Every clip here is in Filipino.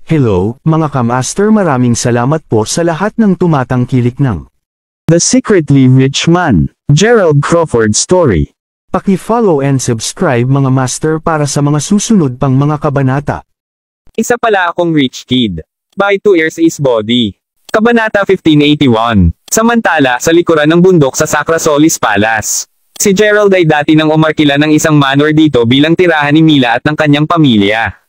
Hello, mga kamaster, maraming salamat po sa lahat ng tumatangkilik ng The Secretly Rich Man, Gerald Crawford Story. Paki-follow and subscribe mga master para sa mga susunod pang mga kabanata. Isa pala akong rich kid. By 2 years is body. Kabanata 1581. Samantala, sa likuran ng bundok sa Sacra Solis Palace. Si Gerald ay dati nang umarkila ng isang manor dito bilang tirahan ni Mila at ng kanyang pamilya.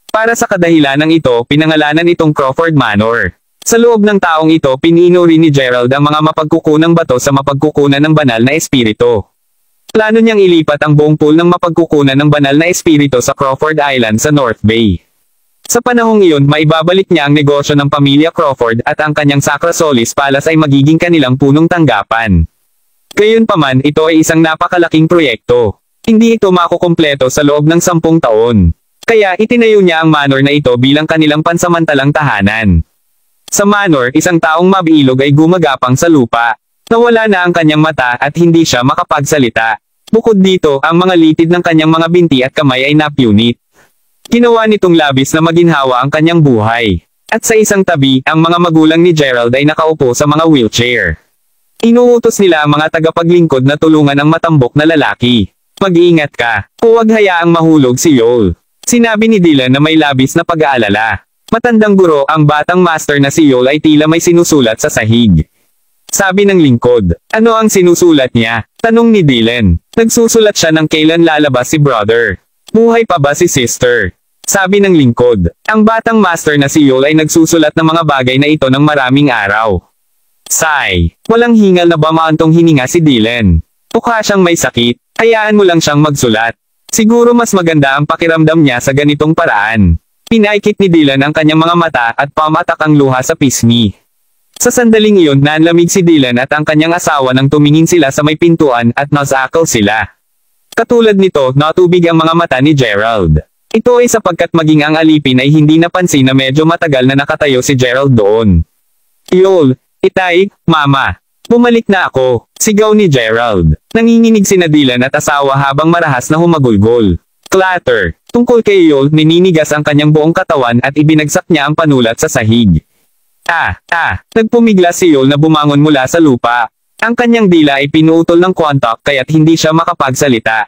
Para sa kadahilanang ito, pinangalanan itong Crawford Manor. Sa loob ng taong ito, pinino rin ni Gerald ang mga mapagkukunang bato sa mapagkukunan ng banal na espiritu. Plano niyang ilipat ang buong pool ng mapagkukunan ng banal na espiritu sa Crawford Island sa North Bay. Sa panahong iyon, maibabalik niya ang negosyo ng pamilya Crawford at ang kanyang Sacra Solis Palace ay magiging kanilang punong tanggapan. Gayunpaman, ito ay isang napakalaking proyekto. Hindi ito makukumpleto sa loob ng 10 taon. Kaya itinayo niya ang manor na ito bilang kanilang pansamantalang tahanan. Sa manor, isang taong mabilog ay gumagapang sa lupa. Nawala na ang kanyang mata at hindi siya makapagsalita. Bukod dito, ang mga litid ng kanyang mga binti at kamay ay napunit. Ginawa nitong labis na maginhawa ang kanyang buhay. At sa isang tabi, ang mga magulang ni Gerald ay nakaupo sa mga wheelchair. Inuutos nila ang mga tagapaglingkod na tulungan ang matambok na lalaki. Mag-iingat ka. Huwag hayaang mahulog si Yol. Sinabi ni Dylan na may labis na pag-aalala. Matandang guro, ang batang master na si Yol ay tila may sinusulat sa sahig. Sabi ng lingkod. Ano ang sinusulat niya? Tanong ni Dylan. Nagsusulat siya ng kailan lalabas si brother. Buhay pa ba si sister? Sabi ng lingkod. Ang batang master na si Yol ay nagsusulat ng mga bagay na ito ng maraming araw. Sigh. Walang hingal na bamaantong hininga si Dylan. Mukha siyang may sakit. Hayaan mo lang siyang magsulat. Siguro mas maganda ang pakiramdam niya sa ganitong paraan. Pinaikit ni Dylan ang kanyang mga mata at pamatak ang luha sa pisngi. Sa sandaling iyon, nanlamig si Dylan at ang kanyang asawa nang tumingin sila sa may pintuan at nasakal sila. Katulad nito, natubig ang mga mata ni Gerald. Ito ay sapagkat maging ang alipin ay hindi napansin na medyo matagal na nakatayo si Gerald doon. Yol, itay, mama. Bumalik na ako, sigaw ni Gerald. Nanginginig sina Dylan at asawa habang marahas na humagulgol. Clatter. Tungkol kay Yol, nininigas ang kanyang buong katawan at ibinagsak niya ang panulat sa sahig. Nagpumigla si Yol na bumangon mula sa lupa. Ang kanyang dila ay pinuutol ng kontak kaya't hindi siya makapagsalita.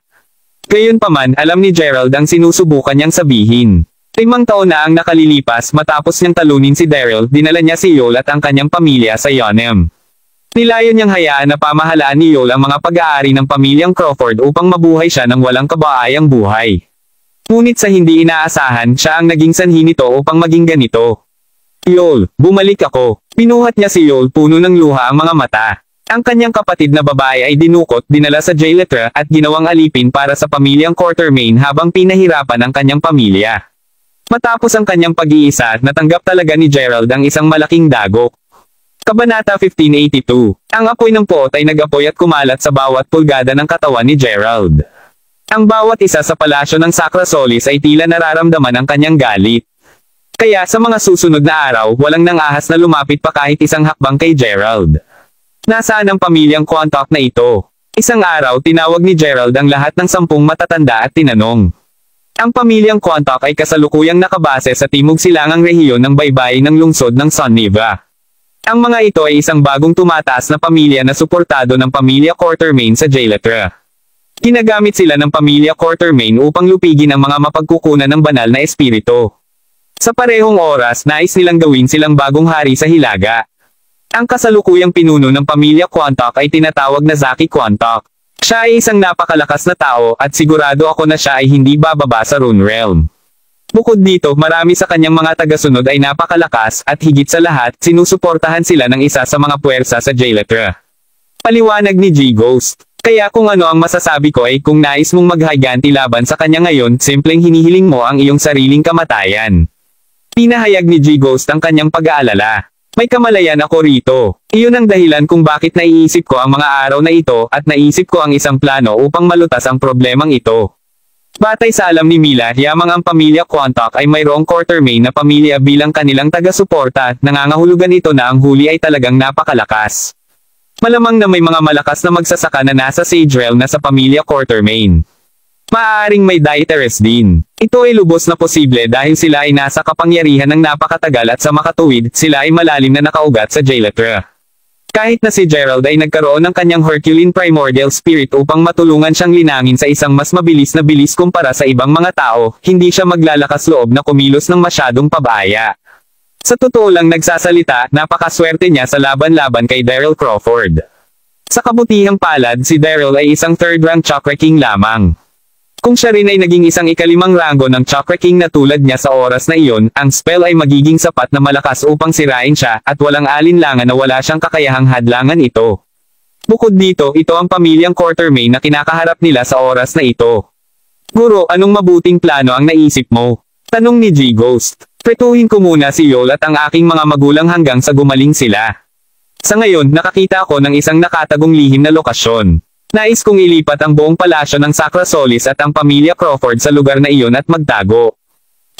Gayunpaman, alam ni Gerald ang sinusubukan niyang sabihin. 5 taon na ang nakalilipas matapos niyang talunin si Daryl, dinala niya si Yol at ang kanyang pamilya sa Yonem. Nilayon niyang hayaan na pamahalaan ni Yol ang mga pag-aari ng pamilyang Crawford upang mabuhay siya ng walang kabaayang buhay. Ngunit sa hindi inaasahan, siya ang naging sanhi nito upang maging ganito. Yol, bumalik ako. Pinuhat niya si Yol, puno ng luha ang mga mata. Ang kanyang kapatid na babae ay dinukot, dinala sa jailetra at ginawang alipin para sa pamilyang Quartermain habang pinahirapan ang kanyang pamilya. Matapos ang kanyang pag-iisa, natanggap talaga ni Gerald ang isang malaking dagok. Kabanata 1582. Ang apoy ng pot ay nag-apoy at kumalat sa bawat pulgada ng katawan ni Gerald. Ang bawat isa sa palasyo ng Sacra Solis ay tila nararamdaman ang kanyang galit. Kaya sa mga susunod na araw, walang nangahas na lumapit pa kahit isang hakbang kay Gerald. Nasaan ang pamilyang kontak na ito? Isang araw, tinawag ni Gerald ang lahat ng 10 matatanda at tinanong. Ang pamilyang kontak ay kasalukuyang nakabase sa timog silangang rehiyon ng baybayin ng lungsod ng Suniva. Ang mga ito ay isang bagong tumataas na pamilya na suportado ng pamilya Quartermain sa Jailetra. Ginagamit sila ng pamilya Quartermain upang lupigin ang mga mapagkukunan ng banal na espiritu. Sa parehong oras, nais nilang gawin silang bagong hari sa Hilaga. Ang kasalukuyang pinuno ng pamilya Quantock ay tinatawag na Zaki Quantock. Siya ay isang napakalakas na tao at sigurado ako na siya ay hindi bababa sa Rune Realm. Bukod dito, marami sa kanyang mga tagasunod ay napakalakas at higit sa lahat, sinusuportahan sila ng isa sa mga puwersa sa Jailetra. Paliwanag ni G-Ghost. Kaya kung ano ang masasabi ko ay kung nais mong maghiganti laban sa kanya ngayon, simpleng hinihiling mo ang iyong sariling kamatayan. Pinahayag ni G-Ghost ang kanyang pag-aalala. May kamalayan ako rito. Iyon ang dahilan kung bakit naiisip ko ang mga araw na ito at naisip ko ang isang plano upang malutas ang problemang ito. Batay sa alam ni Mila, yamang ang pamilya Quantock ay mayroong Quartermain na pamilya bilang kanilang taga-suporta, nangangahulugan ito na ang huli ay talagang napakalakas. Malamang na may mga malakas na magsasaka na nasa Sage Realm na sa pamilya Quartermain. Maaaring may dieteres din. Ito ay lubos na posible dahil sila ay nasa kapangyarihan ng napakatagal at sa makatuwid, sila ay malalim na nakaugat sa Jailetra. Kahit na si Gerald ay nagkaroon ng kanyang Herculean Primordial Spirit upang matulungan siyang linangin sa isang mas mabilis na bilis kumpara sa ibang mga tao, hindi siya maglalakas loob na kumilos ng masyadong pabaya. Sa totoo lang nagsasalita, napakaswerte niya sa laban-laban kay Daryl Crawford. Sa kabutihang palad si Daryl ay isang third-rank Chakra King lamang. Kung siya rin ay naging isang ikalimang ranggo ng Chakra King na tulad niya sa oras na iyon, ang spell ay magiging sapat na malakas upang sirain siya, at walang alinlangan na wala siyang kakayahang hadlangan ito. Bukod dito, ito ang pamilyang Quartermain na kinakaharap nila sa oras na ito. Guro, anong mabuting plano ang naisip mo? Tanong ni G-Ghost. Pretuhin ko muna si Yol at ang aking mga magulang hanggang sa gumaling sila. Sa ngayon, nakakita ako ng isang nakatagong lihim na lokasyon. Nais kong ilipat ang buong palasyo ng Sacra Solis at ang pamilya Crawford sa lugar na iyon at magtago.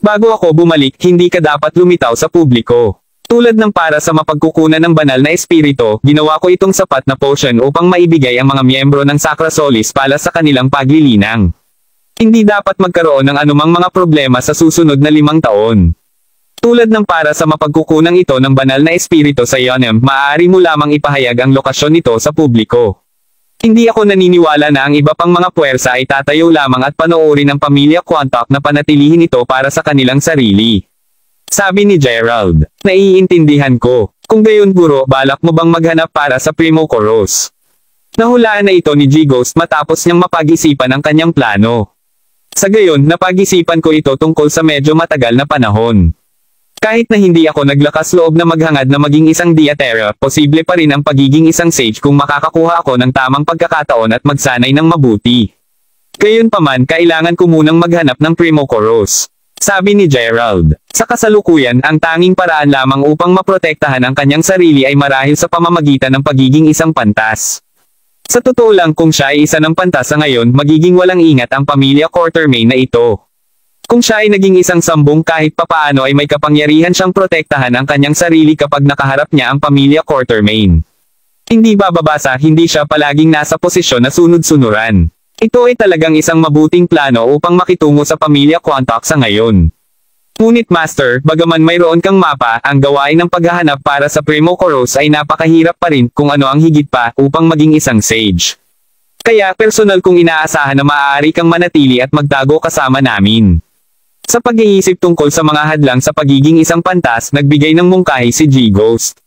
Bago ako bumalik, hindi ka dapat lumitaw sa publiko. Tulad ng para sa mapagkukunan ng banal na espiritu, ginawa ko itong sapat na potion upang maibigay ang mga miyembro ng Sacra Solis para sa kanilang paglilinang. Hindi dapat magkaroon ng anumang mga problema sa susunod na 5 taon. Tulad ng para sa mapagkukunang ito ng banal na espiritu sa Yonem, maaari mo lamang ipahayag ang lokasyon nito sa publiko. Hindi ako naniniwala na ang iba pang mga puwersa ay tatayo lamang at panoorin ng pamilya Quantock na panatilihin ito para sa kanilang sarili. Sabi ni Gerald. Naiintindihan ko. Kung gayon guro, balak mo bang maghanap para sa Primo Koros? Nahulaan na ito ni G-Ghost matapos niyang mapag-isipan ang kanyang plano. Sa gayon, napag-isipan ko ito tungkol sa medyo matagal na panahon. Kahit na hindi ako naglakas loob na maghangad na maging isang Diatera, posible pa rin ang pagiging isang sage kung makakakuha ako ng tamang pagkakataon at magsanay ng mabuti. Gayunpaman, kailangan ko munang maghanap ng Primo Koros. Sabi ni Gerald. Sa kasalukuyan, ang tanging paraan lamang upang maprotektahan ang kanyang sarili ay marahil sa pamamagitan ng pagiging isang pantas. Sa totoo lang kung siya ay isa ng pantas sa ngayon, magiging walang ingat ang pamilya Quartermain na ito. Kung siya ay naging isang sambong kahit papaano ay may kapangyarihan siyang protektahan ang kanyang sarili kapag nakaharap niya ang pamilya Quartermain. Hindi bababasa, hindi siya palaging nasa posisyon na sunod-sunuran. Ito ay talagang isang mabuting plano upang makitungo sa pamilya Quantock sa ngayon. Ngunit Master, bagaman mayroon kang mapa, ang gawain ng paghahanap para sa Primo Koros ay napakahirap pa rin kung ano ang higit pa upang maging isang sage. Kaya personal kong inaasahan na maaari kang manatili at magtago kasama namin. Sa pag-iisip tungkol sa mga hadlang sa pagiging isang pantas, nagbigay ng mungkahi si G-Ghost.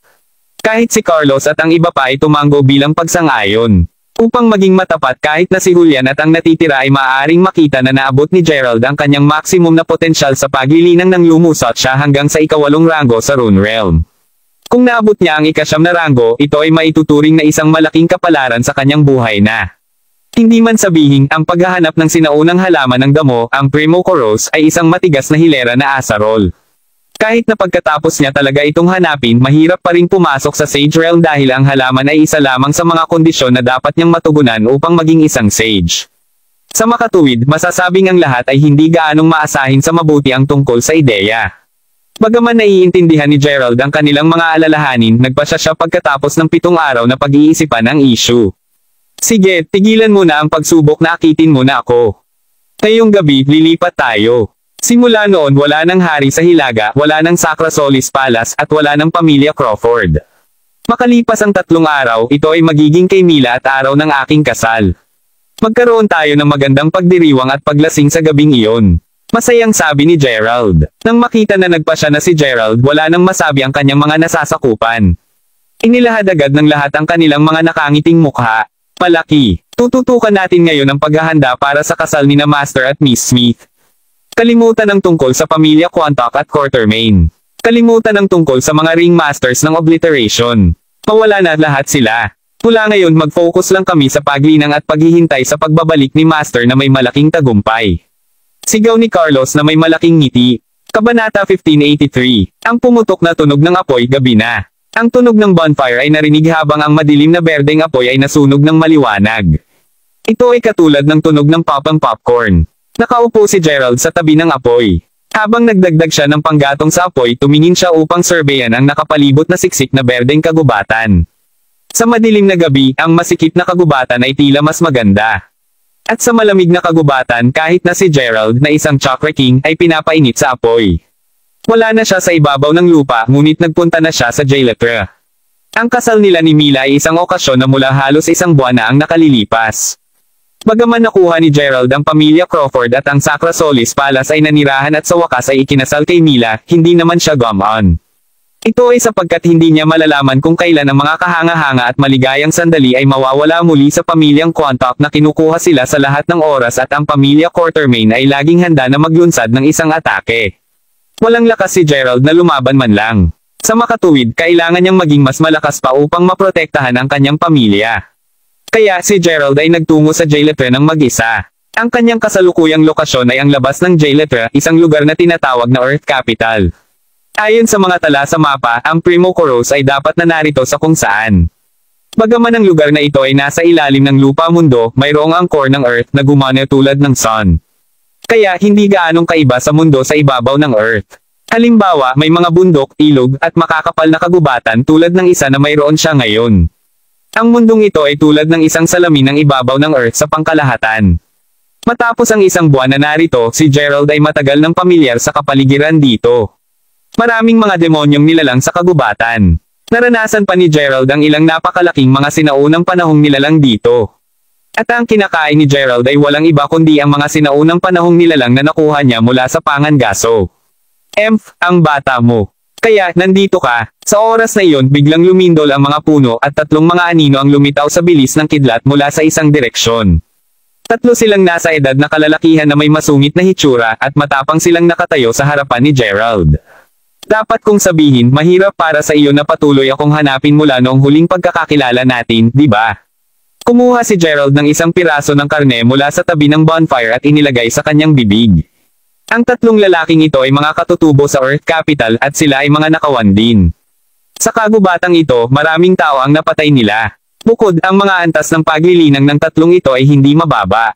Kahit si Carlos at ang iba pa ay tumango bilang pagsang-ayon. Upang maging matapat kahit na si Julian at ang natitira ay maaaring makita na naabot ni Gerald ang kanyang maximum na potensyal sa paglilinang nang lumusot siya hanggang sa ika-8 ranggo sa Rune Realm. Kung naabot niya ang ika-9 na ranggo, ito ay maituturing na isang malaking kapalaran sa kanyang buhay na. Hindi man sabihin, ang paghahanap ng sinaunang halaman ng damo, ang Primo Koros, ay isang matigas na hilera na asarol. Kahit na pagkatapos niya talaga itong hanapin, mahirap pa rin pumasok sa Sage Realm dahil ang halaman ay isa lamang sa mga kondisyon na dapat niyang matugunan upang maging isang Sage. Sa makatuwid, masasabing ang lahat ay hindi gaanong maasahin sa mabuti ang tungkol sa ideya. Bagaman naiintindihan ni Gerald ang kanilang mga alalahanin, nagpasya siya pagkatapos ng 7 araw na pag-iisipan ang issue. Sige, tigilan mo na ang pagsubok na akitin mo na ako. Ngayong gabi, lilipat tayo. Simula noon wala nang hari sa Hilaga, wala nang Sacra Solis Palace at wala nang pamilya Crawford. Makalipas ang 3 araw, ito ay magiging kay Mila at araw ng aking kasal. Magkaroon tayo ng magandang pagdiriwang at paglasing sa gabing iyon. Masayang sabi ni Gerald. Nang makita na nagpasya na si Gerald, wala nang masabi ang kanyang mga nasasakupan. Inilahad agad ng lahat ang kanilang mga nakangiting mukha. Malaki. Tututukan natin ngayon ang paghahanda para sa kasal ni na Master at Miss Smith. Kalimutan ang tungkol sa pamilya Quantock at Quartermain. Kalimutan ang tungkol sa mga Ringmasters ng Obliteration. Mawala na lahat sila. Mula ngayon mag-focus lang kami sa paglinang at paghihintay sa pagbabalik ni Master na may malaking tagumpay. Sigaw ni Carlos na may malaking ngiti. Kabanata 1583. Ang pumutok na tunog ng apoy gabi na. Ang tunog ng bonfire ay narinig habang ang madilim na berdeng apoy ay nasunog ng maliwanag. Ito ay katulad ng tunog ng popang popcorn. Nakaupo si Gerald sa tabi ng apoy. Habang nagdagdag siya ng panggatong sa apoy, tumingin siya upang surveyan ang nakapalibot na siksik na berdeng kagubatan. Sa madilim na gabi, ang masikip na kagubatan ay tila mas maganda. At sa malamig na kagubatan kahit na si Gerald na isang Chakra King ay pinapainit sa apoy. Wala na siya sa ibabaw ng lupa ngunit nagpunta na siya sa Jailetra. Ang kasal nila ni Mila ay isang okasyon na mula halos isang buwan na ang nakalilipas. Bagaman nakuha ni Gerald ang pamilya Crawford at ang Sacra Solis Palace ay nanirahan at sa wakas ay ikinasal kay Mila, hindi naman siya gumon. Ito ay sapagkat hindi niya malalaman kung kailan ang mga kahanga-hanga at maligayang sandali ay mawawala muli sa pamilyang Quantock na kinukuha sila sa lahat ng oras at ang pamilya Quartermain ay laging handa na maglunsad ng isang atake. Walang lakas si Gerald na lumaban man lang. Sa makatuwid, kailangan niyang maging mas malakas pa upang maprotektahan ang kanyang pamilya. Kaya si Gerald ay nagtungo sa Jailetra ng mag-isa. Ang kanyang kasalukuyang lokasyon ay ang labas ng Jailetra, isang lugar na tinatawag na Earth Capital. Ayon sa mga tala sa mapa, ang Primo Koros ay dapat na narito sa kung saan. Bagaman ang lugar na ito ay nasa ilalim ng lupa mundo, mayroong ang core ng Earth na gumana tulad ng Sun. Kaya hindi gaanong kaiba sa mundo sa ibabaw ng Earth. Halimbawa, may mga bundok, ilog, at makakapal na kagubatan tulad ng isa na mayroon siya ngayon. Ang mundong ito ay tulad ng isang salamin ng ibabaw ng Earth sa pangkalahatan. Matapos ang isang buwan na narito, si Gerald ay matagal ng pamilyar sa kapaligiran dito. Maraming mga demonyong nilalang sa kagubatan. Naranasan pa ni Gerald ang ilang napakalaking mga sinaunang panahong nilalang dito. At ang kinakain ni Gerald ay walang iba kundi ang mga sinaunang panahong nilalang na nakuha niya mula sa Pangangaso. Ang bata mo. Kaya, nandito ka. Sa oras na iyon, biglang lumindol ang mga puno at tatlong mga anino ang lumitaw sa bilis ng kidlat mula sa isang direksyon. Tatlo silang nasa edad na kalalakihan na may masungit na hitsura at matapang silang nakatayo sa harapan ni Gerald. Dapat kong sabihin, mahirap para sa iyo na patuloy akong hanapin mula noong huling pagkakakilala natin, di ba? Kumuha si Gerald ng isang piraso ng karne mula sa tabi ng bonfire at inilagay sa kanyang bibig. Ang tatlong lalaking ito ay mga katutubo sa Earth Capital at sila ay mga nakawan din. Sa kagubatang ito, maraming tao ang napatay nila. Bukod, ang mga antas ng paglilinang ng tatlong ito ay hindi mababa.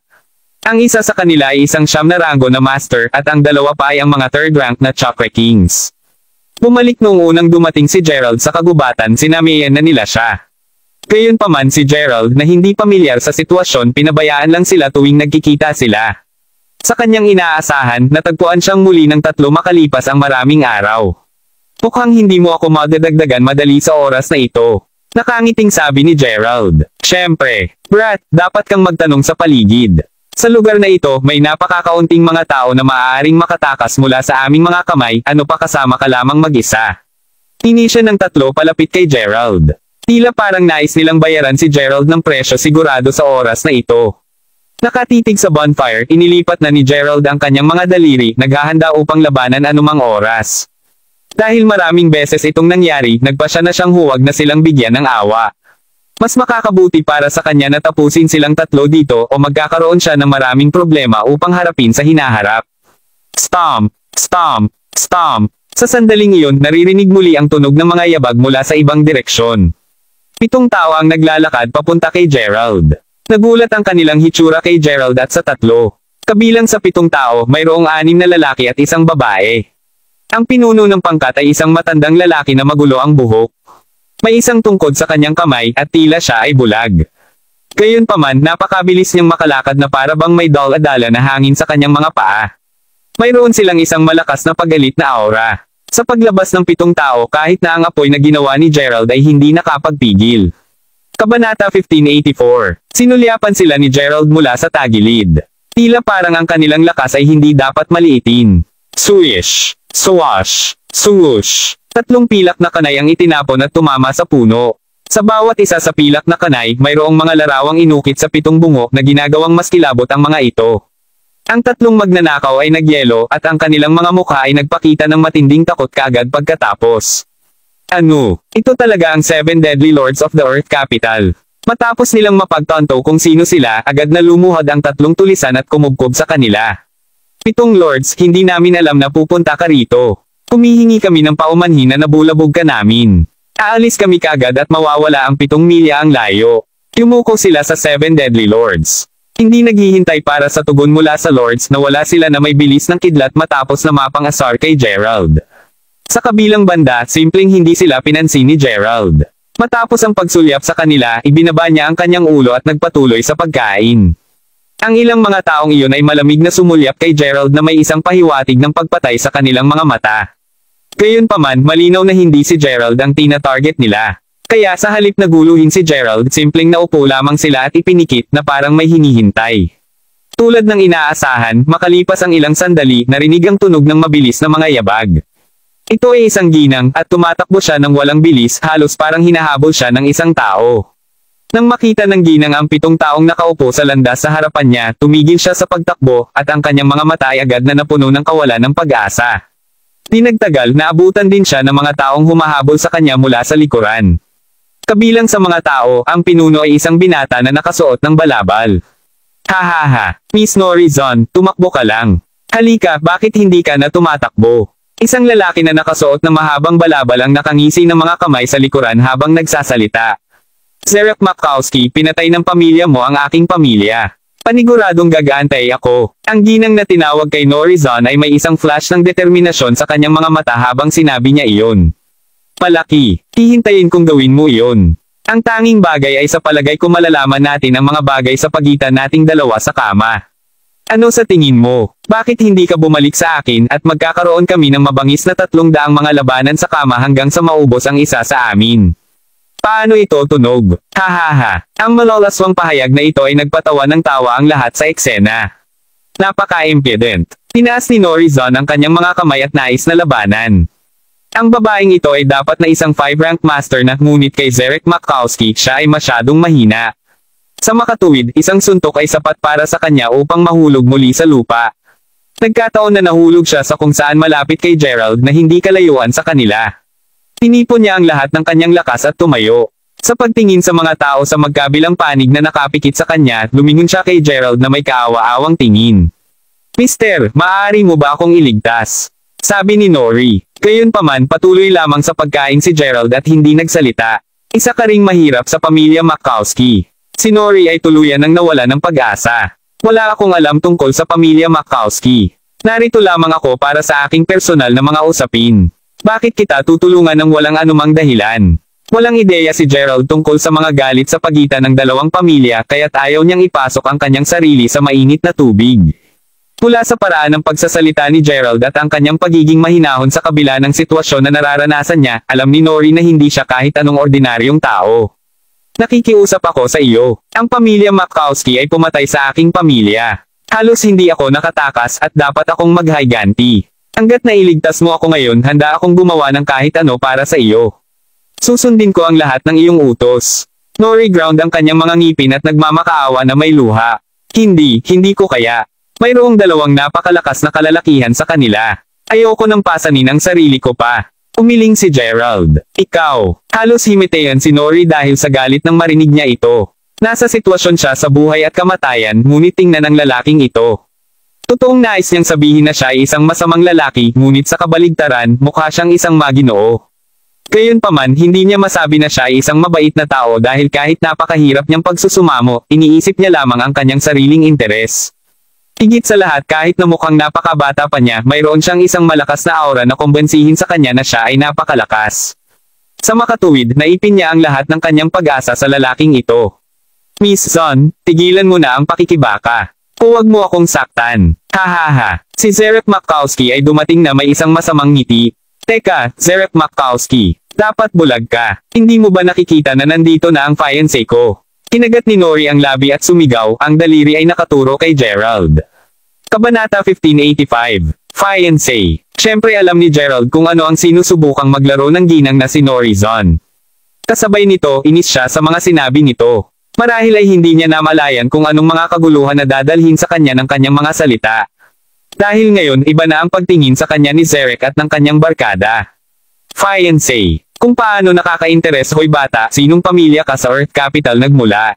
Ang isa sa kanila ay isang siyam na rango na master at ang dalawa pa ay ang mga third rank na Chakra Kings. Bumalik noong unang dumating si Gerald sa kagubatan, sinamayan na nila siya. Gayunpaman si Gerald na hindi pamilyar sa sitwasyon, pinabayaan lang sila tuwing nagkikita sila. Sa kanyang inaasahan, natagpuan siyang muli ng tatlo makalipas ang maraming araw. Mukhang hindi mo ako madadagdagan madali sa oras na ito. Nakangiting sabi ni Gerald. Siyempre, Brat, dapat kang magtanong sa paligid. Sa lugar na ito, may napakakaunting mga tao na maaaring makatakas mula sa aming mga kamay, ano pa kasama ka lamang mag-isa. Hini siya ng tatlo palapit kay Gerald. Tila parang nais nilang bayaran si Gerald ng presyo sigurado sa oras na ito. Nakatitig sa bonfire, inilipat na ni Gerald ang kanyang mga daliri, naghahanda upang labanan anumang oras. Dahil maraming beses itong nangyari, nagpasya na siyang huwag na silang bigyan ng awa. Mas makakabuti para sa kanya na tapusin silang tatlo dito o magkakaroon siya ng maraming problema upang harapin sa hinaharap. Stomp! Stomp! Stomp! Sa sandaling iyon, naririnig muli ang tunog ng mga yabag mula sa ibang direksyon. 7 tao ang naglalakad papunta kay Gerald. Nagulat ang kanilang hitsura kay Gerald at sa tatlo. Kabilang sa 7 tao, mayroong 6 na lalaki at isang babae. Ang pinuno ng pangkat ay isang matandang lalaki na magulo ang buhok. May isang tungkod sa kanyang kamay at tila siya ay bulag. Gayunpaman, napakabilis niyang makalakad na para bang may dala-dala na hangin sa kanyang mga paa. Mayroon silang isang malakas na pagalit na aura. Sa paglabas ng 7 tao, kahit na ang apoy na ginawa ni Gerald ay hindi nakapagpigil. Kabanata 1584. Sinulyapan sila ni Gerald mula sa tagilid. Tila parang ang kanilang lakas ay hindi dapat maliitin. Swish! Swash! Swoosh! 3 pilak na kanay ang itinapon at tumama sa puno. Sa bawat isa sa pilak na kanay, mayroong mga larawang inukit sa 7 bungo na ginagawang mas kilabot ang mga ito. Ang 3 magnanakaw ay nagyelo at ang kanilang mga mukha ay nagpakita ng matinding takot kaagad pagkatapos. Ano? Ito talaga ang 7 Deadly Lords of the Earth Capital. Matapos nilang mapagtanto kung sino sila, agad na lumuhod ang 3 tulisan at kumubkob sa kanila. 7 lords, hindi namin alam na pupunta ka rito. Humihingi kami ng paumanhin na nabulabog ka namin. Aalis kami kaagad at mawawala ang 7 milya ang layo. Yumuko sila sa 7 Deadly Lords. Hindi naghihintay para sa tugon mula sa lords na wala sila na may bilis ng kidlat matapos na mapang-asar kay Gerald. Sa kabilang banda, simpleng hindi sila pinansin ni Gerald. Matapos ang pagsulyap sa kanila, ibinaba niya ang kanyang ulo at nagpatuloy sa pagkain. Ang ilang mga taong iyon ay malamig na sumulyap kay Gerald na may isang pahiwatig ng pagpatay sa kanilang mga mata. Gayunpaman, malinaw na hindi si Gerald ang tina-target nila. Kaya sa halip na guluhin si Gerald, simpleng naupo lamang sila at ipinikit na parang may hinihintay. Tulad ng inaasahan, makalipas ang ilang sandali, narinig ang tunog ng mabilis na mga yabag. Ito ay isang ginang, at tumatakbo siya ng walang bilis, halos parang hinahabol siya ng isang tao. Nang makita ng ginang ang 7 taong nakaupo sa landas sa harapan niya, tumigil siya sa pagtakbo, at ang kanyang mga mata ay agad na napuno ng kawalan ng pag-asa. Di nagtagal, naabutan din siya ng mga taong humahabol sa kanya mula sa likuran. Kabilang sa mga tao, ang pinuno ay isang binata na nakasuot ng balabal. Hahaha, Miss Norizon, tumakbo ka lang. Halika, bakit hindi ka na tumatakbo? Isang lalaki na nakasuot ng mahabang balabal ang nakangisi ng mga kamay sa likuran habang nagsasalita. Zerek Makowski, pinatay ng pamilya mo ang aking pamilya. Paniguradong gagaantay ako. Ang ginang na tinawag kay Norizon ay may isang flash ng determinasyon sa kanyang mga mata habang sinabi niya iyon. Palaki, hihintayin kong gawin mo iyon. Ang tanging bagay ay sa palagay ko malalaman natin ang mga bagay sa pagitan nating dalawa sa kama. Ano sa tingin mo? Bakit hindi ka bumalik sa akin at magkakaroon kami ng mabangis na 300 mga labanan sa kama hanggang sa maubos ang isa sa amin? Paano ito tunog? Hahaha, ang malalaswang pahayag na ito ay nagpatawa ng tawa ang lahat sa eksena. Napaka-impudent. Tinaas ni Norizon ang kanyang mga kamay at nais na labanan. Ang babaeng ito ay dapat na isang 5-rank master na, ngunit kay Zerek Makowski siya ay masyadong mahina. Sa makatuwid, isang suntok ay sapat para sa kanya upang mahulog muli sa lupa. Nagkataon na nahulog siya sa kung saan malapit kay Gerald na hindi kalayuan sa kanila. Tinipon niya ang lahat ng kanyang lakas at tumayo. Sa pagtingin sa mga tao sa magkabilang panig na nakapikit sa kanya, lumingon siya kay Gerald na may kaawa-awang tingin. Mister, maaari mo ba akong iligtas? Sabi ni Nori. Gayunpaman, patuloy lamang sa pagkain si Gerald at hindi nagsalita. Isa ka ring mahirap sa pamilya Makowski. Si Nori ay tuluyan ng nawala ng pag-asa. Wala akong alam tungkol sa pamilya Makowski. Narito lamang ako para sa aking personal na mga usapin. Bakit kita tutulungan ng walang anumang dahilan? Walang ideya si Gerald tungkol sa mga galit sa pagitan ng dalawang pamilya kaya't ayaw niyang ipasok ang kanyang sarili sa mainit na tubig. Mula sa paraan ng pagsasalita ni Gerald at ang kanyang pagiging mahinahon sa kabila ng sitwasyon na nararanasan niya, alam ni Nori na hindi siya kahit anong ordinaryong tao. Nakikiusap ako sa iyo. Ang pamilya Makowski ay pumatay sa aking pamilya. Halos hindi ako nakatakas at dapat akong maghiganti. Hanggat nailigtas mo ako ngayon, handa akong gumawa ng kahit ano para sa iyo. Susundin ko ang lahat ng iyong utos. Nori ground ang kanyang mga ngipin at nagmamakaawa na may luha. Hindi ko kaya. Mayroong dalawang napakalakas na kalalakihan sa kanila. Ayoko nang pasanin ang sarili ko pa. Umiling si Gerald. Ikaw. Halos himitayan si Nori dahil sa galit nang marinig niya ito. Nasa sitwasyon siya sa buhay at kamatayan, ngunit tingnan ang lalaking ito. Totoong nais niyang sabihin na siya ay isang masamang lalaki, ngunit sa kabaligtaran, mukha siyang isang maginoo. Gayunpaman, hindi niya masabi na siya ay isang mabait na tao dahil kahit napakahirap niyang pagsusumamo, iniisip niya lamang ang kanyang sariling interes. Higit sa lahat, kahit na mukhang napakabata pa niya, mayroon siyang isang malakas na aura na kumbensihin sa kanya na siya ay napakalakas. Sa makatuwid, naipin niya ang lahat ng kanyang pag-asa sa lalaking ito. Miss Zon, tigilan mo na ang pakikibaka. Huwag mo akong saktan. Hahaha. Si Zerek Makowski ay dumating na may isang masamang ngiti. Teka, Zerek Makowski, dapat bulag ka. Hindi mo ba nakikita na nandito na ang fiancé ko? Kinagat ni Nori ang labi at sumigaw, ang daliri ay nakaturo kay Gerald. Kabanata 1585. Fiancé. Siyempre alam ni Gerald kung ano ang sinusubukang maglaro ng ginang na si Norizon. Kasabay nito, inis siya sa mga sinabi nito. Marahil ay hindi niya namalayan kung anong mga kaguluhan na dadalhin sa kanya ng kanyang mga salita. Dahil ngayon, iba na ang pagtingin sa kanya ni Zerek at ng kanyang barkada. Fiancé. Kung paano nakaka-interes hoy bata, sinong pamilya ka sa Earth Capital nagmula?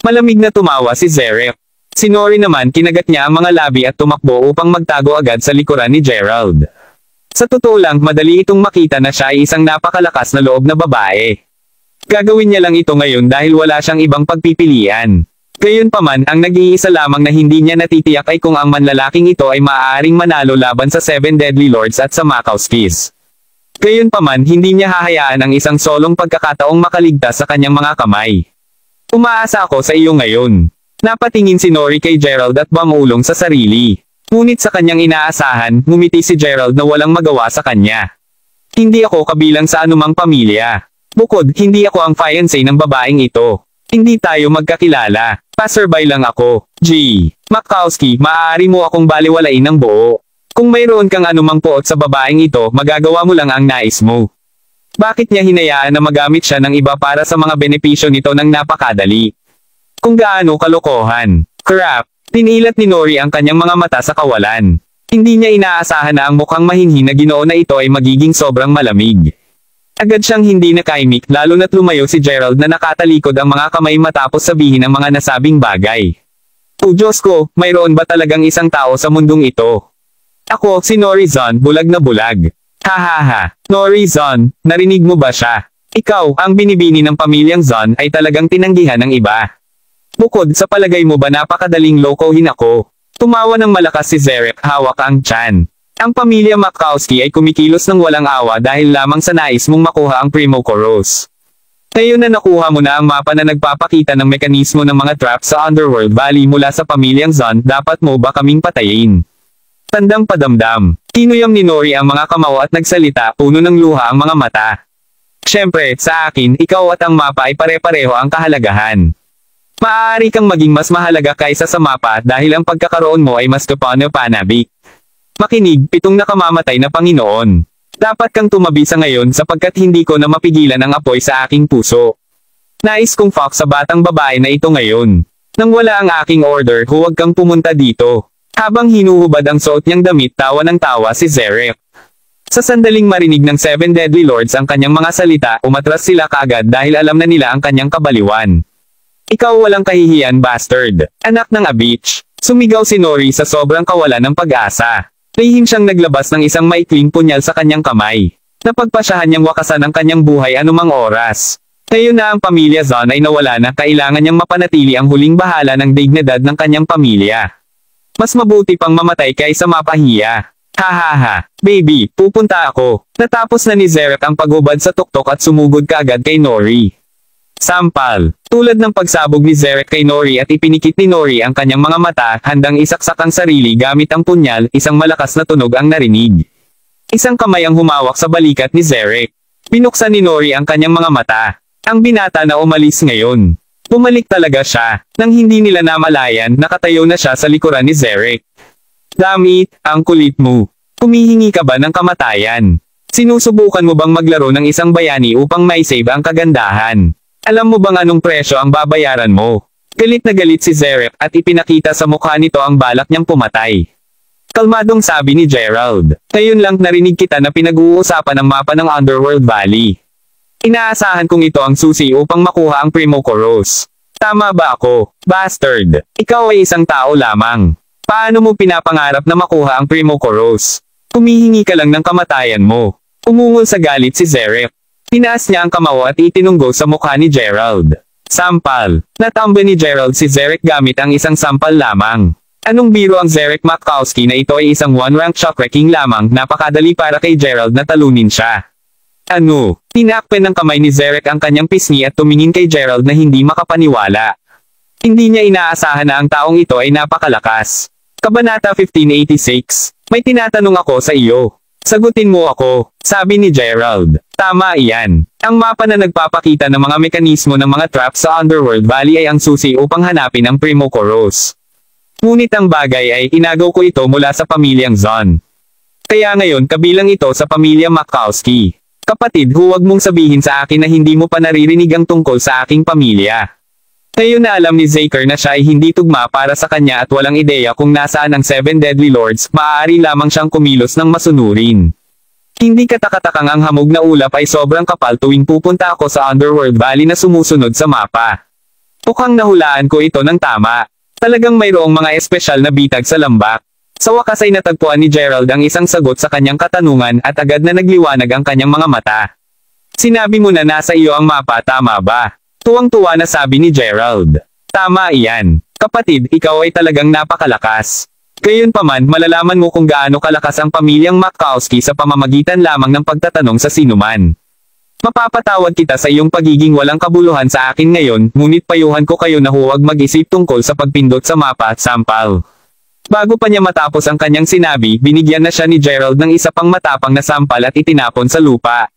Malamig na tumawa si Zerek. Si Nori naman kinagat niya ang mga labi at tumakbo upang magtago agad sa likuran ni Gerald. Sa totoo lang, madali itong makita na siya ay isang napakalakas na loob na babae. Gagawin niya lang ito ngayon dahil wala siyang ibang pagpipilian. Gayunpaman, ang nag-iisa lamang na hindi niya natitiyak ay kung ang manlalaking ito ay maaaring manalo laban sa 7 Deadly Lords at sa Makowskis. Gayunpaman, hindi niya hahayaan ang isang solong pagkakataong makaligtas sa kanyang mga kamay. Umaasa ako sa iyo ngayon. Napatingin si Nori kay Gerald at bumulong sa sarili. Ngunit sa kanyang inaasahan, ngumiti si Gerald na walang magawa sa kanya. Hindi ako kabilang sa anumang pamilya. Bukod, hindi ako ang fiancé ng babaeng ito. Hindi tayo magkakilala. Passerby lang ako. G. Makowski, maaari mo akong baliwalain ng buo. Kung mayroon kang anumang poot sa babaeng ito, magagawa mo lang ang nais mo. Bakit niya hinayaan na magamit siya ng iba para sa mga benepisyo nito ng napakadali? Kung gaano kalokohan. Crap. Tinilat ni Nori ang kanyang mga mata sa kawalan. Hindi niya inaasahan na ang mukhang mahinhin na Ginoo na ito ay magiging sobrang malamig. Agad siyang hindi nakaimik lalo na't lumayo si Gerald na nakatalikod ang mga kamay matapos sabihin ang mga nasabing bagay. O Diyos ko, mayroon ba talagang isang tao sa mundong ito? Ako, si Nori Zon, bulag na bulag. Hahaha, Nori Zon, narinig mo ba siya? Ikaw, ang binibini ng pamilyang Zon ay talagang tinanggihan ng iba. Bukod sa palagay mo ba napakadaling lokohin ako? Tumawa ng malakas si Zerek, hawak ang tiyan. Ang pamilya Makowski ay kumikilos ng walang awa dahil lamang sa nais mong makuha ang Primo Koros. Ngayon na nakuha mo na ang mapa na nagpapakita ng mekanismo ng mga traps sa Underworld Valley mula sa pamilyang Zon, dapat mo ba kaming patayin? Tandang padamdam. Tinuyam ni Nori ang mga kamao at nagsalita, puno ng luha ang mga mata. Siyempre, sa akin, ikaw at ang mapa ay pare-pareho ang kahalagahan. Maaari kang maging mas mahalaga kaysa sa mapa dahil ang pagkakaroon mo ay mas kapano-panabik. Makinig, 7 nakamamatay na Panginoon. Dapat kang tumabi sa ngayon sapagkat hindi ko na mapigilan ang apoy sa aking puso. Nais kong fox sa batang babae na ito ngayon. Nang wala ang aking order, huwag kang pumunta dito. Habang hinuhubad ang suot niyang damit, tawa ng tawa si Zerek. Sa sandaling marinig ng 7 Deadly Lords ang kanyang mga salita, umatras sila kaagad dahil alam na nila ang kanyang kabaliwan. Ikaw walang kahihiyan bastard, anak ng a bitch. Sumigaw si Nori sa sobrang kawalan ng pag-asa. Lihim siyang naglabas ng isang maikling punyal sa kanyang kamay. Napagpasyahan niyang wakasan ang kanyang buhay anumang oras. Ngayon na ang pamilya Zon ay nawala na, kailangan niyang mapanatili ang huling bahala ng dignidad ng kanyang pamilya. Mas mabuti pang mamatay kaysa mapahiya. Hahaha, baby, pupunta ako. Natapos na ni Zerek ang paghubad sa tuktok at sumugod kaagad kay Nori. Sampal. Tulad ng pagsabog ni Zerek kay Nori at ipinikit ni Nori ang kanyang mga mata, handang isaksak ang sarili gamit ang punyal, isang malakas na tunog ang narinig. Isang kamay ang humawak sa balikat ni Zerek. Pinuksan ni Nori ang kanyang mga mata. Ang binata na umalis ngayon. Bumalik talaga siya. Nang hindi nila namalayan, nakatayo na siya sa likuran ni Zerek. Damit, ang kulit mo. Humihingi ka ba ng kamatayan? Sinusubukan mo bang maglaro ng isang bayani upang maisave ang kagandahan? Alam mo bang anong presyo ang babayaran mo? Galit na galit si Zerek at ipinakita sa mukha nito ang balak niyang pumatay. Kalmadong sabi ni Gerald. Ngayon lang narinig kita na pinag-uusapan ang mapa ng Underworld Valley. Inaasahan kong ito ang susi upang makuha ang Primo Koros. Tama ba ako, bastard? Ikaw ay isang tao lamang. Paano mo pinapangarap na makuha ang Primo Koros? Humihingi ka lang ng kamatayan mo. Umungol sa galit si Zerek. Tinaas niya ang kamao at itinunggo sa mukha ni Gerald. Sampal. Natamba ni Gerald si Zerek gamit ang isang sampal lamang. Anong biro ang Zerek Makowski na ito ay isang one-rank shock-wrecking lamang, napakadali para kay Gerald na talunin siya. Ano? Tinakpen ng kamay ni Zerek ang kanyang pisngi at tumingin kay Gerald na hindi makapaniwala. Hindi niya inaasahan na ang taong ito ay napakalakas. Kabanata 1586. May tinatanong ako sa iyo. Sagutin mo ako, sabi ni Gerald. Tama iyan. Ang mapa na nagpapakita ng mga mekanismo ng mga traps sa Underworld Valley ay ang susi upang hanapin ang Primo Koros. Ngunit ang bagay ay, inagaw ko ito mula sa pamilyang Zon. Kaya ngayon kabilang ito sa pamilya Makowski. Kapatid, huwag mong sabihin sa akin na hindi mo pa naririnig ang tungkol sa aking pamilya. Ngayon na alam ni Zaker na siya ay hindi tugma para sa kanya at walang ideya kung nasaan ang 7 Deadly Lords, maaari lamang siyang kumilos ng masunurin. Hindi katakatakang ang hamog na ulap ay sobrang kapal tuwing pupunta ako sa Underworld Valley na sumusunod sa mapa. Mukhang nahulaan ko ito ng tama. Talagang mayroong mga espesyal na bitag sa lambak. Sa wakas ay natagpuan ni Gerald ang isang sagot sa kanyang katanungan at agad na nagliwanag ang kanyang mga mata. Sinabi mo na nasa iyo ang mapa, tama ba? Tuwang-tuwa na sabi ni Gerald. Tama iyan. Kapatid, ikaw ay talagang napakalakas. Gayunpaman, malalaman mo kung gaano kalakas ang pamilyang Makowski sa pamamagitan lamang ng pagtatanong sa sinuman. Mapapatawad kita sa iyong pagiging walang kabuluhan sa akin ngayon, ngunit payuhan ko kayo na huwag mag-isip tungkol sa pagpindot sa mapa at sampal. Bago pa niya matapos ang kanyang sinabi, binigyan na siya ni Gerald ng isa pang matapang na sampal at itinapon sa lupa.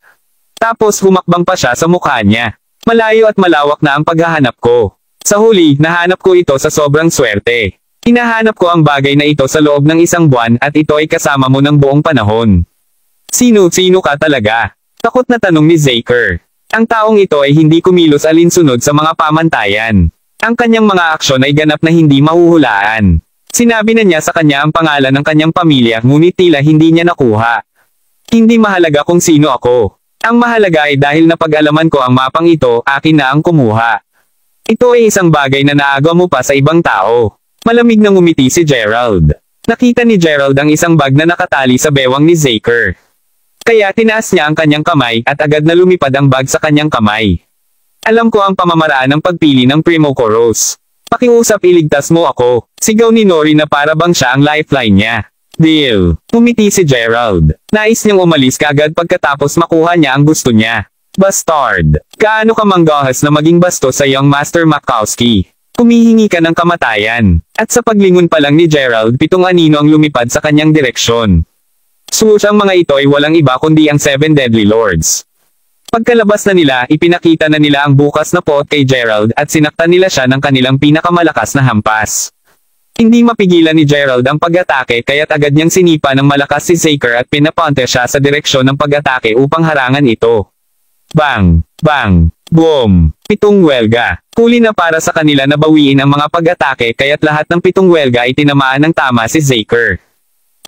Tapos humakbang pa siya sa mukha niya. Malayo at malawak na ang paghahanap ko. Sa huli, nahanap ko ito sa sobrang swerte. Hinahanap ko ang bagay na ito sa loob ng isang buwan at ito ay kasama mo ng buong panahon. Sino ka talaga? Takot na tanong ni Zaker. Ang taong ito ay hindi kumilos alinsunod sa mga pamantayan. Ang kanyang mga aksyon ay ganap na hindi mahuhulaan. Sinabi na niya sa kanya ang pangalan ng kanyang pamilya ngunit tila hindi niya nakuha. Hindi mahalaga kung sino ako. Ang mahalaga ay dahil napag-alaman ko ang mapang ito, akin na ang kumuha. Ito ay isang bagay na naagaw mo pa sa ibang tao. Malamig na ngumiti si Gerald. Nakita ni Gerald ang isang bag na nakatali sa bewang ni Zaker. Kaya tinaas niya ang kanyang kamay at agad na lumipad ang bag sa kanyang kamay. Alam ko ang pamamaraan ng pagpili ng Primo Koros. Pakiusap iligtas mo ako. Sigaw ni Nori na para bang siya ang lifeline niya. Deal. Umiti si Gerald. Nais niyang umalis kaagad pagkatapos makuha niya ang gusto niya. Bastard. Gaano ka manggahas na maging bastos sa iyong Master Makowski? Humihingi ka ng kamatayan. At sa paglingon pa lang ni Gerald, 7 anino ang lumipad sa kanyang direksyon. Swoosh, ang mga ito ay walang iba kundi ang 7 Deadly Lords. Pagkalabas na nila, ipinakita na nila ang bukas na pot kay Gerald at sinaktan nila siya ng kanilang pinakamalakas na hampas. Hindi mapigilan ni Gerald ang pag-atake kaya't agad niyang sinipa ng malakas si Zaker at pinapunte siya sa direksyon ng pag-atake upang harangan ito. Bang! Bang! Boom! 7 welga. Huli na para sa kanila na bawiin ang mga pag-atake kaya't lahat ng 7 welga ay tinamaan ng tama si Zaker.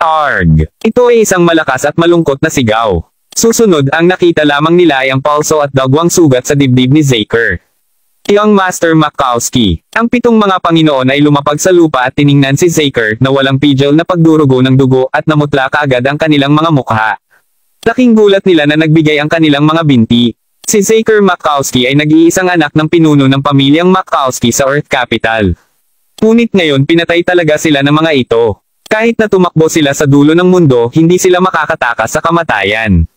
Arg! Ito ay isang malakas at malungkot na sigaw. Susunod, ang nakita lamang nila ay ang pulso at dagwang sugat sa dibdib ni Zaker. Young Master Makowski. Ang 7 mga Panginoon ay lumapag sa lupa at tiningnan si Zaker na walang pigil na pagdurugo ng dugo at namutla kaagad ang kanilang mga mukha. Laking gulat nila na nagbigay ang kanilang mga binti. Si Zaker Makowski ay nag-iisang anak ng pinuno ng pamilyang Makowski sa Earth Capital. Ngunit ngayon pinatay talaga sila ng mga ito. Kahit na tumakbo sila sa dulo ng mundo, hindi sila makakatakas sa kamatayan.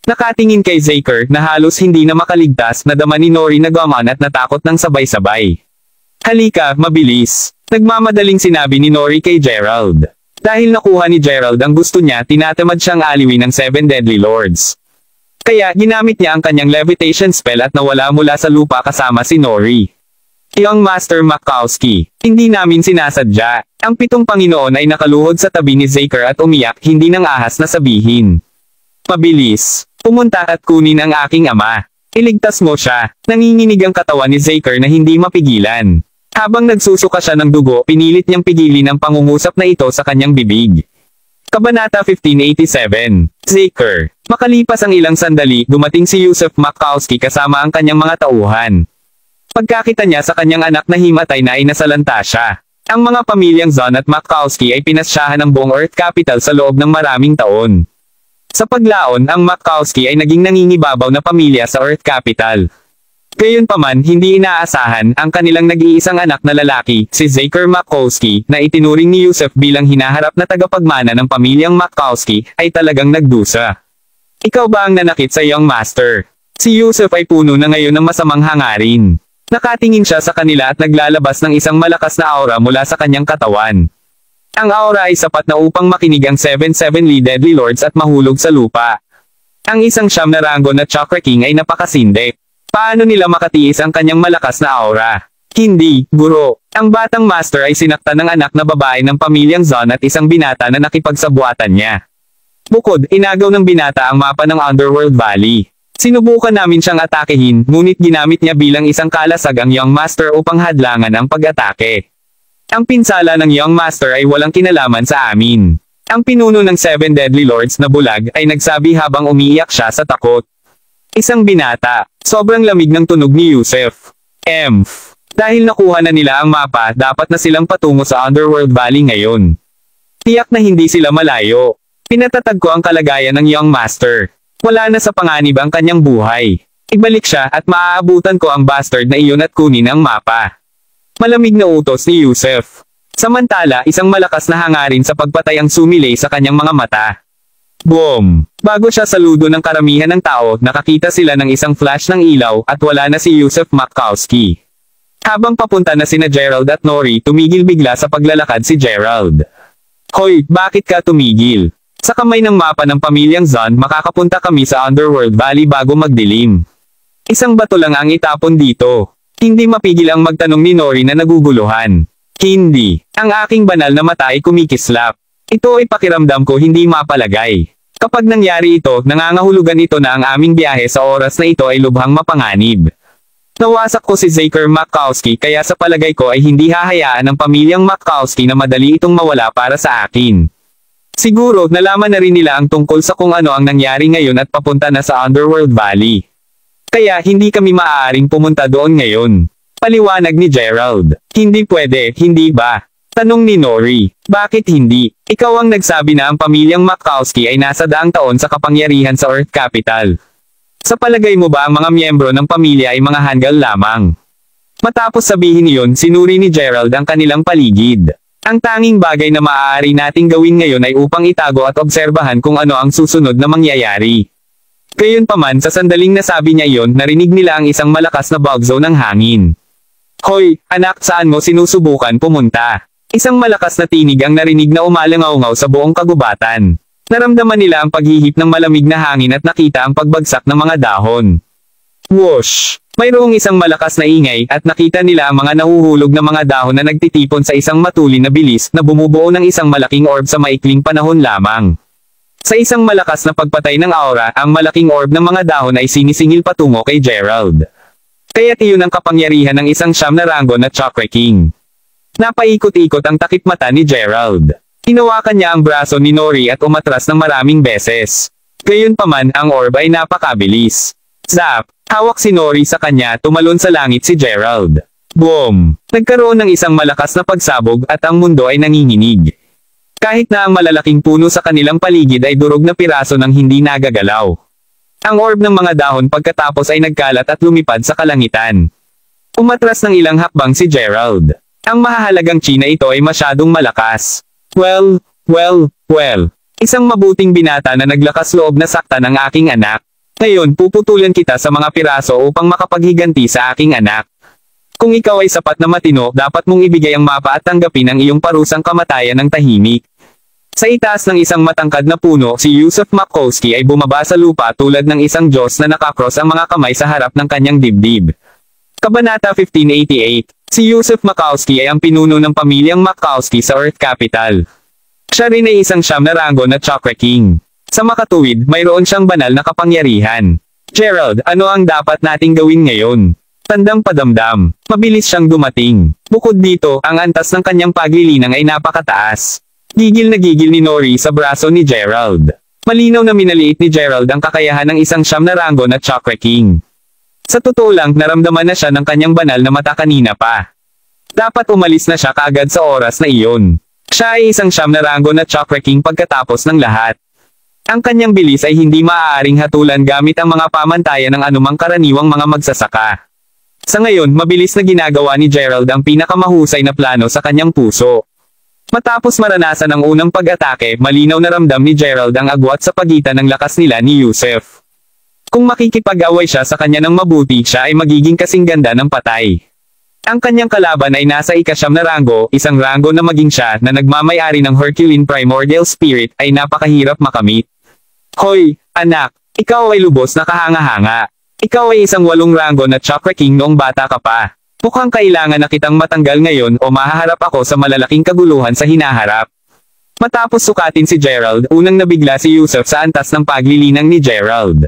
Nakatingin kay Zaker na halos hindi na makaligtas na dama ni Nori na gaman at natakot ng sabay-sabay. Halika, mabilis. Nagmamadaling sinabi ni Nori kay Gerald. Dahil nakuha ni Gerald ang gusto niya, tinatamad siyang aliwin ng 7 Deadly Lords. Kaya ginamit niya ang kanyang levitation spell at nawala mula sa lupa kasama si Nori. Young Master Makowski, hindi namin sinasadya. Ang 7 Panginoon ay nakaluhod sa tabi ni Zaker at umiyak, hindi nang ahas na sabihin. Mabilis. Pumunta at kunin ang aking ama. Iligtas mo siya. Nanginginig ang katawan ni Zaker na hindi mapigilan. Habang nagsusuka siya ng dugo, pinilit niyang pigilin ang pangungusap na ito sa kanyang bibig. Kabanata 1587. Zaker. Makalipas ang ilang sandali, dumating si Yusuf Makowski kasama ang kanyang mga tauhan. Pagkakita niya sa kanyang anak na himatay na ay nasalanta siya. Ang mga pamilyang Zon at Makowski ay pinasyahan ng buong Earth Capital sa loob ng maraming taon. Sa paglaon, ang Makowski ay naging nangingibabaw na pamilya sa Earth Capital. Gayunpaman, hindi inaasahan, ang kanilang nag-iisang anak na lalaki, si Zaker Makowski, na itinuring ni Yusuf bilang hinaharap na tagapagmana ng pamilyang Makowski, ay talagang nagdusa. Ikaw ba ang nanakit sa iyong master? Si Yusuf ay puno na ngayon ng masamang hangarin. Nakatingin siya sa kanila at naglalabas ng isang malakas na aura mula sa kanyang katawan. Ang aura ay sapat na upang makinig ang 7 Deadly Lords at mahulog sa lupa. Ang isang 9 na rango na Chakra King ay napakasindek. Paano nila makatiis ang kanyang malakas na aura? Hindi, guro. Ang batang master ay sinaktan ng anak na babae ng pamilyang Zon at isang binata na nakipagsabuatan niya. Bukod, inagaw ng binata ang mapa ng Underworld Valley. Sinubukan namin siyang atakehin, ngunit ginamit niya bilang isang kalasag ang Young Master upang hadlangan ang pag-atake. Ang pinsala ng Young Master ay walang kinalaman sa amin. Ang pinuno ng 7 Deadly Lords na bulag ay nagsabi habang umiiyak siya sa takot. Isang binata. Sobrang lamig ng tunog ni Yusuf. Dahil nakuha na nila ang mapa, dapat na silang patungo sa Underworld Valley ngayon. Tiyak na hindi sila malayo. Pinatatag ko ang kalagayan ng Young Master. Wala na sa panganib ang kanyang buhay. Ibalik siya at maaabutan ko ang bastard na iyon at kunin ang mapa. Malamig na utos ni Yusuf. Samantala, isang malakas na hangarin sa pagpatay ang sumilay sa kanyang mga mata. Boom! Bago siya saludo ng karamihan ng tao, nakakita sila ng isang flash ng ilaw at wala na si Yusef Makowski. Habang papunta na sina Gerald at Nori, tumigil bigla sa paglalakad si Gerald. Hoy, bakit ka tumigil? Sa kamay ng mapa ng pamilyang Zahn, makakapunta kami sa Underworld Valley bago magdilim. Isang bato lang ang itapon dito. Hindi mapigil ang magtanong ni Nori na naguguluhan. Hindi. Ang aking banal na mata ay kumikislap. Ito ay pakiramdam ko hindi mapalagay. Kapag nangyari ito, nangangahulugan ito na ang aming biyahe sa oras na ito ay lubhang mapanganib. Nawasak ko si Zaker Makowski kaya sa palagay ko ay hindi hahayaan ng pamilyang Makowski na madali itong mawala para sa akin. Siguro, nalaman na rin nila ang tungkol sa kung ano ang nangyari ngayon at papunta na sa Underworld Valley. Kaya hindi kami maaaring pumunta doon ngayon. Paliwanag ni Gerald. Hindi pwede, hindi ba? Tanong ni Nori. Bakit hindi? Ikaw ang nagsabi na ang pamilyang Makowski ay nasa daang taon sa kapangyarihan sa Earth Capital. Sa palagay mo ba ang mga miyembro ng pamilya ay mga hanggal lamang? Matapos sabihin iyon, sinuri ni Gerald ang kanilang paligid. Ang tanging bagay na maaari nating gawin ngayon ay upang itago at obserbahan kung ano ang susunod na mangyayari. Gayunpaman sa sandaling nasabi niya iyon, narinig nila ang isang malakas na bagzo ng hangin. Hoy, anak, saan mo sinusubukan pumunta? Isang malakas na tinig ang narinig na umalangaw-ngaw sa buong kagubatan. Naramdaman nila ang paghihip ng malamig na hangin at nakita ang pagbagsak ng mga dahon. Whoosh! Mayroong isang malakas na ingay at nakita nila ang mga nahuhulog na mga dahon na nagtitipon sa isang matulin na bilis na bumubuo ng isang malaking orb sa maikling panahon lamang. Sa isang malakas na pagpatay ng aura, ang malaking orb ng mga dahon ay sinisingil patungo kay Gerald. Kaya't iyon ang kapangyarihan ng isang siyam na rango na Chakra King. Napaikot-ikot ang takip mata ni Gerald. Hinawakan niya ang braso ni Nori at umatras ng maraming beses. Gayunpaman, ang orb ay napakabilis. Zap! Hawak si Nori sa kanya, tumalon sa langit si Gerald. Boom! Nagkaroon ng isang malakas na pagsabog at ang mundo ay nanginginig. Kahit na ang malalaking puno sa kanilang paligid ay durog na piraso ng hindi nagagalaw. Ang orb ng mga dahon pagkatapos ay nagkalat at lumipad sa kalangitan. Umatras ng ilang hakbang si Gerald. Ang mahahalagang chi na ito ay masyadong malakas. Well. Isang mabuting binata na naglakas loob na sakta ng aking anak. Ngayon puputulan kita sa mga piraso upang makapaghiganti sa aking anak. Kung ikaw ay sapat na matino, dapat mong ibigay ang mapa at tanggapin ang iyong parusang kamatayan ng tahimik. Sa itaas ng isang matangkad na puno, si Yusef Makowski ay bumaba sa lupa tulad ng isang Diyos na nakakross ang mga kamay sa harap ng kanyang dibdib. Kabanata 1588. Si Yusef Makowski ay ang pinuno ng pamilyang Makowski sa Earth Capital. Siya rin ay isang siyam na rango na Chakra King. Sa makatuwid, mayroon siyang banal na kapangyarihan. Gerald, ano ang dapat nating gawin ngayon? Tandang padamdam. Mabilis siyang dumating. Bukod dito, ang antas ng kanyang paglilinang ay napakataas. Gigil na gigil ni Nori sa braso ni Gerald. Malinaw na minaliit ni Gerald ang kakayahan ng isang siyam na rango na Chakra King. Sa totoo lang, naramdaman na siya ng kanyang banal na mata kanina pa. Dapat umalis na siya kaagad sa oras na iyon. Siya ay isang siyam na rango na Chakra King pagkatapos ng lahat. Ang kanyang bilis ay hindi maaaring hatulan gamit ang mga pamantayan ng anumang karaniwang mga magsasaka. Sa ngayon, mabilis na ginagawa ni Gerald ang pinakamahusay na plano sa kanyang puso. Matapos maranasan ang unang pag-atake, malinaw na ramdam ni Gerald ang agwat sa pagitan ng lakas nila ni Yusef. Kung makikipag-away siya sa kanya ng mabuti, siya ay magiging kasing ganda ng patay. Ang kanyang kalaban ay nasa ika-siyam na rango, isang rango na maging siya na nagmamay-ari ng Herculean Primordial Spirit ay napakahirap makamit. Hoy, anak, ikaw ay lubos na kahanga-hanga. Ikaw ay isang 8 rango na Chakra King noong bata ka pa. Mukhang kailangan na kitang matanggal ngayon o mahaharap ako sa malalaking kaguluhan sa hinaharap. Matapos sukatin si Gerald, unang nabigla si Yusef sa antas ng paglilinang ni Gerald.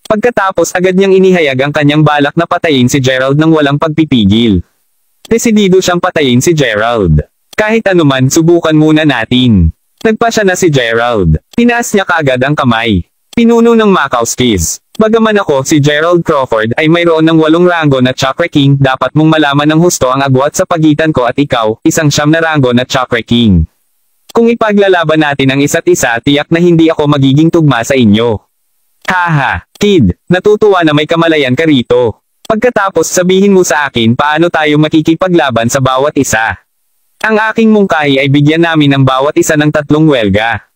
Pagkatapos agad niyang inihayag ang kanyang balak na patayin si Gerald ng walang pagpipigil. Desidido siyang patayin si Gerald. Kahit anuman, subukan muna natin. Nagpasya na si Gerald. Tinaas niya kaagad ang kamay. Pinuno ng Makowskis. Bagaman ako, si Gerald Crawford, ay mayroon ng 8 rango na Chakra King, dapat mong malaman ng husto ang agwat sa pagitan ko at ikaw, isang 9 na rango na Chakra King. Kung ipaglalaban natin ang isa't isa, tiyak na hindi ako magiging tugma sa inyo. Haha, kid, natutuwa na may kamalayan ka rito. Pagkatapos sabihin mo sa akin paano tayo makikipaglaban sa bawat isa. Ang aking mungkahi ay bigyan namin ng bawat isa ng 3 welga.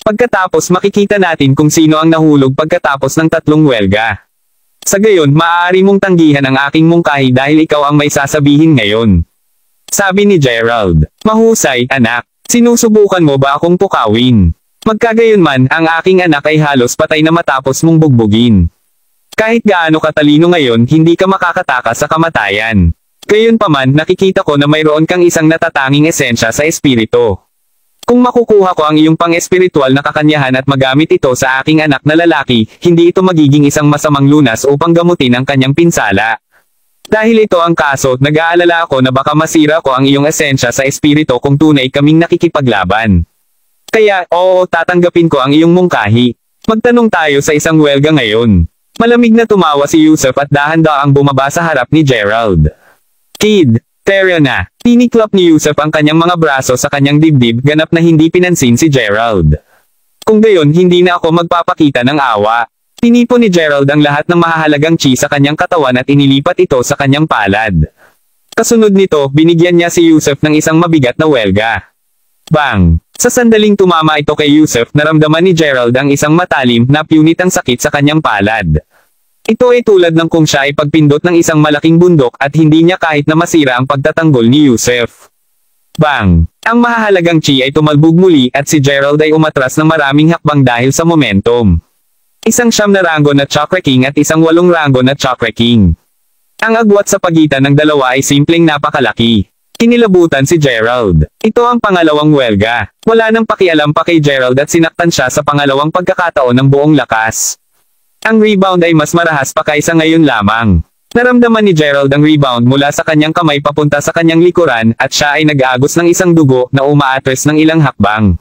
Pagkatapos makikita natin kung sino ang nahulog pagkatapos ng 3 welga. Sa gayon, maaari mong tanggihan ang aking mungkahi dahil ikaw ang may sasabihin ngayon. Sabi ni Gerald. Mahusay, anak. Sinusubukan mo ba akong pukawin? Magkagayunman, ang aking anak ay halos patay na matapos mong bugbugin. Kahit gaano katalino ngayon, hindi ka makakatakas sa kamatayan. Gayunpaman, nakikita ko na mayroon kang isang natatanging esensya sa espiritu. Kung makukuha ko ang iyong pang-espiritual na kakanyahan at magamit ito sa aking anak na lalaki, hindi ito magiging isang masamang lunas upang gamutin ang kanyang pinsala. Dahil ito ang kaso, nag-aalala ako na baka masira ko ang iyong esensya sa espiritu kung tunay kaming nakikipaglaban. Kaya, oo, tatanggapin ko ang iyong mungkahi. Magtanong tayo sa isang welga ngayon. Malamig na tumawa si Yusuf at dahan-daang bumaba sa harap ni Gerald. Kid, Teryo na. Tiniklap ni Yusuf ang kanyang mga braso sa kanyang dibdib, ganap na hindi pinansin si Gerald. Kung gayon, hindi na ako magpapakita ng awa. Tinipon ni Gerald ang lahat ng mahahalagang chi sa kanyang katawan at inilipat ito sa kanyang palad. Kasunod nito, binigyan niya si Yusuf ng isang mabigat na welga. Bang! Sa sandaling tumama ito kay Yusuf, naramdaman ni Gerald ang isang matalim na punit ang sakit sa kanyang palad. Ito ay tulad ng kung siya ay pagpindot ng isang malaking bundok at hindi niya kahit na masira ang pagtatanggol ni Yusuf. Bang! Ang mahahalagang chi ay tumalbog muli at si Gerald ay umatras ng maraming hakbang dahil sa momentum. Isang 9 na rango na Chakra King at isang 8 rango na Chakra King. Ang agwat sa pagitan ng dalawa ay simpleng napakalaki. Kinilabutan si Gerald. Ito ang pangalawang welga. Wala nang pakialam pa kay Gerald at sinaktan siya sa pangalawang pagkakataon ng buong lakas. Ang rebound ay mas marahas pa kaysa ngayon lamang. Naramdaman ni Gerald ang rebound mula sa kanyang kamay papunta sa kanyang likuran at siya ay nag-agos ng isang dugo na umaatres ng ilang hakbang.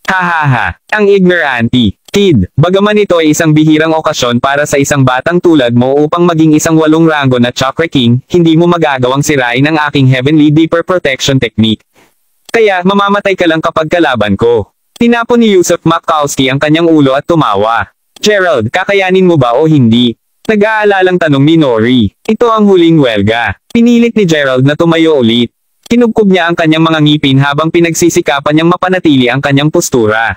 Hahaha, ang ignorante. Kid, bagaman ito ay isang bihirang okasyon para sa isang batang tulad mo upang maging isang 8 rango na Chakra King, hindi mo magagawang sirain ang aking Heavenly Deeper Protection Technique. Kaya, mamamatay ka lang kapag kalaban ko. Tinapon ni Yusuf Makowski ang kanyang ulo at tumawa. Gerald, kakayanin mo ba o hindi? Nag-aalalang tanong ni Nori. Ito ang huling welga. Pinilit ni Gerald na tumayo ulit. Kinubkob niya ang kanyang mga ngipin habang pinagsisikapan niyang mapanatili ang kanyang postura.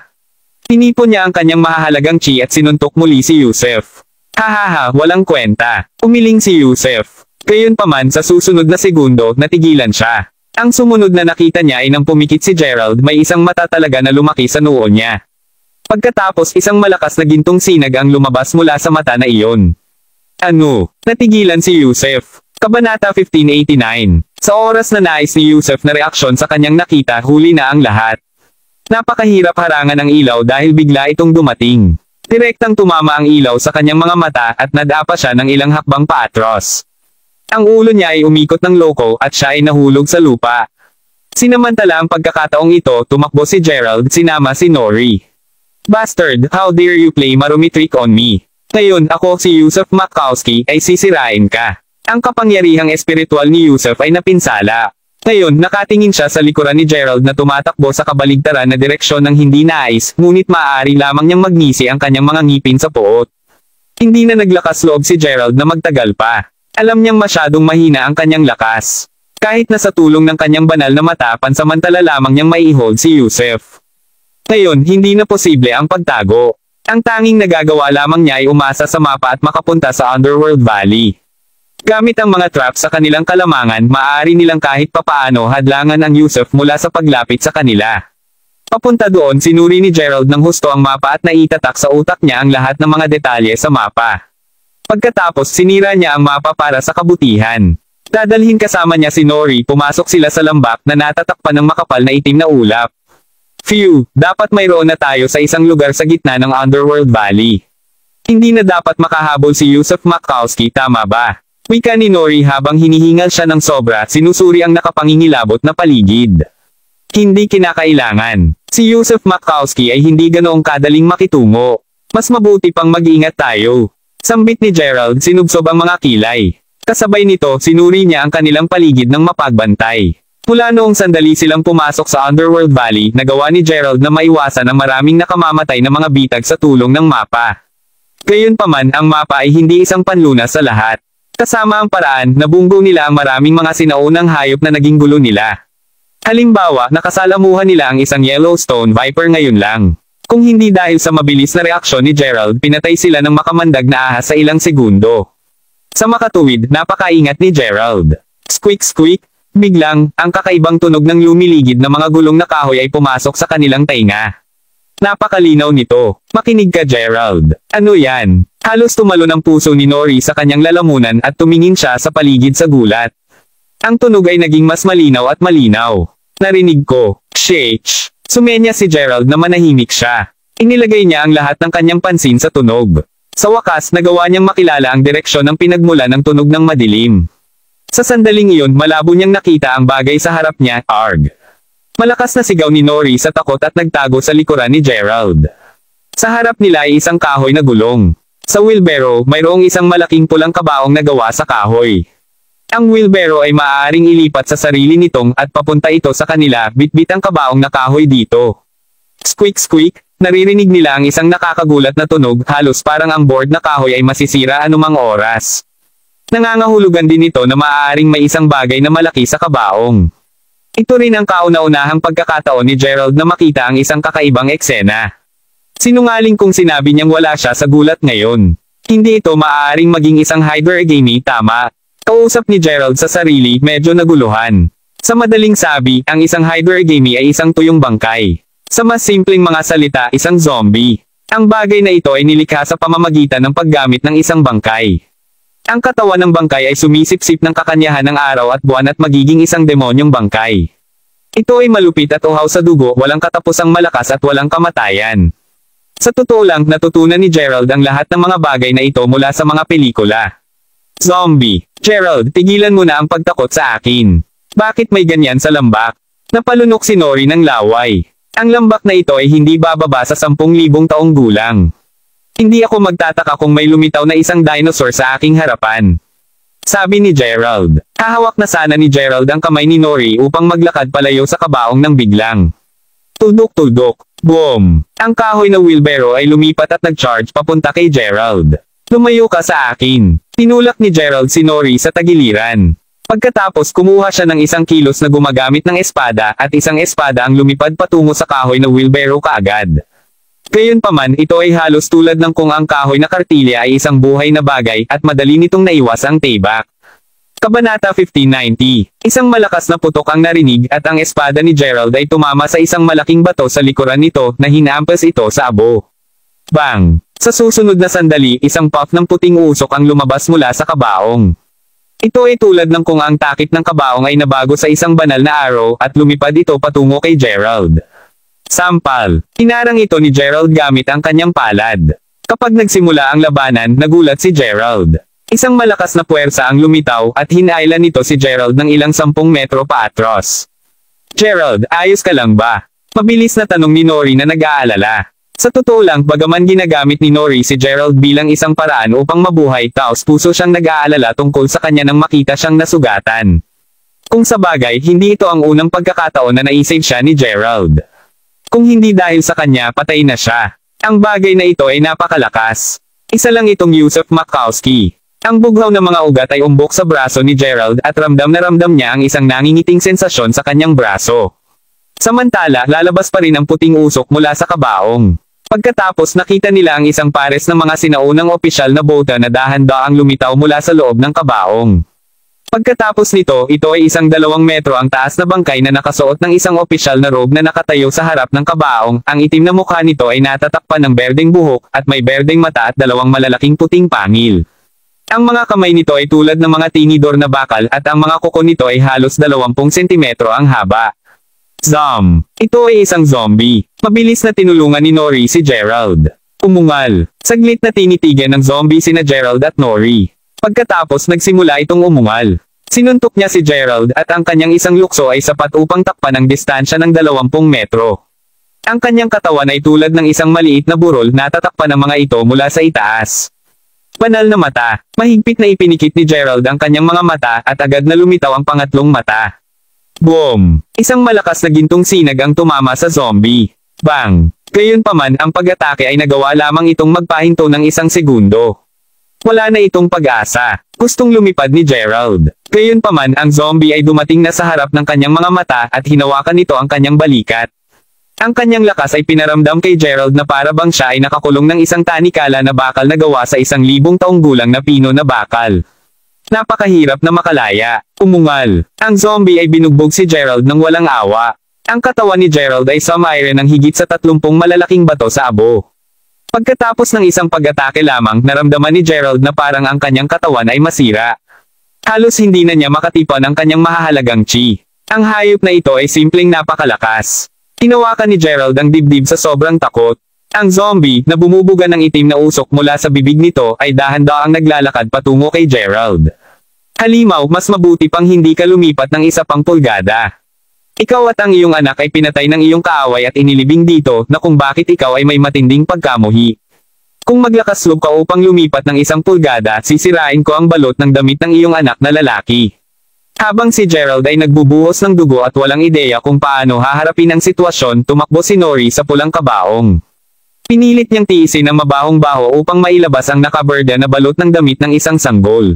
Tinipon niya ang kanyang mahahalagang chi at sinuntok muli si Yusuf. Hahaha, walang kwenta. Umiling si Yusuf. Gayunpaman sa susunod na segundo, natigilan siya. Ang sumunod na nakita niya ay nang pumikit si Gerald, may isang mata talaga na lumaki sa noo niya. Pagkatapos isang malakas na gintong sinag ang lumabas mula sa mata na iyon. Ano? Natigilan si Yusuf. Kabanata 1589. Sa oras na nais ni Yusuf na reaksyon sa kanyang nakita, huli na ang lahat. Napakahirap harangan ang ilaw dahil bigla itong dumating. Direktang tumama ang ilaw sa kanyang mga mata at nadapa siya ng ilang hakbang paatros. Ang ulo niya ay umikot ng loko at siya ay nahulog sa lupa. Sinamantala ang pagkakataong ito, tumakbo si Gerald, sinama si Nori. Bastard, how dare you play marumi trick on me? Ngayon, ako si Yusuf Makowski, ay sisirain ka. Ang kapangyarihang espiritual ni Yusuf ay napinsala. Ngayon, nakatingin siya sa likuran ni Gerald na tumatakbo sa kabaligtaran na direksyon ng hindi nais, ngunit maaari lamang niyang magngisi ang kanyang mga ngipin sa puot. Hindi na naglakas loob si Gerald na magtagal pa. Alam niyang masyadong mahina ang kanyang lakas. Kahit na sa tulong ng kanyang banal na mata, pansamantala lamang niyang maihold si Yusuf. Ngayon, hindi na posible ang pagtago. Ang tanging nagagawa lamang niya ay umasa sa mapa at makapunta sa Underworld Valley. Gamit ang mga traps sa kanilang kalamangan, maaari nilang kahit papaano hadlangan ang Yusuf mula sa paglapit sa kanila. Papunta doon, sinuri ni Gerald ng husto ang mapa at naitatak sa utak niya ang lahat ng mga detalye sa mapa. Pagkatapos, sinira niya ang mapa para sa kabutihan. Dadalhin kasama niya si Nori, pumasok sila sa lambak na natatakpan ng makapal na itim na ulap. Phew, dapat mayroon na tayo sa isang lugar sa gitna ng Underworld Valley. Hindi na dapat makahabol si Yusuf Makowski, tama ba? Wika ni Nori habang hinihingal siya ng sobra, sinusuri ang nakapangingilabot na paligid. Hindi kinakailangan. Si Yusuf Makowski ay hindi ganoong kadaling makitungo. Mas mabuti pang mag-iingat tayo. Sambit ni Gerald, sinubsob ang mga kilay. Kasabay nito, sinuri niya ang kanilang paligid ng mapagbantay. Mula noong sandali silang pumasok sa Underworld Valley, nagawa ni Gerald na maiwasan ang maraming nakamamatay na mga bitag sa tulong ng mapa. Gayunpaman, ang mapa ay hindi isang panlunas sa lahat. Kasama ang paraan, nabunggo nila ang maraming mga sinaunang hayop na naging gulo nila. Halimbawa, nakasalamuhan nila ang isang Yellowstone Viper ngayon lang. Kung hindi dahil sa mabilis na reaksyon ni Gerald, pinatay sila ng makamandag na ahas sa ilang segundo. Sa makatuwid, napakaingat ni Gerald. Squeak squeak, biglang, ang kakaibang tunog ng lumiligid na mga gulong na kahoy ay pumasok sa kanilang tainga. Napakalinaw nito. Makinig ka, Gerald. Ano yan? Halos tumalo ng puso ni Nori sa kanyang lalamunan at tumingin siya sa paligid sa gulat. Ang tunog ay naging mas malinaw at malinaw. Narinig ko, sheesh. Sumenya si Gerald na manahimik siya. Inilagay niya ang lahat ng kanyang pansin sa tunog. Sa wakas, nagawa niyang makilala ang direksyon ng pinagmula ng tunog ng madilim. Sa sandaling iyon, malabo niyang nakita ang bagay sa harap niya, arg. Malakas na sigaw ni Nori sa takot at nagtago sa likuran ni Gerald. Sa harap nila ay isang kahoy na gulong. Sa wheelbarrow, mayroong isang malaking pulang kabaong na gawa sa kahoy. Ang wheelbarrow ay maaaring ilipat sa sarili nitong at papunta ito sa kanila, bitbit ang kabaong na kahoy dito. Squeak squeak, naririnig nila ang isang nakakagulat na tunog, halos parang ang board na kahoy ay masisira anumang oras. Nangangahulugan din ito na maaaring may isang bagay na malaki sa kabaong. Ito rin ang kauna-unahang pagkakataon ni Gerald na makita ang isang kakaibang eksena. Sinungaling kung sinabi niyang wala siya sa gulat ngayon. Hindi ito maaaring maging isang hypergamy, tama? Kausap ni Gerald sa sarili, medyo naguluhan. Sa madaling sabi, ang isang hypergamy ay isang tuyong bangkay. Sa mas simpleng mga salita, isang zombie. Ang bagay na ito ay nilikha sa pamamagitan ng paggamit ng isang bangkay. Ang katawan ng bangkay ay sumisipsip ng kakanyahan ng araw at buwan at magiging isang demonyong bangkay. Ito ay malupit at uhaw sa dugo, walang katapusang malakas at walang kamatayan. Sa totoo lang, natutunan ni Gerald ang lahat ng mga bagay na ito mula sa mga pelikula. Zombie. Gerald, tigilan mo na ang pagtakot sa akin. Bakit may ganyan sa lambak? Napalunok si Nori ng laway. Ang lambak na ito ay hindi bababa sa 10,000 taong gulang. Hindi ako magtataka kung may lumitaw na isang dinosaur sa aking harapan. Sabi ni Gerald. Hahawak na sana ni Gerald ang kamay ni Nori upang maglakad palayo sa kabaong ng biglang. Tuldok-tuldok. Boom! Ang kahoy na wheelbarrow ay lumipat at nag-charge papunta kay Gerald. Lumayo ka sa akin. Tinulak ni Gerald si Nori sa tagiliran. Pagkatapos kumuha siya ng isang kilos na gumagamit ng espada at isang espada ang lumipad patungo sa kahoy na wheelbarrow kaagad. Gayunpaman, ito ay halos tulad ng kung ang kahoy na kartilya ay isang buhay na bagay at madali nitong naiwas ang tayback. Kabanata 1590. Isang malakas na putok ang narinig at ang espada ni Gerald ay tumama sa isang malaking bato sa likuran nito na hinampas ito sa abo. Bang! Sa susunod na sandali, isang puff ng puting usok ang lumabas mula sa kabaong. Ito ay tulad ng kung ang takip ng kabaong ay nabago sa isang banal na arrow at lumipad ito patungo kay Gerald. Sampal. Hinarang ito ni Gerald gamit ang kanyang palad. Kapag nagsimula ang labanan, nagulat si Gerald. Isang malakas na puwersa ang lumitaw at hinailan nito si Gerald ng ilang 10 metro paatros. Gerald, ayos ka lang ba? Mabilis na tanong ni Nori na nag-aalala. Sa totoo lang, bagaman ginagamit ni Nori si Gerald bilang isang paraan upang mabuhay, taos puso siyang nag-aalala tungkol sa kanya nang makita siyang nasugatan. Kung sa bagay, hindi ito ang unang pagkakataon na naisave siya ni Gerald. Kung hindi dahil sa kanya, patay na siya. Ang bagay na ito ay napakalakas. Isa lang itong Yusuf Makowski. Ang bughaw ng mga ugat ay umbok sa braso ni Gerald at ramdam na ramdam niya ang isang nangingiting sensasyon sa kanyang braso. Samantala, lalabas pa rin ang puting usok mula sa kabaong. Pagkatapos nakita nila ang isang pares ng mga sinaunang opisyal na bota na dahan-daang lumitaw mula sa loob ng kabaong. Pagkatapos nito, ito ay isang 2 metro ang taas na bangkay na nakasuot ng isang opisyal na robe na nakatayo sa harap ng kabaong. Ang itim na mukha nito ay natatakpan ng berdeng buhok at may berdeng mata at 2 malalaking puting pangil. Ang mga kamay nito ay tulad ng mga tinidor na bakal at ang mga kuko nito ay halos 20 sentimetro ang haba. Ito ay isang zombie. Mabilis na tinulungan ni Nori si Gerald. Umungal. Saglit na tinitigan ng zombie sina Gerald at Nori. Pagkatapos nagsimula itong umungal. Sinuntok niya si Gerald at ang kanyang isang lukso ay sapat upang takpan ang distansya ng 20 metro. Ang kanyang katawan ay tulad ng isang maliit na burol na tatakpan ng mga ito mula sa itaas. Banal na mata. Mahigpit na ipinikit ni Gerald ang kanyang mga mata at agad na lumitaw ang pangatlong mata. Boom! Isang malakas na gintong sinag ang tumama sa zombie. Bang! Gayunpaman, ang pag-atake ay nagawa lamang itong magpahinto ng 1 segundo. Wala na itong pag-asa. Gustong lumipad ni Gerald. Gayunpaman, ang zombie ay dumating na sa harap ng kanyang mga mata at hinawakan nito ang kanyang balikat. Ang kanyang lakas ay pinaramdam kay Gerald na para bang siya ay nakakulong ng isang tanikala na bakal na gawa sa 1,000 taong gulang na pino na bakal. Napakahirap na makalaya. Umungal. Ang zombie ay binugbog si Gerald ng walang awa. Ang katawan ni Gerald ay sumayre ng higit sa 30 malalaking bato sa abo. Pagkatapos ng isang pag-atake lamang, naramdaman ni Gerald na parang ang kanyang katawan ay masira. Halos hindi na niya makatipan ang kanyang mahahalagang chi. Ang hayop na ito ay simpleng napakalakas. Hinawakan ni Gerald ang dibdib sa sobrang takot. Ang zombie, na bumubuga ng itim na usok mula sa bibig nito, ay dahan-daang naglalakad patungo kay Gerald. Halimaw, mas mabuti pang hindi ka lumipat ng 1 pulgada. Ikaw at ang iyong anak ay pinatay ng iyong kaaway at inilibing dito na kung bakit ikaw ay may matinding pagkamuhi. Kung maglakas loob ka upang lumipat ng 1 pulgada, sisirain ko ang balot ng damit ng iyong anak na lalaki. Habang si Gerald ay nagbubuhos ng dugo at walang ideya kung paano haharapin ang sitwasyon, tumakbo si Nori sa pulang kabaong. Pinilit niyang tiisin ang mabahong-baho upang mailabas ang nakaberda na balot ng damit ng isang sanggol.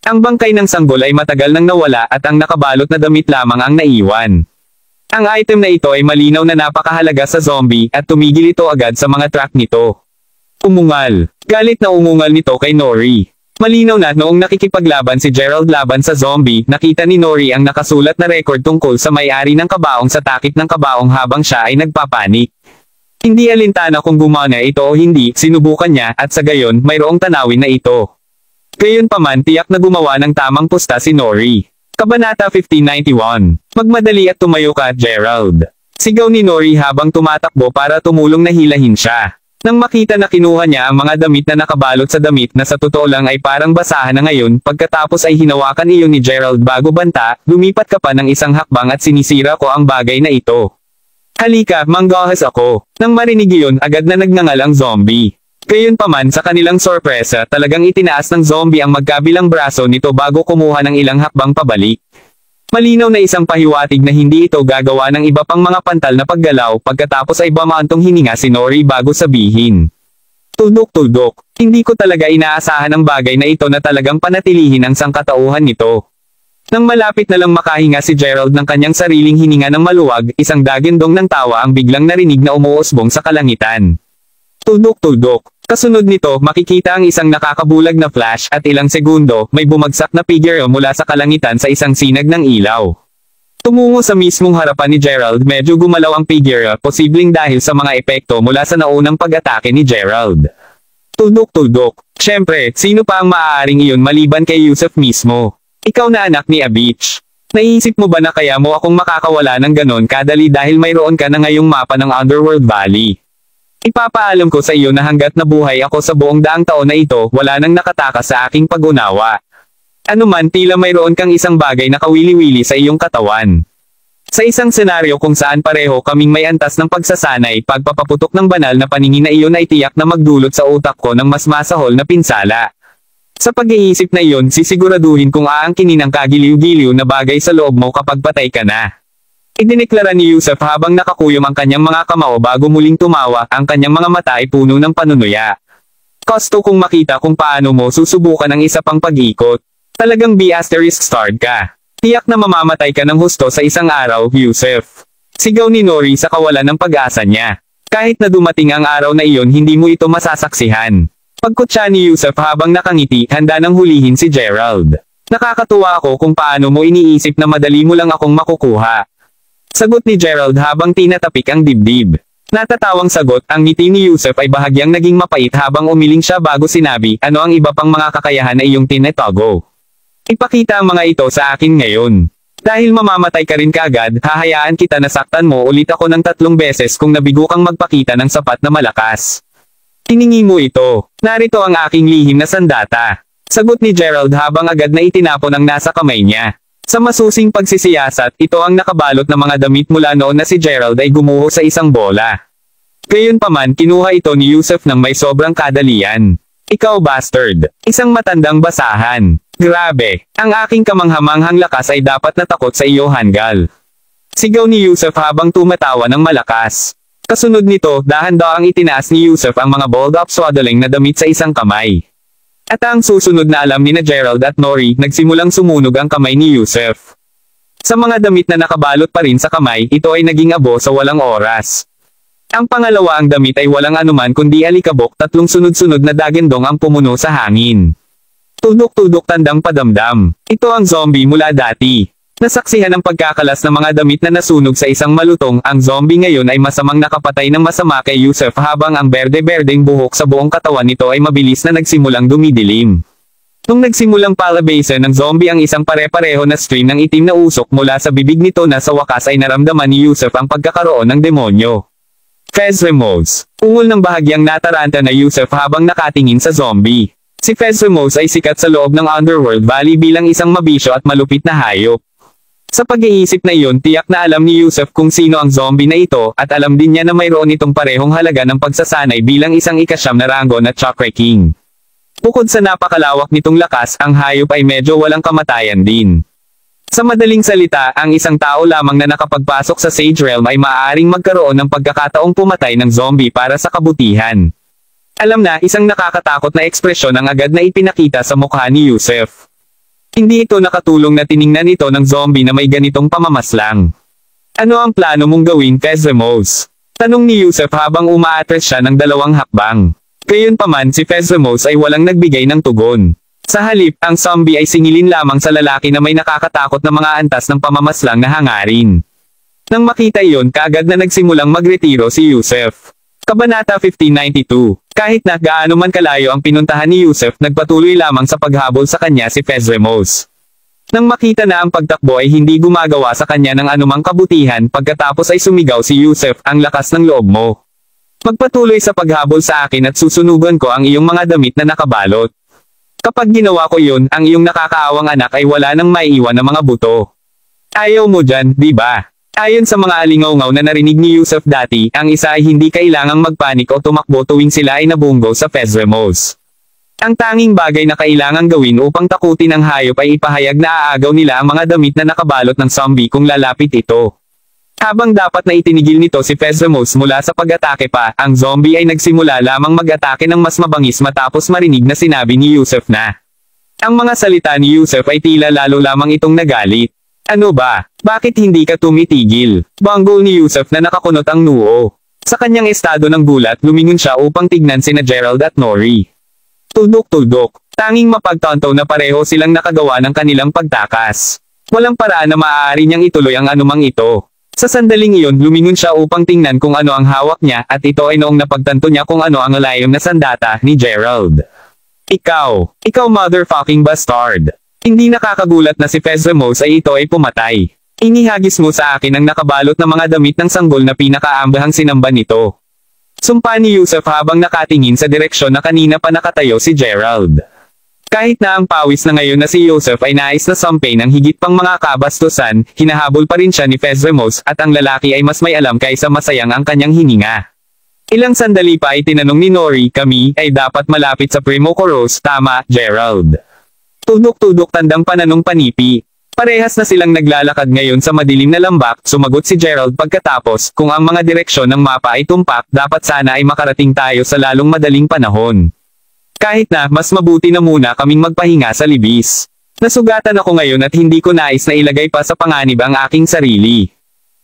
Ang bangkay ng sanggol ay matagal nang nawala at ang nakabalot na damit lamang ang naiwan. Ang item na ito ay malinaw na napakahalaga sa zombie at tumigil ito agad sa mga track nito. Umungal. Galit na umungal nito kay Nori. Malinaw na noong nakikipaglaban si Gerald laban sa zombie, nakita ni Nori ang nakasulat na record tungkol sa may-ari ng kabaong sa takip ng kabaong habang siya ay nagpapanik. Hindi alintana kung gumana ito o hindi, sinubukan niya at sa gayon mayroong tanawin na ito. Gayunpaman tiyak na gumawa ng tamang pusta si Nori. Kabanata 1591. Magmadali at tumayo ka, Gerald. Sigaw ni Nori habang tumatakbo para tumulong na hilahin siya. Nang makita na kinuha niya ang mga damit na nakabalot sa damit na sa totoo lang ay parang basahan na ngayon, pagkatapos ay hinawakan iyon ni Gerald bago banta, lumipat ka pa ng 1 hakbang at sinisira ko ang bagay na ito. Halika, manggahas ako. Nang marinig iyon, agad na nagngangal ang zombie. Gayunpaman sa kanilang sorpresa, talagang itinaas ng zombie ang magkabilang braso nito bago kumuha ng ilang hakbang pabalik. Malinaw na isang pahiwatig na hindi ito gagawa ng iba pang mga pantal na paggalaw, pagkatapos ay bamaantong hininga si Nori bago sabihin. Tuldok-tuldok, hindi ko talaga inaasahan ang bagay na ito na talagang panatilihin ang sangkatauhan nito. Nang malapit na lang makahinga si Gerald ng kanyang sariling hininga ng maluwag, isang dagindong ng tawa ang biglang narinig na umuusbong sa kalangitan. Tuldok-tuldok. Kasunod nito, makikita ang isang nakakabulag na flash at ilang segundo, may bumagsak na figure mula sa kalangitan sa isang sinag ng ilaw. Tumungo sa mismong harapan ni Gerald, medyo gumalaw ang figure, posibleng dahil sa mga epekto mula sa naunang pag-atake ni Gerald. Tuldok-tuldok. Siyempre, sino pa ang maaaring iyon maliban kay Yusuf mismo? Ikaw na anak ni Abich. Naisip mo ba na kaya mo akong makakawala ng ganon kadali dahil mayroon ka na ngayong mapa ng Underworld Valley? Ipapaalam ko sa iyo na hanggat nabuhay ako sa buong daang taon na ito, wala nang nakatakas sa aking pag-unawa. Ano man, tila mayroon kang isang bagay na kawili-wili sa iyong katawan. Sa isang senaryo kung saan pareho kaming may antas ng pagsasanay, pagpapaputok ng banal na paningin na iyon ay tiyak na magdulot sa utak ko ng mas masahol na pinsala. Sa pag-iisip na iyon, sisiguraduhin kung aangkinin ang kagiliw-giliw na bagay sa loob mo kapag patay ka na. Idineklara ni Yusuf habang nakakuyom ang kanyang mga kamao bago muling tumawa, ang kanyang mga mata ay puno ng panunuya. Gusto kong makita kung paano mo susubukan ang isa pang pag-ikot. Talagang B***starred ka. Tiyak na mamamatay ka ng husto sa isang araw, Yusuf. Sigaw ni Nori sa kawalan ng pag-asa niya. Kahit na dumating ang araw na iyon, hindi mo ito masasaksihan. Pagkutsa ni Yusuf habang nakangiti, handa nang hulihin si Gerald. Nakakatuwa ako kung paano mo iniisip na madali mo lang akong makukuha. Sagot ni Gerald habang tinatapik ang dibdib. Natatawang sagot, ang ngiti ni Yusuf ay bahagyang naging mapait habang umiling siya bago sinabi, ano ang iba pang mga kakayahan na iyong tinatago? Ipakita ang mga ito sa akin ngayon. Dahil mamamatay ka rin kaagad, hahayaan kita na saktan mo ulit ako ng 3 beses kung nabigo kang magpakita ng sapat na malakas. Tiningi mo ito. Narito ang aking lihim na sandata. Sagot ni Gerald habang agad na itinapon ang nasa kamay niya. Sa masusing pagsisiyasat, ito ang nakabalot na mga damit mula noon na si Gerald ay gumuho sa isang bola. Gayunpaman, kinuha ito ni Yusuf ng may sobrang kadalian. Ikaw bastard. Isang matandang basahan. Grabe. Ang aking kamanghamanghang lakas ay dapat natakot sa iyo, Hangal. Sigaw ni Yusuf habang tumatawa ng malakas. Kasunod nito, dahan-daang itinaas ni Yusuf ang mga balled-up swaddling na damit sa isang kamay. At ang susunod na alam ni na Gerald at Nori, nagsimulang sumunog ang kamay ni Yusuf. Sa mga damit na nakabalot pa rin sa kamay, ito ay naging abo sa walang oras. Ang pangalawa, ang damit ay walang anuman kundi alikabok, 3 sunod-sunod na dagandong ang pumuno sa hangin. Tudok-tudok tandang padamdam. Ito ang zombie mula dati. Nasaksihan ang pagkakalas ng mga damit na nasunog sa isang malutong. Ang zombie ngayon ay masamang nakapatay ng masama kay Yusuf, habang ang berde-berdeng buhok sa buong katawan nito ay mabilis na nagsimulang dumidilim. Nung nagsimulang palabasan ng zombie ang isang pare-pareho na stream ng itim na usok mula sa bibig nito, na sa wakas ay naramdaman ni Yusuf ang pagkakaroon ng demonyo. Fez Ramos. Ungol ng bahagyang nataranta na Yusuf habang nakatingin sa zombie. Si Fez Ramos ay sikat sa loob ng Underworld Valley bilang isang mabisyo at malupit na hayop. Sa pag-iisip na iyon, tiyak na alam ni Yusuf kung sino ang zombie na ito, at alam din niya na mayroon itong parehong halaga ng pagsasanay bilang isang ika-9 na rango na Chakra King. Bukod sa napakalawak nitong lakas, ang hayop ay medyo walang kamatayan din. Sa madaling salita, ang isang tao lamang na nakapagpasok sa Sage Realm ay maaaring magkaroon ng pagkakataong pumatay ng zombie para sa kabutihan. Alam na, isang nakakatakot na ekspresyon ang agad na ipinakita sa mukha ni Yusuf. Hindi ito nakatulong na tiningnan ito ng zombie na may ganitong pamamaslang. Ano ang plano mong gawin, Fez Ramos? Tanong ni Yusuf habang umaatres siya ng 2 hakbang. Gayunpaman, si Fez Ramos ay walang nagbigay ng tugon. Sa halip, ang zombie ay singilin lamang sa lalaki na may nakakatakot na mga antas ng pamamaslang na hangarin. Nang makita iyon, kaagad na nagsimulang magretiro si Yusuf. Kabanata 1592. Kahit na gaano man kalayo ang pinuntahan ni Yusuf, nagpatuloy lamang sa paghabol sa kanya si Fez Ramos. Nang makita na ang pagtakbo ay hindi gumagawa sa kanya ng anumang kabutihan, pagkatapos ay sumigaw si Yusuf, "Ang lakas ng loob mo. Magpatuloy sa paghabol sa akin at susunugan ko ang iyong mga damit na nakabalot. Kapag ginawa ko yun, ang iyong nakakaawang anak ay wala nang maiiwan na mga buto. Ayaw mo dyan, di ba?" Ayon sa mga alingaw-ngaw na narinig ni Yusuf dati, ang isa ay hindi kailangang magpanik o tumakbo tuwing sila ay nabunggo sa Fez Ramos. Ang tanging bagay na kailangang gawin upang takutin ang hayop ay ipahayag na aagaw nila ang mga damit na nakabalot ng zombie kung lalapit ito. Habang dapat na itinigil nito si Fez Ramos mula sa pag-atake pa, ang zombie ay nagsimula lamang mag-atake ng mas mabangis matapos marinig na sinabi ni Yusuf na. Ang mga salita ni Yusuf ay tila lalo lamang itong nagalit. "Ano ba? Bakit hindi ka tumitigil?" Banggol ni Yusuf na nakakunot ang noo. Sa kanyang estado ng gulat, lumingon siya upang tignan sina Gerald at Nori. Tuldok-tuldok. Tanging mapagtanto na pareho silang nakagawa ng kanilang pagtakas. Walang paraan na maaari niyang ituloy ang anumang ito. Sa sandaling iyon, lumingon siya upang tingnan kung ano ang hawak niya, at ito ay noong napagtanto niya kung ano ang layom na sandata ni Gerald. Ikaw motherfucking bastard. Hindi nakakagulat na si Fez Ramos ay ito ay pumatay. Inihagis mo sa akin ang nakabalot na mga damit ng sanggol na pinakaambahang sinamba nito. Sumpa ni Yusuf habang nakatingin sa direksyon na kanina pa nakatayo si Gerald. Kahit na ang pawis na ngayon na si Yusuf ay nais na sampay ng higit pang mga kabastusan, hinahabol pa rin siya ni Fez Ramos, at ang lalaki ay mas may alam kaysa masayang ang kanyang hininga. Ilang sandali pa ay tinanong ni Nori, "Kami ay dapat malapit sa Primo Coros, tama, Gerald?" Tudok-tudok tandang pananong panipi. Parehas na silang naglalakad ngayon sa madilim na lambak, sumagot si Gerald pagkatapos, "Kung ang mga direksyon ng mapa ay tumpak, dapat sana ay makarating tayo sa lalong madaling panahon. Kahit na, mas mabuti na muna kaming magpahinga sa libis. Nasugatan ako ngayon at hindi ko nais na ilagay pa sa panganib ang aking sarili.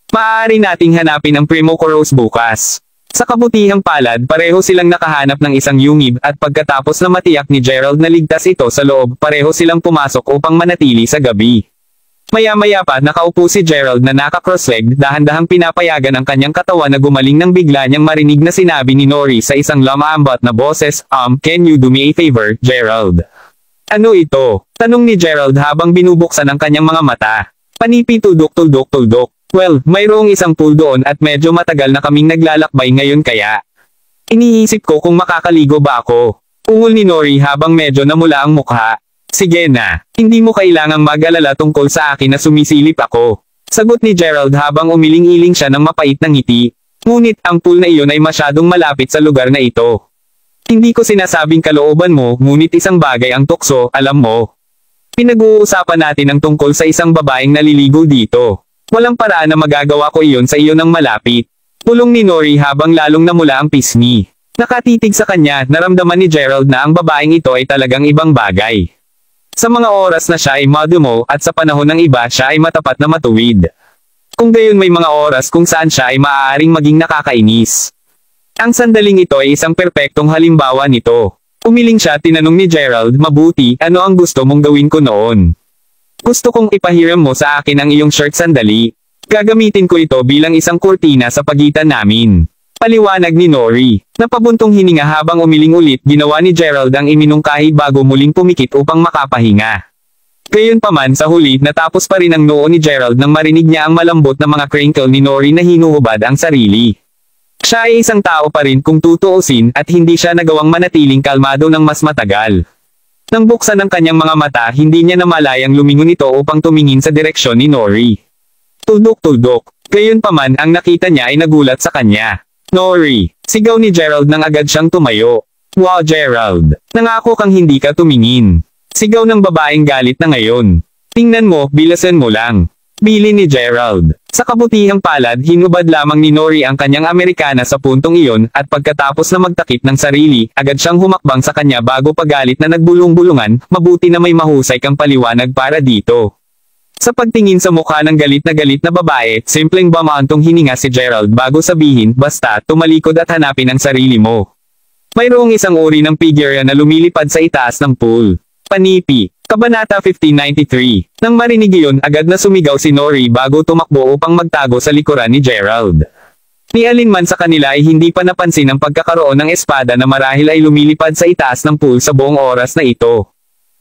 Maaari nating hanapin ang Primo Coros bukas." Sa kabutihang palad, pareho silang nakahanap ng isang yungib, at pagkatapos na matiyak ni Gerald na ligtas ito sa loob, pareho silang pumasok upang manatili sa gabi. Maya-maya pa, nakaupo si Gerald na naka-cross-legged, dahan-dahang pinapayagan ang kanyang katawan na gumaling nang bigla niyang marinig na sinabi ni Nori sa isang lamaambat na boses, "Can you do me a favor, Gerald?" "Ano ito?" tanong ni Gerald habang binubuksan ang kanyang mga mata. Panipi tuldok-tuldok-tuldok. "Well, mayroong isang pool doon at medyo matagal na kaming naglalakbay ngayon kaya iniisip ko kung makakaligo ba ako." Ungol ni Nori habang medyo namula ang mukha. "Sige na, hindi mo kailangang mag-alala tungkol sa akin na sumisilip ako." Sagot ni Gerald habang umiling-iling siya ng mapait na ngiti. "Ngunit, ang pool na iyon ay masyadong malapit sa lugar na ito. Hindi ko sinasabing kalooban mo, ngunit isang bagay ang tukso, alam mo. Pinag-uusapan natin ang tungkol sa isang babaeng naliligo dito. Walang paraan na magagawa ko iyon sa iyo ng malapit." Pulong ni Nori habang lalong namula ang pisngi. Nakatitig sa kanya, naramdaman ni Gerald na ang babaeng ito ay talagang ibang bagay. Sa mga oras na siya ay madumo, at sa panahon ng iba siya ay matapat na matuwid. Kung gayon may mga oras kung saan siya ay maaaring maging nakakainis. Ang sandaling ito ay isang perpektong halimbawa nito. Umiling siya, tinanong ni Gerald, mabuti, ano ang gusto mong gawin ko noon? Gusto kong ipahiram mo sa akin ang iyong shirt sandali. Gagamitin ko ito bilang isang kurtina sa pagitan namin. Paliwanag ni Nori. Napabuntong hininga habang umiling ulit, ginawa ni Gerald ang iminungkahi bago muling pumikit upang makapahinga. Gayunpaman sa huli, natapos pa rin ang noo ni Gerald nang marinig niya ang malambot na mga crinkle ni Nori na hinuhubad ang sarili. Siya ay isang tao pa rin kung tutuusin at hindi siya nagawang manatiling kalmado ng mas matagal. Nang buksan ang kanyang mga mata, hindi niya namalayang lumingon ito upang tumingin sa direksyon ni Nori. Tuldok-tuldok. Gayunpaman ang nakita niya ay nagulat sa kanya. Nori! Sigaw ni Gerald nang agad siyang tumayo. Wow Gerald! Nangako kang hindi ka tumingin. Sigaw ng babaeng galit na ngayon. Tingnan mo, bilasan mo lang. Bili ni Gerald. Sa kabutihang palad, hinubad lamang ni Nori ang kanyang Amerikana sa puntong iyon, at pagkatapos na magtakip ng sarili, agad siyang humakbang sa kanya bago pagalit na nagbulong-bulungan, mabuti na may mahusay kang paliwanag para dito. Sa pagtingin sa mukha ng galit na babae, simpleng bamaantong hininga si Gerald bago sabihin, basta, tumalikod at hanapin ang sarili mo. Mayroong isang uri ng figure na lumilipad sa itaas ng pool. Panipi. Kabanata 1593. Nang marinig iyon, agad na sumigaw si Nori bago tumakbo upang magtago sa likuran ni Gerald. Ni alinman sa kanila ay hindi pa napansin ang pagkakaroon ng espada na marahil ay lumilipad sa itaas ng pool sa buong oras na ito.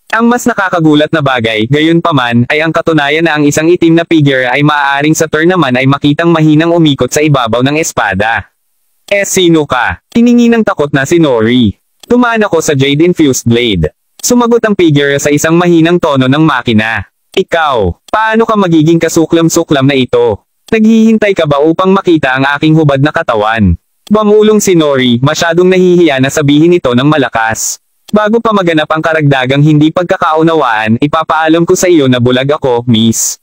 Ang mas nakakagulat na bagay, gayunpaman, ay ang katunayan na ang isang itim na figure ay maaaring sa turn naman ay makitang mahinang umikot sa ibabaw ng espada. Sino ka? Tiningi ng takot na si Nori. Tumaan ako sa jade-infused blade. Sumagot ang figure sa isang mahinang tono ng makina. Ikaw, paano ka magiging kasuklam-suklam na ito? Naghihintay ka ba upang makita ang aking hubad na katawan? Bamulong si Nori, masyadong nahihiya na sabihin ito ng malakas. Bago pa maganap ang karagdagang hindi pagkakaunawaan, ipapaalam ko sa iyo na bulag ako, miss.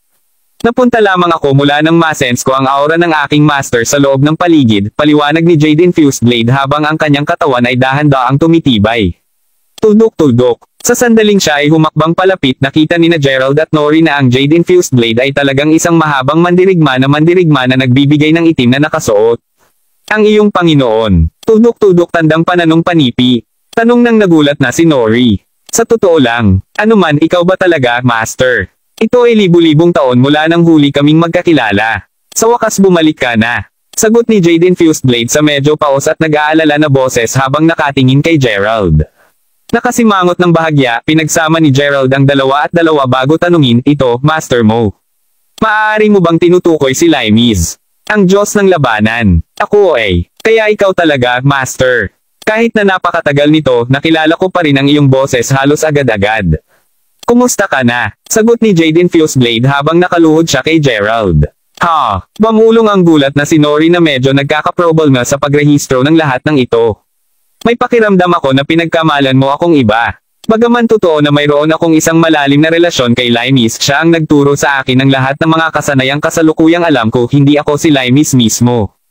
Napunta lamang ako mula nang masense ko ang aura ng aking master sa loob ng paligid, paliwanag ni jade-infused blade habang ang kanyang katawan ay dahan-daang tumitibay. Tuldok-tuldok. Sa sandaling siya ay humakbang palapit, nakita ni na Gerald at Nori na ang jade-infused blade ay talagang isang mahabang mandirigma na nagbibigay ng itim na nakasuot. Ang iyong Panginoon. Tuldok-tuldok tandang pananong panipi. Tanong nang nagulat na si Nori. Sa totoo lang, anuman ikaw ba talaga, master? Ito ay libu-libong taon mula nang huli kaming magkakilala. Sa wakas bumalik ka na. Sagot ni jade-infused blade sa medyo paos at nag-aalala na boses habang nakatingin kay Gerald. Nakasimangot ng bahagya, pinagsama ni Gerald ang dalawa bago tanungin, ito, master mo. Maaari mo bang tinutukoy si Limes? Ang Diyos ng labanan. Ako ay. Kaya ikaw talaga, master. Kahit na napakatagal nito, nakilala ko pa rin ang iyong boses halos agad-agad. Kumusta ka na? Sagot ni jade-infused blade habang nakaluhod siya kay Gerald. Ha? Bamulong ang gulat na si Nori na medyo nagkakaproblema sa pagrehistro ng lahat ng ito. May pakiramdam ako na pinagkamalan mo akong iba. Bagaman totoo na mayroon akong isang malalim na relasyon kay Limes, siya ang nagturo sa akin ng lahat ng mga kasanayang kasalukuyang alam ko, hindi ako si Limes mismo.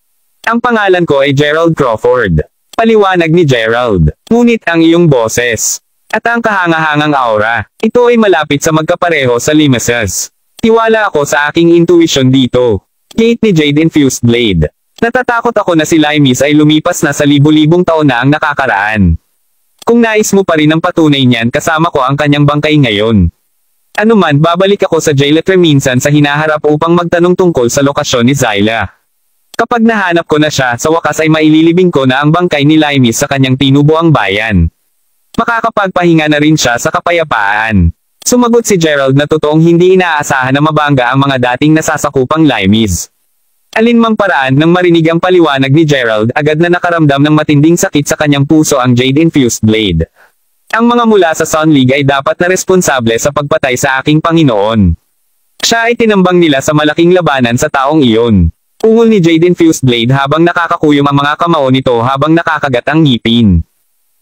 Ang pangalan ko ay Gerald Crawford. Paliwanag ni Gerald. Ngunit ang iyong boses. At ang kahangahangang aura. Ito ay malapit sa magkapareho sa Limeses. Tiwala ako sa aking intuition dito. Gate ni jade-infused blade. Natatakot ako na si Limes ay lumipas na sa libu-libong taon na ang nakakaraan. Kung nais mo pa rin ang patunay niyan, kasama ko ang kanyang bangkay ngayon. Anuman, babalik ako sa Jailetre minsan sa hinaharap upang magtanong tungkol sa lokasyon ni Zyla. Kapag nahanap ko na siya, sa wakas ay maililibing ko na ang bangkay ni Limes sa kanyang tinubuang bayan. Makakapagpahinga na rin siya sa kapayapaan. Sumagot si Gerald na totoong hindi inaasahan na mabangga ang mga dating nasasakupang Limes. Alinmang paraan nang marinig ang paliwanag ni Gerald, agad na nakaramdam ng matinding sakit sa kanyang puso ang jade-infused blade. Ang mga mula sa Sun League ay dapat na responsable sa pagpatay sa aking Panginoon. Siya ay tinambang nila sa malaking labanan sa taong iyon. Ungol ni jade-infused blade habang nakakakuyom ang mga kamao nito habang nakakagat ang ngipin.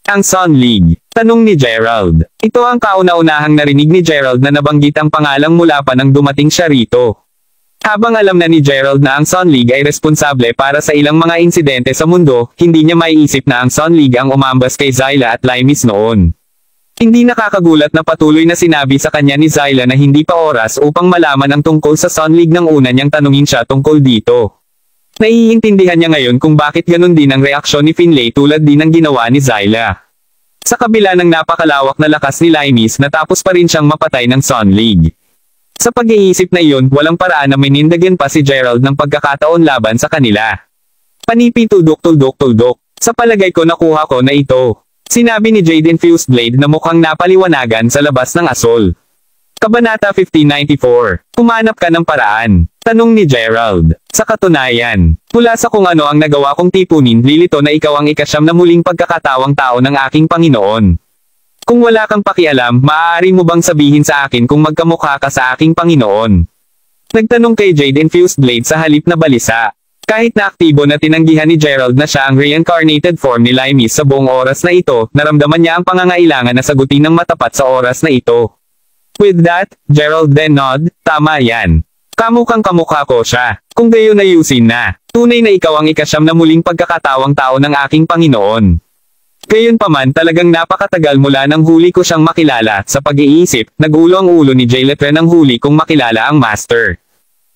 Ang Sun League. Tanong ni Gerald. Ito ang kauna-unahang narinig ni Gerald na nabanggit ang pangalang mula pa nang dumating siya rito. Habang alam na ni Gerald na ang Sun League ay responsable para sa ilang mga insidente sa mundo, hindi niya maiisip na ang Sun League ang umambas kay Zyla at Limes noon. Hindi nakakagulat na patuloy na sinabi sa kanya ni Zyla na hindi pa oras upang malaman ang tungkol sa Sun League nang una niyang tanungin siya tungkol dito. Naiintindihan niya ngayon kung bakit ganun din ang reaksyon ni Finlay tulad din ng ginawa ni Zyla. Sa kabila ng napakalawak na lakas ni Limes natapos pa rin siyang mapatay ng Sun League. Sa pag-iisip na iyon, walang paraan na minindagan pa si Gerald ng pagkakataon laban sa kanila. Panipi tuldok. Sa palagay ko nakuha ko na ito. Sinabi ni Jade-Infused Blade na mukhang napaliwanagan sa labas ng asol. Kabanata 1594. Humanap ka ng paraan. Tanong ni Gerald. Sa katunayan, mula sa kung ano ang nagawa kong tipunin, lilito na ikaw ang ikasyam na muling pagkakatawang tao ng aking Panginoon. Kung wala kang pakialam, maaari mo bang sabihin sa akin kung magkamukha ka sa aking Panginoon? Nagtanong kay Jade-Infused Blade sa halip na balisa. Kahit na aktibo na tinanggihan ni Gerald na siya ang reincarnated form ni Limes sa buong oras na ito, naramdaman niya ang pangangailangan na sagutin ng matapat sa oras na ito. With that, Gerald then nod, tama yan. Kamukhang kamukha ko siya. Kung gayon ayusin na. Tunay na ikaw ang ikasyam na muling pagkakatawang tao ng aking Panginoon. Gayunpaman talagang napakatagal mula nang huli ko siyang makilala. Sa pag-iisip, nagulo ang ulo ni Jayletre nang huli kong makilala ang Master.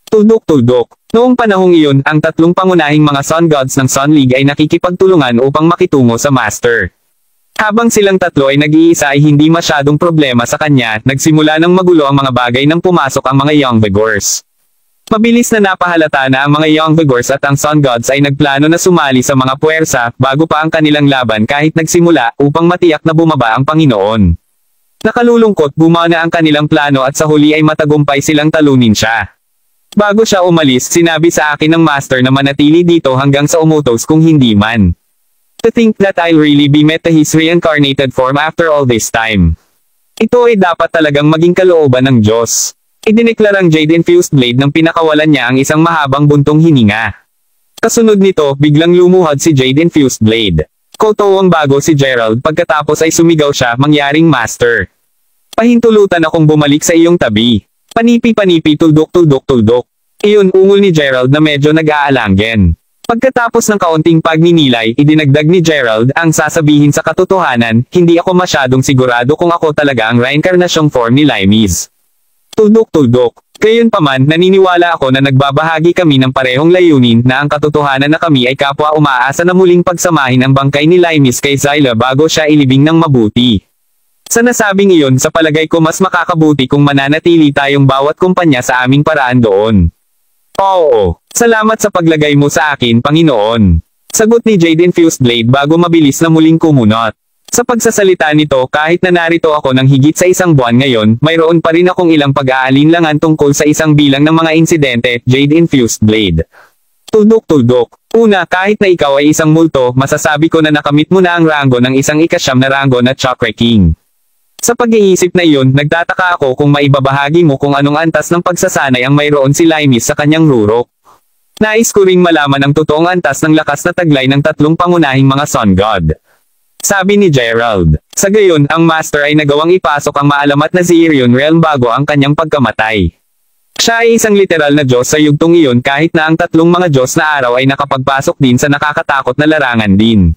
Tuldok. Noong panahong iyon, ang tatlong pangunahing mga Sun Gods ng Sun League ay nakikipagtulungan upang makitungo sa Master. Habang silang tatlo ay nag-iisa ay hindi masyadong problema sa kanya, nagsimula ng magulo ang mga bagay nang pumasok ang mga Young Vigors. Mabilis na napahalata na ang mga Young Vigors at ang Sun Gods ay nagplano na sumali sa mga puwersa, bago pa ang kanilang laban kahit nagsimula, upang matiyak na bumaba ang Panginoon. Nakalulungkot, bumana ang kanilang plano at sa huli ay matagumpay silang talunin siya. Bago siya umalis, sinabi sa akin ng Master na manatili dito hanggang sa umutos kung hindi man. To think that I'll really be met to his reincarnated form after all this time. Ito ay dapat talagang maging kalooban ng Diyos. Idineklarang Jade-Infused Blade nang pinakawalan niya ang isang mahabang buntong hininga. Kasunod nito, biglang lumuhod si Jade-Infused Blade. Kotowang bago si Gerald pagkatapos ay sumigaw siya, mangyaring Master. Pahintulutan akong bumalik sa iyong tabi. Panipi tuldok. Iyon ungol ni Gerald na medyo nag-aalanggen. Pagkatapos ng kaunting pagninilay, idinagdag ni Gerald, ang sasabihin sa katotohanan, hindi ako masyadong sigurado kung ako talaga ang reincarnasyong form ni Limes. Tuldok. Gayunpaman, naniniwala ako na nagbabahagi kami ng parehong layunin na ang katotohanan na kami ay kapwa umaasa na muling pagsamahin ang bangkay ni Limes kay Zyla bago siya ilibing ng mabuti. Sa nasabing iyon, sa palagay ko mas makakabuti kung mananatili tayong bawat kumpanya sa aming paraan doon. Oo. Salamat sa paglagay mo sa akin, Panginoon. Sagot ni Jade-Infused Blade bago mabilis na muling kumunot. Sa pagsasalita nito, kahit na narito ako ng higit sa isang buwan ngayon, mayroon pa rin akong ilang pag-aalinlangan tungkol sa isang bilang ng mga insidente, Jade-Infused Blade. Tuldok. Una, kahit na ikaw ay isang multo, masasabi ko na nakamit mo na ang rango ng isang ikasyam na rango na Chakra King. Sa pag-iisip na iyon, nagtataka ako kung maibabahagi mo kung anong antas ng pagsasanay ang mayroon si Limes sa kanyang rurok. Nais ko ring malaman ang totoong antas ng lakas na taglay ng tatlong pangunahing mga Sun God. Sabi ni Gerald. Sa gayon, ang Master ay nagawang ipasok ang maalamat na Zirion Realm bago ang kanyang pagkamatay. Siya ay isang literal na Diyos sa yugtong iyon kahit na ang tatlong mga Diyos na araw ay nakapagpasok din sa nakakatakot na larangan din.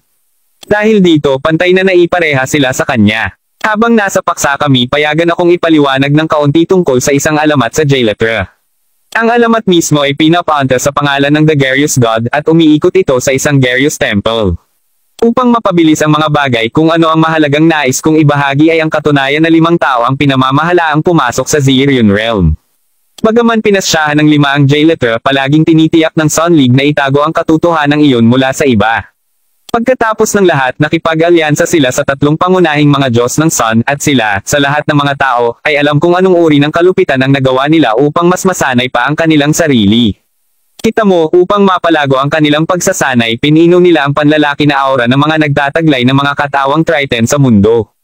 Dahil dito, pantay na naipareha sila sa kanya. Habang nasa paksa kami, payagan akong ipaliwanag ng kaunti tungkol sa isang alamat sa Jayletre. Ang alamat mismo ay pinapaunta sa pangalan ng The Garius God at umiikot ito sa isang Garius Temple. Upang mapabilis ang mga bagay, kung ano ang mahalagang nais kong ibahagi ay ang katunayan na 5 tao ang pinamamahalaang pumasok sa Zirion Realm. Bagaman pinasyahan ng 5 ang Jayletre, palaging tinitiyak ng Sun League na itago ang katotohanan iyon mula sa iba. Pagkatapos ng lahat, nakipag-alyansa sila sa tatlong pangunahing mga Diyos ng Sun, at sila, sa lahat ng mga tao, ay alam kung anong uri ng kalupitan ang nagawa nila upang mas masanay pa ang kanilang sarili. Kita mo, upang mapalago ang kanilang pagsasanay, pinino nila ang panlalaki na aura ng mga nagtataglay ng mga katawang Triton sa mundo.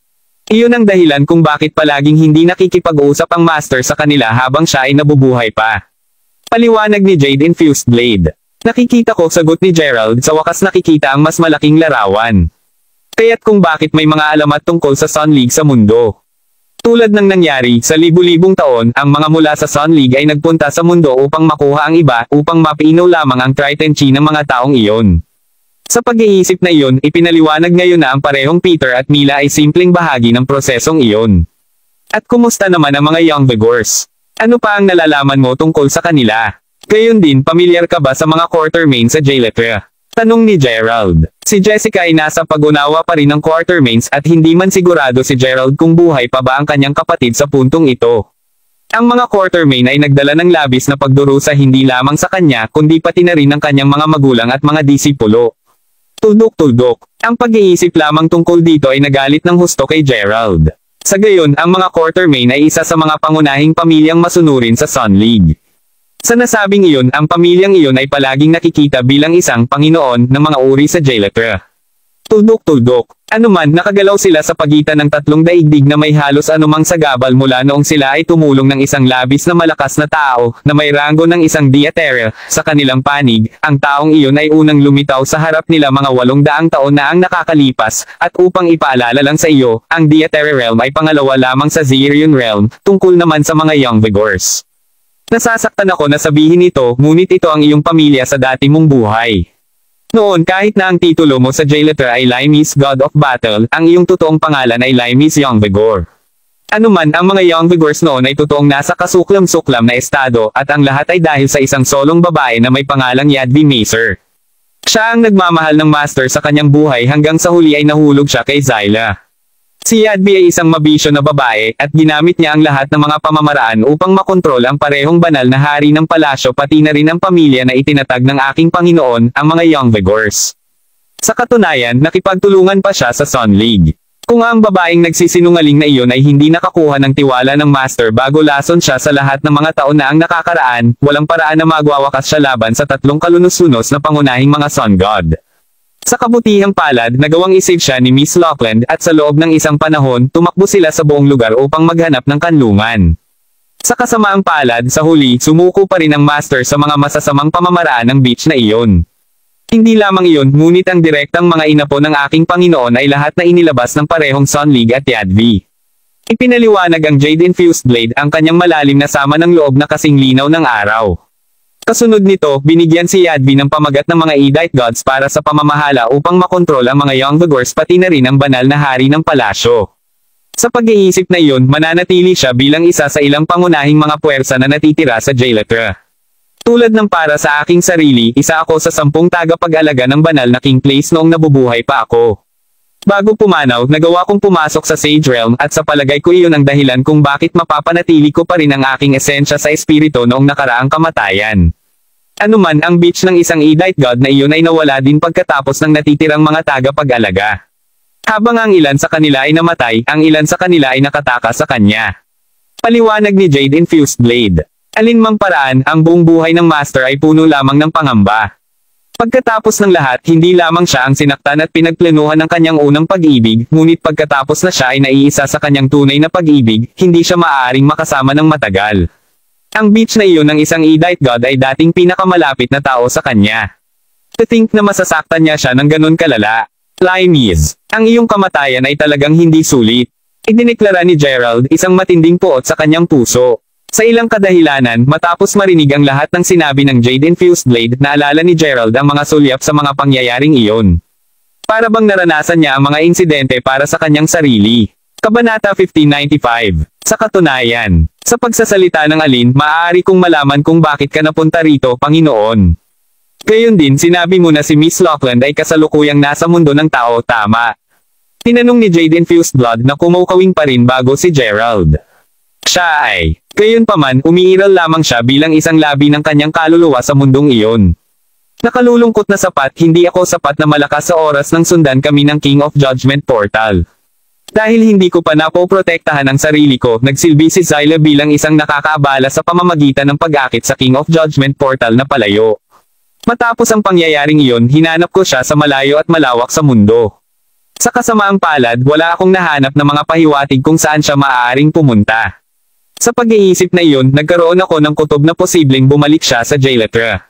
Iyon ang dahilan kung bakit palaging hindi nakikipag-usap ang Master sa kanila habang siya ay nabubuhay pa. Paliwanag ni Jade-Infused Blade. Nakikita ko, sagot ni Gerald, sa wakas nakikita ang mas malaking larawan. Kaya't kung bakit may mga alamat tungkol sa Sun League sa mundo. Tulad ng nangyari, sa libu-libong taon, ang mga mula sa Sun League ay nagpunta sa mundo upang makuha ang iba, upang mapinaw lamang ang Triton Chi ng mga taong iyon. Sa pag-iisip na iyon, ipinaliwanag ngayon na ang parehong Peter at Mila ay simpleng bahagi ng prosesong iyon. At kumusta naman ang mga Young Vigors? Ano pa ang nalalaman mo tungkol sa kanila? Gayon din, pamilyar ka ba sa mga Quartermain sa Jailetra? Tanong ni Gerald. Si Jessica ay nasa pag-unawa pa rin ng Quartermains at hindi man sigurado si Gerald kung buhay pa ba ang kanyang kapatid sa puntong ito. Ang mga Quartermain ay nagdala ng labis na pagdurusa hindi lamang sa kanya kundi pati na rin ng kanyang mga magulang at mga disipulo. Tuldok-tuldok. Ang pag-iisip lamang tungkol dito ay nagalit ng husto kay Gerald. Sa gayon, ang mga Quartermain ay isa sa mga pangunahing pamilyang masunurin sa Sun League. Sa nasabing iyon, ang pamilyang iyon ay palaging nakikita bilang isang Panginoon ng mga uri sa Jailetra. Tuldok-tuldok. Anuman, nakagalaw sila sa pagitan ng tatlong daigdig na may halos anumang sagabal mula noong sila ay tumulong ng isang labis na malakas na tao, na may ranggo ng isang Diatera, sa kanilang panig. Ang taong iyon ay unang lumitaw sa harap nila mga 800 taon na ang nakakalipas, at upang ipaalala lang sa iyo, ang Diatera Realm ay pangalawa lamang sa Zirion Realm, tungkol naman sa mga Young Vigors. Nasasaktan ako na sabihin ito, ngunit ito ang iyong pamilya sa dati mong buhay. Noon, kahit na ang titulo mo sa Jailetra ay Limes God of Battle, ang iyong totoong pangalan ay Limes Young Vigor. Anuman, ang mga Young Vigors noon ay totoong nasa kasuklam-suklam na estado, at ang lahat ay dahil sa isang solong babae na may pangalang Yadvi Macer. Siya ang nagmamahal ng Master sa kanyang buhay hanggang sa huli ay nahulog siya kay Zyla. Si Yadvi ay isang mabisyo na babae, at ginamit niya ang lahat ng mga pamamaraan upang makontrol ang parehong banal na hari ng palasyo pati na rin ang pamilya na itinatag ng aking Panginoon, ang mga Young Vigors. Sa katunayan, nakipagtulungan pa siya sa Sun League. Kung ang babaeng nagsisinungaling na iyon ay hindi nakakuha ng tiwala ng Master bago lason siya sa lahat ng mga taon na ang nakakaraan, walang paraan na magwawakas siya laban sa tatlong kalunos-lunos na pangunahing mga Sun God. Sa kabutihang palad, nagawang isave siya ni Miss Lockland at sa loob ng isang panahon, tumakbo sila sa buong lugar upang maghanap ng kanlungan. Sa kasamaang palad, sa huli, sumuko pa rin ang Master sa mga masasamang pamamaraan ng beach na iyon. Hindi lamang iyon, ngunit ang direktang mga inapo ng aking Panginoon ay lahat na inilabas ng parehong Sun League at Yadvi. Ipinaliwanag ang Jade-infused blade ang kanyang malalim na sama ng loob na kasing linaw ng araw. Kasunod nito, binigyan si Yadvi ng pamagat ng mga Edite Gods para sa pamamahala upang makontrol ang mga Young Vigors pati na rin ang banal na hari ng palasyo. Sa pag-iisip na iyon, mananatili siya bilang isa sa ilang pangunahing mga puwersa na natitira sa Jailetra. Tulad ng para sa aking sarili, isa ako sa 10 tagapag-alaga ng banal na King Place noong nabubuhay pa ako. Bago pumanaw, nagawa kong pumasok sa Sage Realm at sa palagay ko iyon ang dahilan kung bakit mapapanatili ko pa rin ang aking esensya sa espiritu noong nakaraang kamatayan. Anuman, ang beach ng isang Edite God na iyon ay nawala din pagkatapos ng natitirang mga tagapag-alaga. Habang ang ilan sa kanila ay namatay, ang ilan sa kanila ay nakatakas sa kanya. Paliwanag ni Jade-infused blade. Alinmang paraan, ang buong buhay ng Master ay puno lamang ng pangamba. Pagkatapos ng lahat, hindi lamang siya ang sinaktan at pinagplanuhan ng kanyang unang pag-ibig, ngunit pagkatapos na siya ay naiisa sa kanyang tunay na pag-ibig, hindi siya maaaring makasama ng matagal. Ang beach na iyon ng isang Edite God ay dating pinakamalapit na tao sa kanya. To think na masasaktan niya siya ng ganun kalala. Limes, ang iyong kamatayan ay talagang hindi sulit. Idineklara ni Gerald, isang matinding puot sa kanyang puso. Sa ilang kadahilanan, matapos marinig ang lahat ng sinabi ng Jade-infused blade, naalala ni Gerald ang mga sulyap sa mga pangyayaring iyon. Para bang naranasan niya ang mga insidente para sa kanyang sarili. Kabanata 1595. Sa katunayan, sa pagsasalita ng alin, maaari kong malaman kung bakit ka napunta rito, Panginoon. Gayon din, sinabi mo na si Miss Lockland ay kasalukuyang nasa mundo ng tao, tama. Tinanong ni Jade-infused blood na kumukawing pa rin bago si Gerald. Siya ay, gayon pa man, umiiral lamang siya bilang isang labi ng kanyang kaluluwa sa mundong iyon. Nakalulungkot na sapat, hindi ako sapat na malakas sa oras ng sundan kami ng King of Judgment Portal. Dahil hindi ko pa napoprotektahan ang sarili ko, nagsilbi si Zyla bilang isang nakakaabala sa pamamagitan ng pag-akit sa King of Judgment Portal na palayo. Matapos ang pangyayaring iyon, hinanap ko siya sa malayo at malawak sa mundo. Sa kasamaang palad, wala akong nahanap na mga pahiwatig kung saan siya maaaring pumunta. Sa pag-iisip na iyon, nagkaroon ako ng kutob na posibleng bumalik siya sa Jailetra.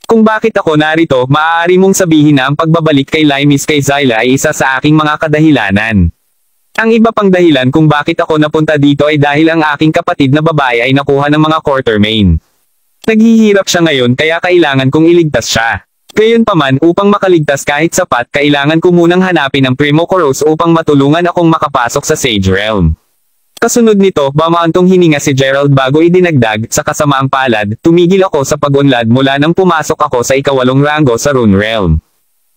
Kung bakit ako narito, maaari mong sabihin na ang pagbabalik kay Limes kay Zyla ay isa sa aking mga kadahilanan. Ang iba pang dahilan kung bakit ako napunta dito ay dahil ang aking kapatid na babae ay nakuha ng mga Quartermain. Naghihirap siya ngayon kaya kailangan kong iligtas siya. Gayunpaman, upang makaligtas kahit sapat, kailangan ko munang hanapin ang Primo Koros upang matulungan akong makapasok sa Sage Realm. Kasunod nito, bamaantong hininga si Gerald bago idinagdag, sa kasamaang palad, tumigil ako sa pag-unlad mula nang pumasok ako sa ikawalong ranggo sa Rune Realm.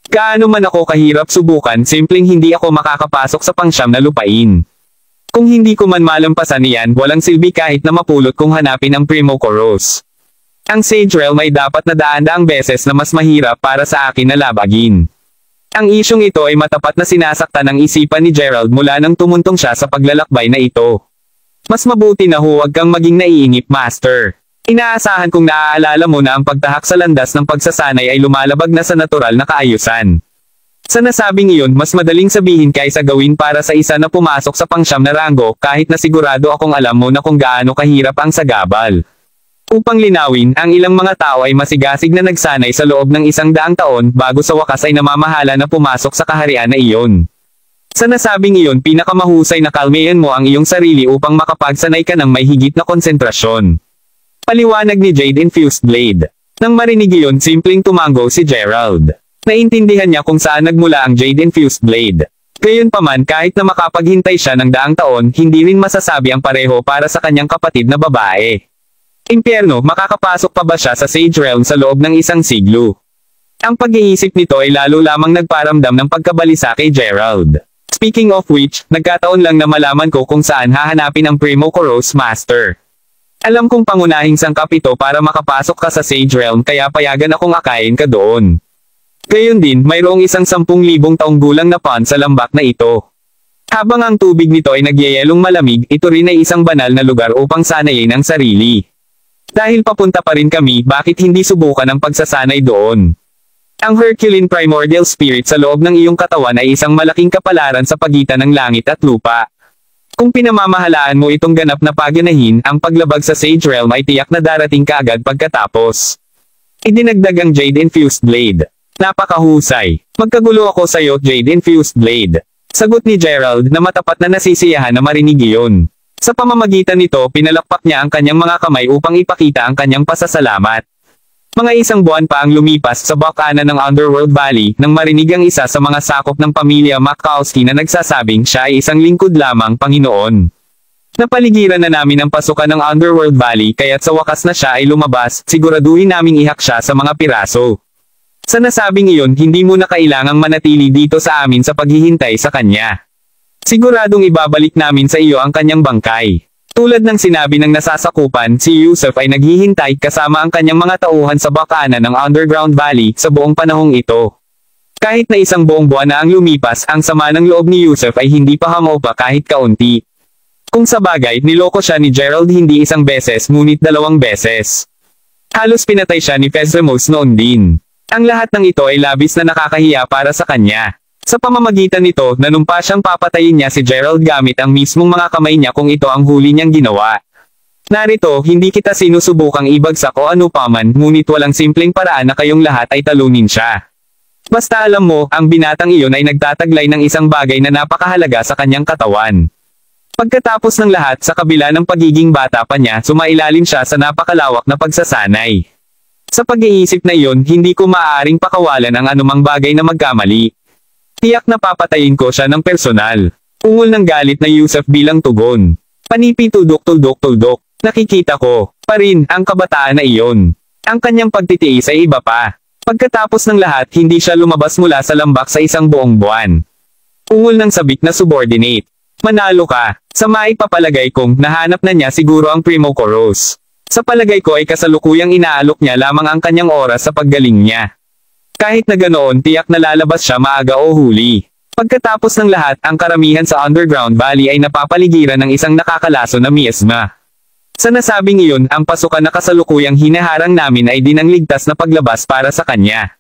Gaano man ako kahirap subukan, simpleng hindi ako makakapasok sa pangsyam na lupain. Kung hindi ko man malampasan iyan, walang silbi kahit na mapulot kung hanapin ang Primo Koros. Ang Sage Realm ay dapat na daan-daang beses na mas mahirap para sa akin na labagin. Ang isyong ito ay matapat na sinasaktan ng isipan ni Gerald mula nang tumuntong siya sa paglalakbay na ito. Mas mabuti na huwag kang maging naiingip, Master. Inaasahan kong naaalala mo na ang pagtahak sa landas ng pagsasanay ay lumalabag na sa natural na kaayusan. Sa nasabing iyon, mas madaling sabihin kaysa gawin para sa isa na pumasok sa pangsyam na ranggo, kahit na sigurado akong alam mo na kung gaano kahirap ang sagabal. Upang linawin, ang ilang mga tao ay masigasig na nagsanay sa loob ng 100 taon bago sa wakas ay namamahala na pumasok sa kaharian na iyon. Sa nasabing iyon, pinakamahusay na kalmayan mo ang iyong sarili upang makapagsanay ka ng may higit na konsentrasyon. Paliwanag ni Jade-Infused Blade. Nang marinig iyon, simpleng tumango si Gerald. Naintindihan niya kung saan nagmula ang Jade-Infused Blade. Gayunpaman, kahit na makapaghintay siya ng 100 taon, hindi rin masasabi ang pareho para sa kanyang kapatid na babae. Impyerno, makakapasok pa ba siya sa Sage Realm sa loob ng 1 siglo? Ang pag-iisip nito ay lalo lamang nagparamdam ng pagkabalisa kay Gerald. Speaking of which, nagkataon lang na malaman ko kung saan hahanapin ang Primo Koros, Master. Alam kong pangunahing sangkap ito para makapasok ka sa Sage Realm, kaya payagan akong akayin ka doon. Gayon din, mayroong 10,000 taong gulang na pond sa lambak na ito. Habang ang tubig nito ay nagyayelong malamig, ito rin ay isang banal na lugar upang sanayin ang sarili. Dahil papunta pa rin kami, bakit hindi subukan ang pagsasanay doon? Ang Herculean Primordial Spirit sa loob ng iyong katawan ay isang malaking kapalaran sa pagitan ng langit at lupa. Kung pinamamahalaan mo itong ganap na paganahin, ang paglabag sa Sage Realm ay tiyak na darating kaagad pagkatapos. Idinagdag ang Jade-Infused Blade. Napakahusay. Magkagulo ako sa iyo, Jade-Infused Blade. Sagot ni Gerald na matapat na nasisiyahan na marinig iyon. Sa pamamagitan nito, pinalakpak niya ang kanyang mga kamay upang ipakita ang kanyang pasasalamat. Mga 1 buwan pa ang lumipas sa bakana ng Underworld Valley nang marinig ang isa sa mga sakop ng pamilya Makowski na nagsasabing siya ay isang lingkod lamang, Panginoon. Napaligiran na namin ang pasukan ng Underworld Valley kaya't sa wakas na siya ay lumabas, siguraduhin naming ihak siya sa mga piraso. Sa nasabing iyon, hindi mo na kailangang manatili dito sa amin sa paghihintay sa kanya. Siguradong ibabalik namin sa iyo ang kanyang bangkay. Tulad ng sinabi ng nasasakupan, si Yusuf ay naghihintay kasama ang kanyang mga tauhan sa bakana ng Underground Valley sa buong panahong ito. Kahit na 1 buong buwan na ang lumipas, ang sama ng loob ni Yusuf ay hindi pa pa kahit kaunti. Kung sa bagay, niloko siya ni Gerald hindi 1 beses ngunit 2 beses. Halos pinatay siya ni Fezremos noon din. Ang lahat ng ito ay labis na nakakahiya para sa kanya. Sa pamamagitan nito, nanumpa siyang papatayin niya si Gerald gamit ang mismong mga kamay niya kung ito ang huli niyang ginawa. Narito, hindi kita sinusubukang ibagsak o ano paman, ngunit walang simpleng paraan na kayong lahat ay talunin siya. Basta alam mo, ang binatang iyon ay nagtataglay ng isang bagay na napakahalaga sa kanyang katawan. Pagkatapos ng lahat, sa kabila ng pagiging bata pa niya, sumailalim siya sa napakalawak na pagsasanay. Sa pag-iisip na iyon, hindi ko maaaring pakawalan ang anumang bagay na magkamali. Tiyak na papatayin ko siya ng personal. Ungol ng galit na Yusuf bilang tugon. Panipi tuldok. Nakikita ko pa rin ang kabataan na iyon. Ang kanyang pagtitiis ay iba pa. Pagkatapos ng lahat, hindi siya lumabas mula sa lambak sa 1 buong buwan. Ungol ng sabik na subordinate. Manalo ka. Sa maipapalagay kong nahanap na niya siguro ang Primo Koros. Sa palagay ko ay kasalukuyang inaalok niya lamang ang kanyang oras sa paggaling niya. Kahit na ganoon, tiyak na lalabas siya maaga o huli. Pagkatapos ng lahat, ang karamihan sa Underground Valley ay napapaligiran ng isang nakakalaso na miasma. Sa nasabing iyon, ang pasukan na kasalukuyang hinaharang namin ay dinangligtas na paglabas para sa kanya.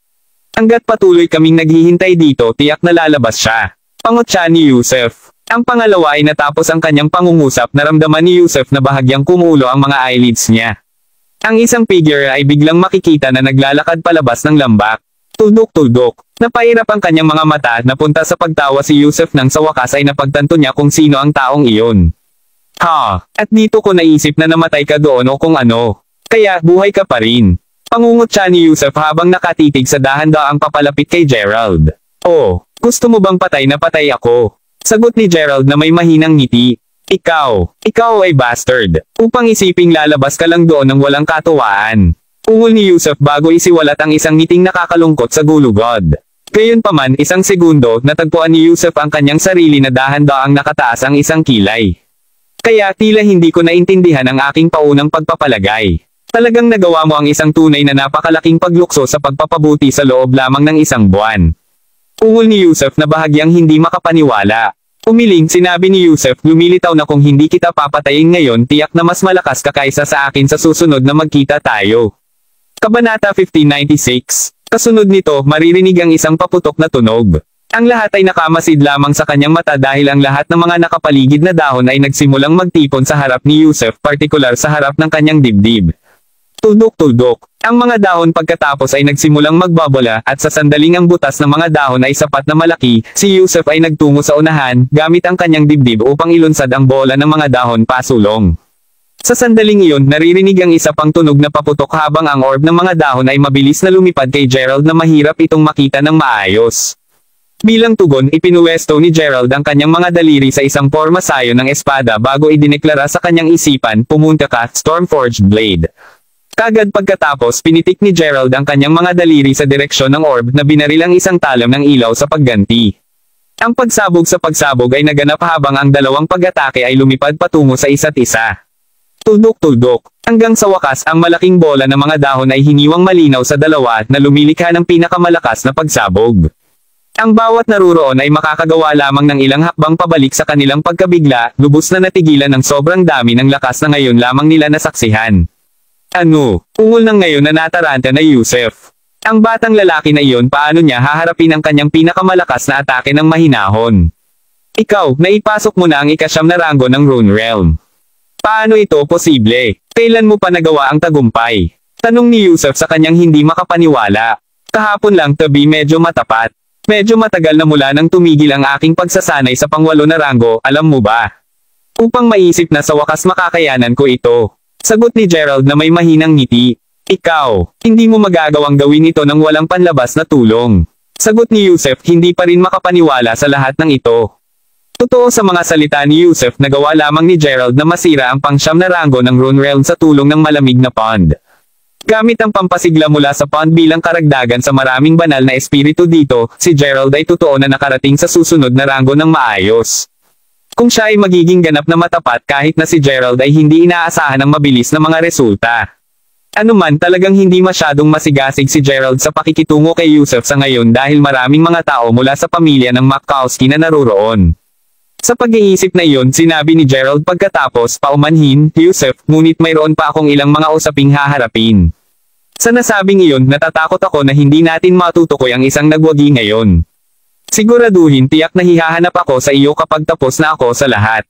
Hanggat patuloy kaming naghihintay dito, tiyak na lalabas siya. Pangutya ni Yusuf. Ang pangalawa ay natapos ang kanyang pangungusap, naramdaman ni Yusuf na bahagyang kumulo ang mga eyelids niya. Ang isang figure ay biglang makikita na naglalakad palabas ng lambak. Tuldok. Napairap ang kanyang mga mata, napunta sa pagtawa si Yusuf nang sa wakas ay napagtanto niya kung sino ang taong iyon. At dito ko naisip na namatay ka doon o kung ano. Kaya, buhay ka pa rin. Pangungutya ni Yusuf habang nakatitig sa dahan-daang papalapit kay Gerald. Oh, gusto mo bang patay na patay ako? Sagot ni Gerald na may mahinang ngiti. Ikaw ay bastard. Upang isiping lalabas ka lang doon ng walang katuwaan. Ungol ni Yusuf bago isiwalat ang isang ngiting nakakalungkot sa gulugod. Gayunpaman, isang segundo, natagpuan ni Yusuf ang kanyang sarili na dahan-daang nakataas ang isang kilay. Kaya tila hindi ko naintindihan ang aking paunang pagpapalagay. Talagang nagawa mo ang isang tunay na napakalaking paglukso sa pagpapabuti sa loob lamang ng isang buwan. Ungol ni Yusuf na bahagyang hindi makapaniwala. Umiling, sinabi ni Yusuf, lumilitaw na kung hindi kita papatayin ngayon, tiyak na mas malakas ka kaysa sa akin sa susunod na magkita tayo. Kabanata 1596. Kasunod nito, maririnig ang isang paputok na tunog. Ang lahat ay nakamasid lamang sa kanyang mata dahil ang lahat ng mga nakapaligid na dahon ay nagsimulang magtipon sa harap ni Yusuf, partikular sa harap ng kanyang dibdib. Tuldok-tuldok. Ang mga dahon pagkatapos ay nagsimulang magbabola at sa sandaling ang butas ng mga dahon ay sapat na malaki, si Yusuf ay nagtungo sa unahan, gamit ang kanyang dibdib upang ilunsad ang bola ng mga dahon pasulong. Sa sandaling iyon, naririnig ang isa pang tunog na paputok habang ang orb ng mga dahon ay mabilis na lumipad kay Gerald na mahirap itong makita ng maayos. Bilang tugon, ipinuwesto ni Gerald ang kanyang mga daliri sa isang pormasayo ng espada bago idineklara sa kanyang isipan, pumunta ka, Stormforged Blade. Kagad pagkatapos, pinitik ni Gerald ang kanyang mga daliri sa direksyon ng orb na binaril ang isang talam ng ilaw sa pagganti. Ang pagsabog sa pagsabog ay naganap habang ang dalawang pag-atake ay lumipad patungo sa isa't isa. Tuldok-tuldok. Hanggang sa wakas, ang malaking bola ng mga dahon ay hiniwang malinaw sa dalawa na lumilikha ng pinakamalakas na pagsabog. Ang bawat naruroon ay makakagawa lamang ng ilang hakbang pabalik sa kanilang pagkabigla, lubos na natigilan ng sobrang dami ng lakas na ngayon lamang nila nasaksihan. Ungol ng ngayon na nataranta na Yusuf. Ang batang lalaki na iyon, paano niya haharapin ang kanyang pinakamalakas na atake ng mahinahon? Ikaw, naipasok mo na ang ika-9 na ranggo ng Rune Realm. Paano ito posible? Kailan mo pa nagawa ang tagumpay? Tanong ni Yusuf sa kanyang hindi makapaniwala. Kahapon lang, tabi, medyo matapat. Medyo matagal na mula nang tumigil ang aking pagsasanay sa pang-8 na ranggo, alam mo ba? Upang maisip na sa wakas makakayanan ko ito. Sagot ni Gerald na may mahinang ngiti. Ikaw, hindi mo magagawang gawin ito nang walang panlabas na tulong. Sagot ni Yusuf, hindi pa rin makapaniwala sa lahat ng ito. Totoo sa mga salita ni Yusuf, nagawa lamang ni Gerald na masira ang pang-9 na ranggo ng Rune Realm sa tulong ng malamig na pond. Gamit ang pampasigla mula sa pond bilang karagdagan sa maraming banal na espiritu dito, si Gerald ay totoo na nakarating sa susunod na ranggo ng maayos. Kung siya ay magiging ganap na matapat kahit na si Gerald ay hindi inaasahan ng mabilis na mga resulta. Anuman, talagang hindi masyadong masigasig si Gerald sa pakikitungo kay Yusuf sa ngayon dahil maraming mga tao mula sa pamilya ng Makowski na naroroon. Sa pag-iisip na iyon, sinabi ni Gerald pagkatapos paumanhin, Yusuf, ngunit mayroon pa akong ilang mga usaping haharapin. Sa nasabing iyon, natatakot ako na hindi natin matutukoy ang isang nagwagi ngayon. Siguraduhin, tiyak na hihahanap ako sa iyo kapag tapos na ako sa lahat.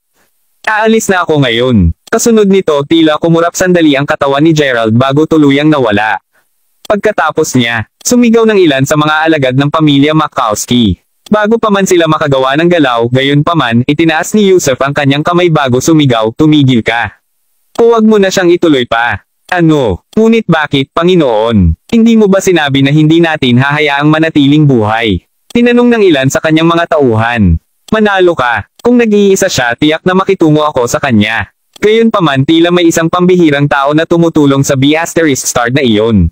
Aalis na ako ngayon. Kasunod nito, tila kumurap sandali ang katawan ni Gerald bago tuluyang nawala. Pagkatapos niya, sumigaw ng ilan sa mga alagad ng pamilya Makowski. Bago pa man sila makagawa ng galaw, gayon pa man, itinaas ni Yusuf ang kanyang kamay bago sumigaw, tumigil ka. Huwag mo na siyang ituloy pa. Ngunit bakit, Panginoon? Hindi mo ba sinabi na hindi natin hahayaang manatiling buhay? Tinanong ng ilan sa kanyang mga tauhan. Manalo ka. Kung nag-iisa siya, tiyak na makitungo ako sa kanya. Gayunpaman, tila may isang pambihirang tao na tumutulong sa B***star na iyon.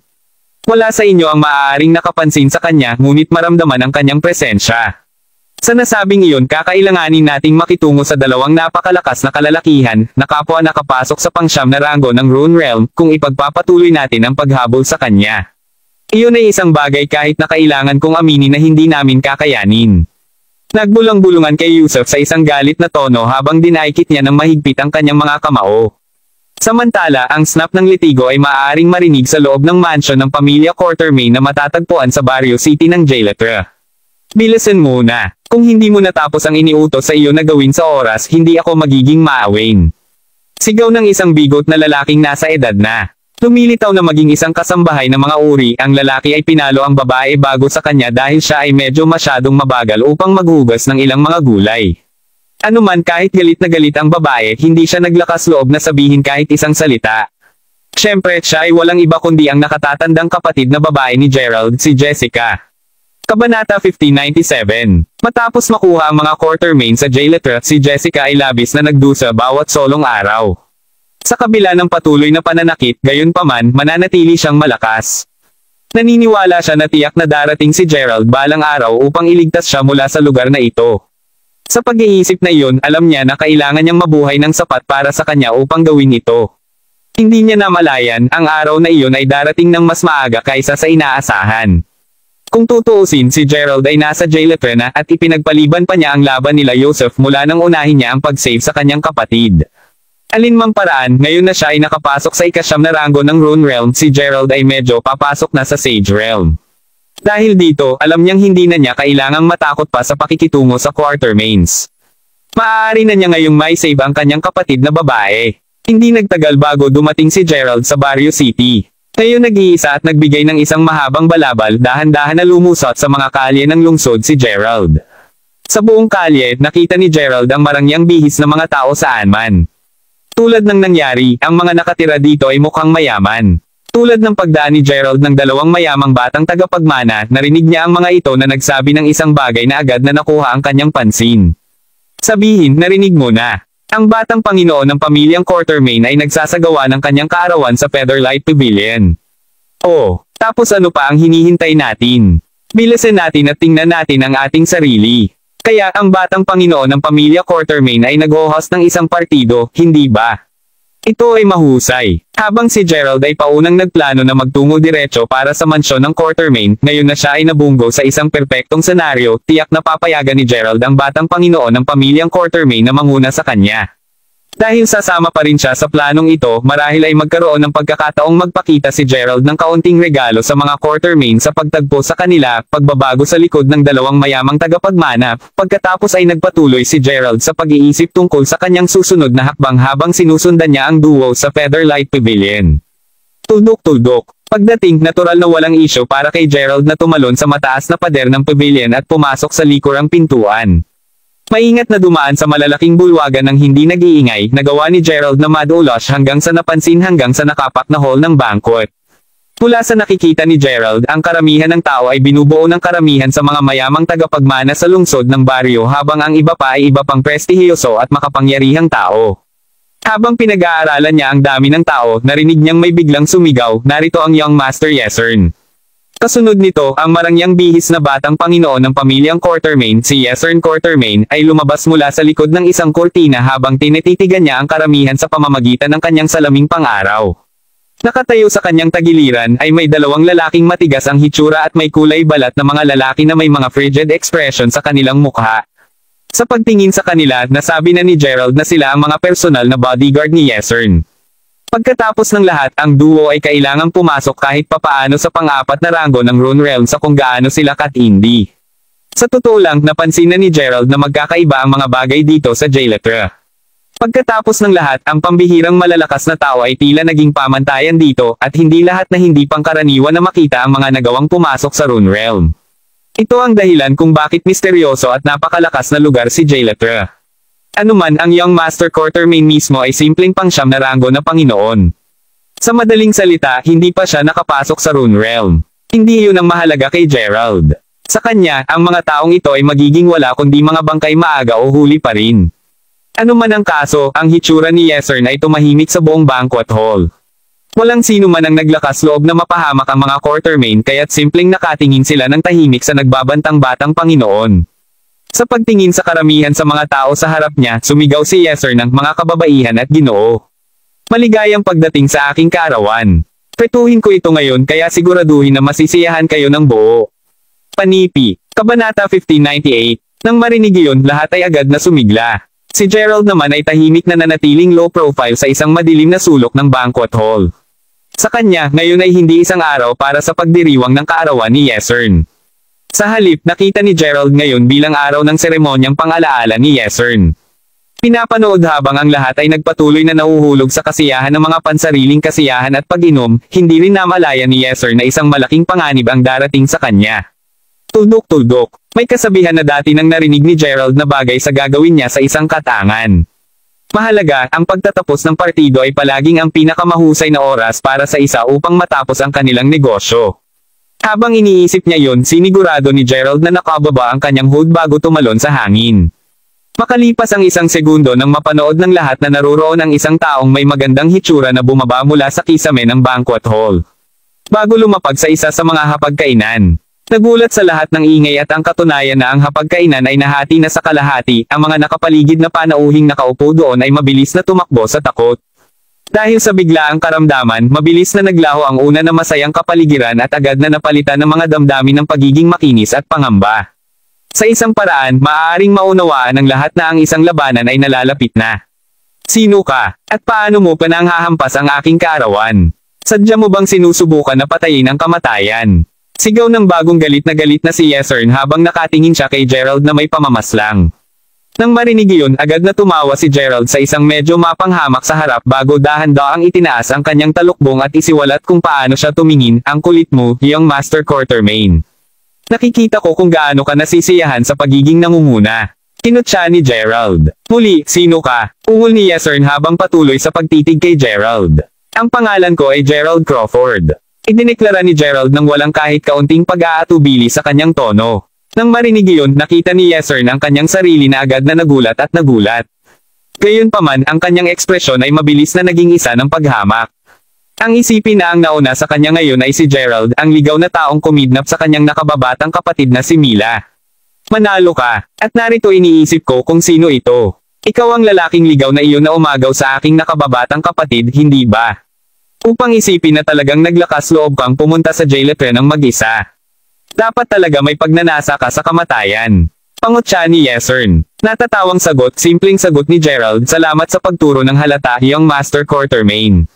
Wala sa inyo ang maaaring nakapansin sa kanya, ngunit maramdaman ang kanyang presensya. Sa nasabing iyon, kakailanganin nating makitungo sa dalawang napakalakas na kalalakihan, na kapwa nakapasok sa pang-9 na ranggo ng Rune Realm, kung ipagpapatuloy natin ang paghabol sa kanya. Iyon ay isang bagay kahit na kailangan kong aminin na hindi namin kakayanin. Nagbulang-bulungan kay Yusuf sa isang galit na tono habang dinaikit niya ng mahigpit ang kanyang mga kamao. Samantala, ang snap ng litigo ay maaaring marinig sa loob ng mansyon ng pamilya Quartermain na matatagpuan sa Barrio City ng Jailetra. Bilisan mo na. Kung hindi mo natapos ang iniutos sa iyo na gawin sa oras, hindi ako magiging maawain. Sigaw ng isang bigot na lalaking nasa edad na. Lumilitaw na maging isang kasambahay ng mga uri, ang lalaki ay pinalo ang babae bago sa kanya dahil siya ay medyo masyadong mabagal upang maghugas ng ilang mga gulay. Anuman kahit galit na galit ang babae, hindi siya naglakas loob na sabihin kahit isang salita. Siyempre, siya ay walang iba kundi ang nakatatandang kapatid na babae ni Gerald, si Jessica. Kabanata 1597. Matapos makuha ang mga quartermain sa Jailetra, si Jessica ay labis na nagdusa bawat solong araw. Sa kabila ng patuloy na pananakit, gayunpaman, mananatili siyang malakas. Naniniwala siya na tiyak na darating si Gerald balang araw upang iligtas siya mula sa lugar na ito. Sa pag-iisip na iyon, alam niya na kailangan niyang mabuhay ng sapat para sa kanya upang gawin ito. Hindi niya namalayan, ang araw na iyon ay darating ng mas maaga kaysa sa inaasahan. Kung tutuusin, si Gerald ay nasa Jailetra na at ipinagpaliban pa niya ang laban nila Joseph mula nang unahin niya ang pag-save sa kanyang kapatid. Alinmang paraan, ngayon na siya ay nakapasok sa ikasyam na ranggo ng Rune Realm, si Gerald ay medyo papasok na sa Sage Realm. Dahil dito, alam niyang hindi na niya kailangang matakot pa sa pakikitungo sa Quartermains. Maaari na niya ngayong may save ang kanyang kapatid na babae. Hindi nagtagal bago dumating si Gerald sa Barrio City. Ngayon nag-iisa at nagbigay ng isang mahabang balabal, dahan-dahan na lumusot sa mga kalye ng lungsod si Gerald. Sa buong kalye, nakita ni Gerald ang marangyang bihis na mga tao saan man. Tulad ng nangyari, ang mga nakatira dito ay mukhang mayaman. Tulad ng pagdaan ni Gerald ng dalawang mayamang batang tagapagmana, narinig niya ang mga ito na nagsabi ng isang bagay na agad na nakuha ang kanyang pansin. Sabihin, narinig mo na. Ang batang Panginoon ng pamilyang Quartermain ay nagsasagawa ng kanyang kaarawan sa Featherlight Pavilion. Oh, tapos ano pa ang hinihintay natin? Bilisan natin at tingnan natin ang ating sarili. Kaya ang batang Panginoon ng pamilya Quartermain ay nag-host ng isang partido, hindi ba? Ito ay mahusay. Habang si Gerald ay paunang nagplano na magtungo diretso para sa mansyon ng Quartermain, ngayon na siya ay nabunggo sa isang perpektong senaryo, tiyak na papayagan ni Gerald ang batang Panginoon ng pamilyang Quartermain na manguna sa kanya. Dahil sasama pa rin siya sa planong ito, marahil ay magkaroon ng pagkakataong magpakita si Gerald ng kaunting regalo sa mga Quartermain sa pagtagpo sa kanila, pagbabago sa likod ng dalawang mayamang tagapagmana. Pagkatapos ay nagpatuloy si Gerald sa pag-iisip tungkol sa kanyang susunod na hakbang habang sinusundan niya ang duo sa Featherlight Pavilion. Tuldok-tuldok. Pagdating, natural na walang isyo para kay Gerald na tumalon sa mataas na pader ng pavilion at pumasok sa likurang pintuan. Maingat na dumaan sa malalaking bulwagan ng hindi nag-iingay, nagawa ni Gerald na madulas hanggang sa napansin hanggang sa nakapak na hall ng banquet. Mula sa nakikita ni Gerald, ang karamihan ng tao ay binubuo ng karamihan sa mga mayamang tagapagmana sa lungsod ng baryo habang ang iba pa ay iba pang prestihiyoso at makapangyarihang tao. Habang pinag-aaralan niya ang dami ng tao, narinig niyang may biglang sumigaw, narito ang Young Master Yesern. Kasunod nito, ang marangyang bihis na batang Panginoon ng pamilyang Quartermain, si Yesern Quartermain, ay lumabas mula sa likod ng isang kurtina habang tinititigan niya ang karamihan sa pamamagitan ng kanyang salaming pang-araw. Nakatayo sa kanyang tagiliran ay may dalawang lalaking matigas ang hitsura at may kulay balat na mga lalaki na may mga frigid expression sa kanilang mukha. Sa pagtingin sa kanila, nasabi na ni Gerald na sila ang mga personal na bodyguard ni Yesern. Pagkatapos ng lahat, ang duo ay kailangang pumasok kahit papaano sa pang-apat na ranggo ng Rune Realm sa kung gaano sila katindi. Sa totoo lang, napansin na ni Gerald na magkakaiba ang mga bagay dito sa Jailetra. Pagkatapos ng lahat, ang pambihirang malalakas na tao ay tila naging pamantayan dito, at hindi lahat na hindi pangkaraniwan na makita ang mga nagawang pumasok sa Rune Realm. Ito ang dahilan kung bakit misteryoso at napakalakas na lugar si Jailetra. Anuman ang Young Master Quartermain mismo ay simpleng pangsyam na ranggo na Panginoon. Sa madaling salita, hindi pa siya nakapasok sa Rune Realm. Hindi iyon ang mahalaga kay Gerald. Sa kanya, ang mga taong ito ay magiging wala kundi mga bangkay maaga o huli pa rin. Anuman ang kaso, ang hitsura ni Yesern ay tumahimik sa buong banquet hall. Walang sino man ang naglakas loob na mapahamak ang mga Quartermain kaya't simpleng nakatingin sila ng tahimik sa nagbabantang batang Panginoon. Sa pagtingin sa karamihan sa mga tao sa harap niya, sumigaw si Yesern ng mga kababaihan at Ginoo. Maligayang pagdating sa aking kaarawan. Pretuhin ko ito ngayon kaya siguraduhin na masisiyahan kayo ng buo. Panipi. Kabanata 1598. Nang marinig iyon, lahat ay agad na sumigla. Si Gerald naman ay tahimik na nanatiling low profile sa isang madilim na sulok ng banquet hall. Sa kanya, ngayon ay hindi isang araw para sa pagdiriwang ng kaarawan ni Yesern. Sa halip, nakita ni Gerald ngayon bilang araw ng seremonyang pang-alaala ni Yesern. Pinapanood habang ang lahat ay nagpatuloy na nahuhulog sa kasiyahan ng mga pansariling kasiyahan at pag-inom, hindi rin namalaya ni Yesern na isang malaking panganib ang darating sa kanya. Tuldok-tuldok. May kasabihan na dati nang narinig ni Gerald na bagay sa gagawin niya sa isang katangan. Mahalaga, ang pagtatapos ng partido ay palaging ang pinakamahusay na oras para sa isa upang matapos ang kanilang negosyo. Habang iniisip niya yon, sinigurado ni Gerald na nakababa ang kanyang hood bago tumalon sa hangin. Makalipas ang isang segundo nang mapanood ng lahat na naroroon ang isang taong may magandang hitsura na bumaba mula sa kisame ng banquet hall. Bago lumapag sa isa sa mga hapagkainan. Nagulat sa lahat ng ingay at ang katunayan na ang hapagkainan ay nahati na sa kalahati, ang mga nakapaligid na panauhing nakaupo doon ay mabilis na tumakbo sa takot. Dahil sa biglaang karamdaman, mabilis na naglaho ang una na masayang kapaligiran at agad na napalitan ng mga damdamin ng pagiging makinis at pangamba. Sa isang paraan, maaaring maunawaan ng lahat na ang isang labanan ay nalalapit na. Sino ka? At paano mo pananghahampas ang aking kaarawan? Sadya mo bang sinusubukan na patayin ang kamatayan? Sigaw ng bagong galit na si Yesern habang nakatingin siya kay Gerald na may pamamaslang. Nang marinig iyon, agad na tumawa si Gerald sa isang medyo mapanghamak sa harap bago dahan-daang itinaas ang kanyang talukbong at isiwalat kung paano siya tumingin. Ang kulit mo, young Master Quatermain. Nakikita ko kung gaano ka nasisiyahan sa pagiging nangunguna. Kinutya ni Gerald. Muli, sino ka? Ungol ni Yesern habang patuloy sa pagtitig kay Gerald. Ang pangalan ko ay Gerald Crawford. Idineklara ni Gerald nang walang kahit kaunting pag-aatubili sa kanyang tono. Nang marinig iyon, nakita ni Yesern ang kanyang sarili na agad na nagulat at nagulat. Gayunpaman, ang kanyang ekspresyon ay mabilis na naging isa ng paghamak. Ang isipin na ang nauna sa kanya ngayon ay si Gerald, ang ligaw na taong kumidnap sa kanyang nakababatang kapatid na si Mila. Manalo ka, at narito iniisip ko kung sino ito. Ikaw ang lalaking ligaw na iyon na umagaw sa aking nakababatang kapatid, hindi ba? Upang isipin na talagang naglakas loob kang pumunta sa jailatre ng mag-isa. Dapat talaga may pagnanasa ka sa kamatayan. Pangutya ni Yesern. Natatawang sagot, simpleng sagot ni Gerald, salamat sa pagturo ng halata, young Master Quatermain.